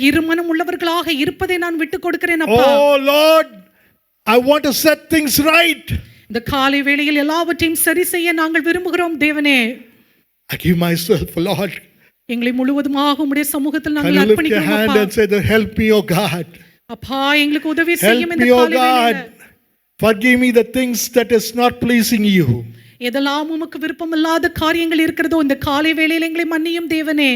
இருமனம் உள்ளவர்களாக இருப்பதை நான் விட்டுக் கொடுக்கிறேன் அப்பா. Oh Lord, I want to set things right. இந்த காலை வேளையில் எல்லாவற்றையும் சரி செய்ய நாங்கள் விரும்புகிறோம் தேவனே. I give myself, Lord. எங்களை முழுவதுமாக உம்முடைய சமூகத்தில் Can நாங்கள் you lift your அர்ப்பணிக்கிறோம் hand அப்பா. and say that, help me, O God. அப்பா எங்களுக்கு உதவி Help செய்யும் இந்த me, O காலை வேளையில். God. Forgive me the things that is not pleasing you. எதெல்லாம் உமக்கு விருப்பமில்லாத காரியங்கள் இருக்கிறதோ இந்த காலை வேளையில் எங்களை மன்னியும் தேவனே.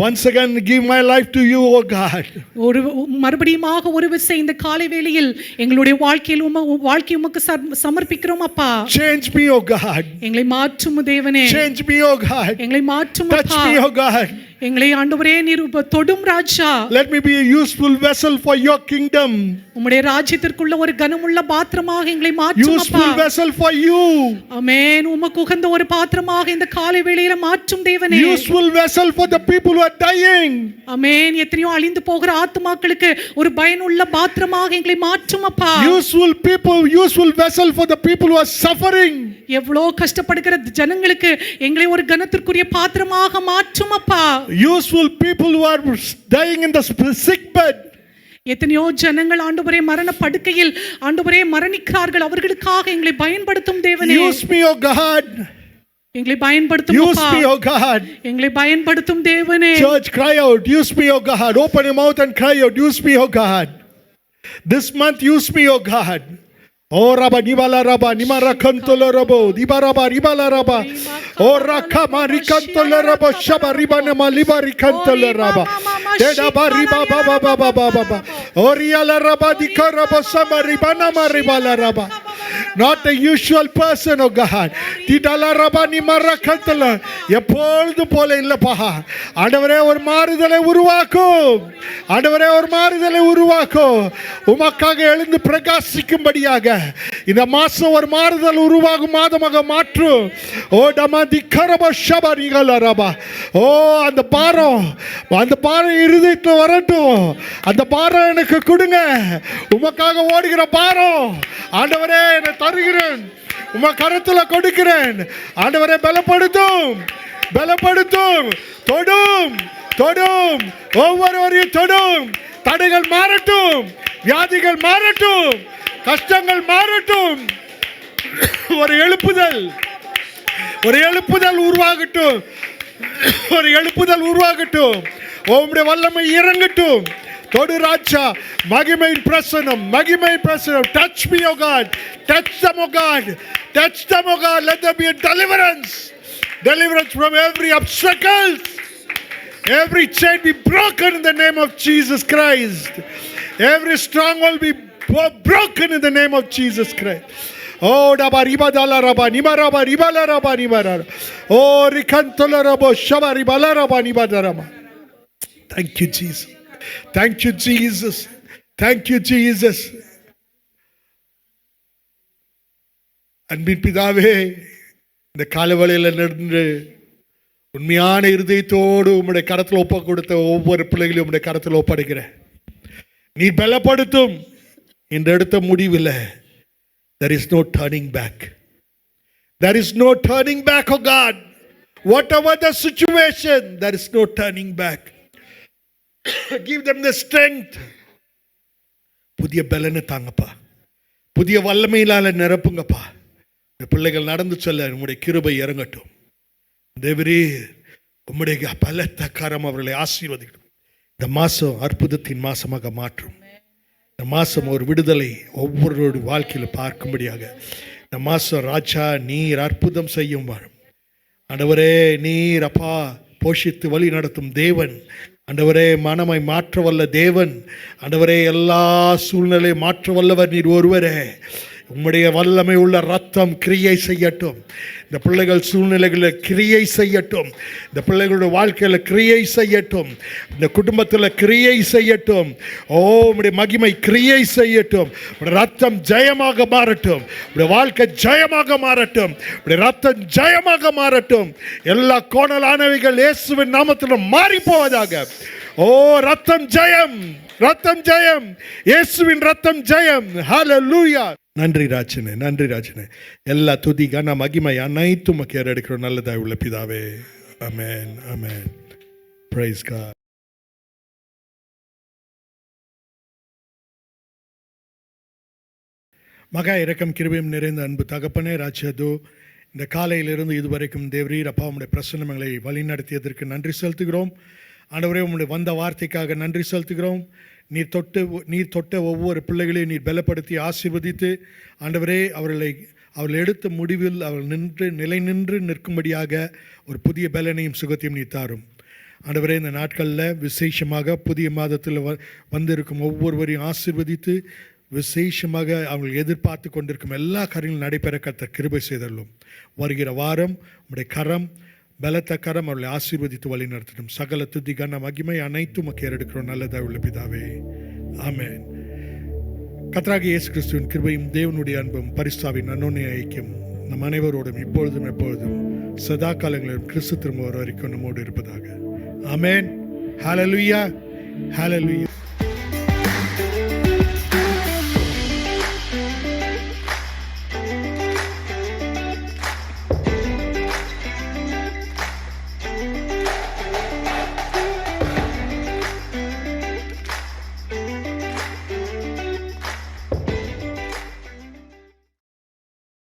Once again give my life to you, O God. ஒரு மறுபடியுமாக ஒரு விசை இந்த காலை வேளையில் எங்களுடைய வாழ்க்கையில் வாழ்க்கை உமக்கு சமர்ப்பிக்கிறோம் அப்பா. Change me, O God. எங்களை மாற்றும் தேவனே. Change me, O God. எங்களை மாற்றும் Touch அப்பா. me, O God. எங்களை ஆண்டவரே நீர் தொடும் ராஜா. Let me be a useful vessel for your kingdom. உம்முடைய ராஜ்யத்திற்குள்ள ஒரு கனமுள்ள பாத்திரமாக எங்களை மாற்றும் அப்பா. Useful vessel for you. ஆமென். உமக்கு உகந்த ஒரு பாத்திரமாக இந்த காலை வேளையில மாற்றும் தேவனே. Useful vessel for the people who are dying. ஆமென். எத்தனையோ அழிந்து போகிற ஆத்துமாக்களுக்கு ஒரு பயனுள்ள பாத்திரமாக எங்களை மாற்றும் அப்பா. Useful people, useful vessel for the people who are suffering. எவ்வளோ கஷ்டப்படுகிற ஜனங்களுக்கு எங்களை ஒரு கனத்திற்குரிய பாத்திரமாக மாற்றும் அப்பா. Useful people who are dying in the sick bed. எத்தனையோ ஜனங்கள் ஆண்டவரே மரண படுக்கையில் ஆண்டவரே மரணிக்கிறார்கள், அவர்களுக்காக எங்களை பயன்படுத்தும் தேவனே. Use me, O God. எங்களை பயன்படுத்தும் Use அப்பா. me, oh God. எங்களை பயன்படுத்தும் தேவனே. Church, cry out. Use me, oh God. Open your mouth and cry out. Use me, oh God. This month, use me, oh God. Oh Rabba Nibala Rabba Nimara Kantola Rabo Dibaraba Ribala Rabba Oh Rakama Rikantola Rabo Shaba Ribanama Libari Kantola Rabba Deda Bariba Baba Baba Baba Oh Riala Rabba Dikarabo Sama Ribanama Ribala Rabba. Not a usual person, oh God. Tidala Rabba Nimara Kantola எப்பொழுது போல இல்லப்பா. ஆண்டவரே ஒரு மாறுதலை உருவாக்கும். ஆண்டவரே ஒரு மாறுதலை உருவாக்கும். உமக்காக எழுந்து பிரகாசிக்கும்படியாக இந்த மாசம் ஒரு மாறுதல் உருவாகும் மாதமாக மாற்று. ஓ டமாதி கரப ஷபரிகல ரபா. ஓ அந்த பாரம் இருதயத்தில் வரட்டும். அந்த பாரம் எனக்கு கொடுங்க. உமக்காக ஓடுகிற பாரம் ஆண்டவரே என்னை தருகிறேன். உம கரத்துல கொடுக்கிறேன். ஆண்டவரே பலப்படுத்தும். தொடும். ஒவ்வொருவரையும் தொடும். தடைகள் மாறட்டும். வியாதிகள் மாறட்டும். கஷ்டங்கள் மாறட்டும். ஒரு எழுப்புதல் உருவாகட்டும். உம்முடைய வல்லமை இறங்கட்டும். தொடு ராஜா. மகிமையின் பிரசன்னம். Touch me, oh God. Touch them, oh God. Let there be a deliverance from every obstacles. Every chain be broken in the name of Jesus Christ. Every stronghold be broken in the name of Jesus Christ. Oh daba ribadala raba nimaraba ribala raba nimara. Oh rikantola rabo shaba ribala raba nibadarama. Thank you Jesus. அன்பின் பிதாவே, இந்த காலவளையில் நடந்து உண்மையான இருதயத்தோடு உம்முடைய கரத்தில் ஒப்பு கொடுத்த ஒவ்வொரு பிள்ளைகளையும் உம்முடைய கரத்தில் ஒப்படைக்கிறேன். நீ பலப்படுத்தும். இந்த எடுத்த முடிவில் there is no turning back. Oh God. Whatever the situation, there is no turning back. Give them the strength. புதிய பலனை தாங்கப்பா. புதிய வல்லமையினால நிரப்புங்கப்பா. இந்த பிள்ளைகள் நடந்து செல்ல உம்முடைய கிருபை இறங்கட்டும். தேவரே, உம்முடைய பலத்த கரம் அவர்களை ஆசீர்வதிக்கட்டும். இந்த மாசம் அற்புதத்தின் மாசமாக மாற்றும். இந்த மாசம் ஒரு விடுதலை ஒவ்வொருவருடைய வாழ்க்கையில் பார்க்கும்படியாக இந்த மாசம் ராஜா நீர் அற்புதம் செய்யும் வாழும். ஆண்டவரே, நீர் அப்பா போஷித்து வழி நடத்தும் தேவன். ஆண்டவரே, மனமை மாற்ற வல்ல தேவன். ஆண்டவரே, எல்லா சூழ்நிலையை மாற்ற வல்லவர் நீர் ஒருவரே. உம்முடைய வல்லமை உள்ள ரத்தம் கிரியை செய்யட்டும். இந்த பிள்ளைகள் சூழ்நிலைகளில் கிரியை செய்யட்டும். இந்த பிள்ளைகளுடைய வாழ்க்கையில் கிரியை செய்யட்டும். இந்த குடும்பத்தில் கிரியை செய்யட்டும். ஓ உம்முடைய மகிமை கிரியை செய்யட்டும். உம்முடைய ரத்தம் ஜெயமாக மாறட்டும். உம்முடைய வாழ்க்கை ஜெயமாக மாறட்டும். உம்முடைய ரத்தம் ஜெயமாக மாறட்டும். எல்லா கோணலானவைகள் இயேசுவின் நாமத்தில் மாறி போவதாக. ஓ ரத்தம் ஜெயம். இயேசுவின் ரத்தம் ஜெயம். ஹல்லேலூயா. நன்றி ராஜனே. எல்லா துதி கன மகிமை அனைத்தும் எடுக்கிறோம் நல்லதாய் உள்ள பிதாவே. ஆமென். Praise God. மகா இரக்கம் கிருபையும் நிறைந்த அன்பு தகப்பனே ராஜ்யதோ, இந்த காலையிலிருந்து இதுவரைக்கும் தேவரீர் அப்பா உம்முடைய பிரசன்னங்களை வழி நடத்தியதற்கு நன்றி செலுத்துகிறோம். ஆண்டவரே, உம்முடைய வந்த வார்த்தைக்காக நன்றி செலுத்துகிறோம். நீர் தொட்ட ஒவ்வொரு பிள்ளைகளையும் நீர் பலப்படுத்தி ஆசீர்வதித்து ஆண்டவரே அவர்கள் எடுத்த முடிவில் அவர்கள் நிலை நின்று நிற்கும்படியாக ஒரு புதிய பலனையும் சுகத்தையும் நீர் தாரும். ஆண்டவரே, இந்த நாட்களில் விசேஷமாக புதிய மாதத்தில் வந்திருக்கும் ஒவ்வொருவரையும் ஆசீர்வதித்து விசேஷமாக அவர்கள் எதிர்பார்த்து கொண்டிருக்கும் எல்லா காரியங்களும் நடைபெற கர்த்தர் கிருபை செய்தள்ளும். வருகிற வாரம் உம்முடைய கரம் பலத்த கரம் அவர்களை ஆசீர்வதித்து வழி நடத்தணும். சகல துதி கன மகிமை அனைத்தும் ஏறெடுக்கிறோம் நல்லதாக உள்ள பிதாவே. ஆமென். கர்த்தராகிய இயேசு கிறிஸ்துவின் கிருபையும் தேவனுடைய அன்பும் பரிசுத்தாவின் அன்யோன்ய ஐக்கியம் நம் அனைவரோடும் இப்பொழுதும் எப்பொழுதும் சதா காலங்களிலும் கிறிஸ்து திரும்ப வரைக்கும் நம்மோடு இருப்பதாக. ஆமென். ஹல்லேலூயா.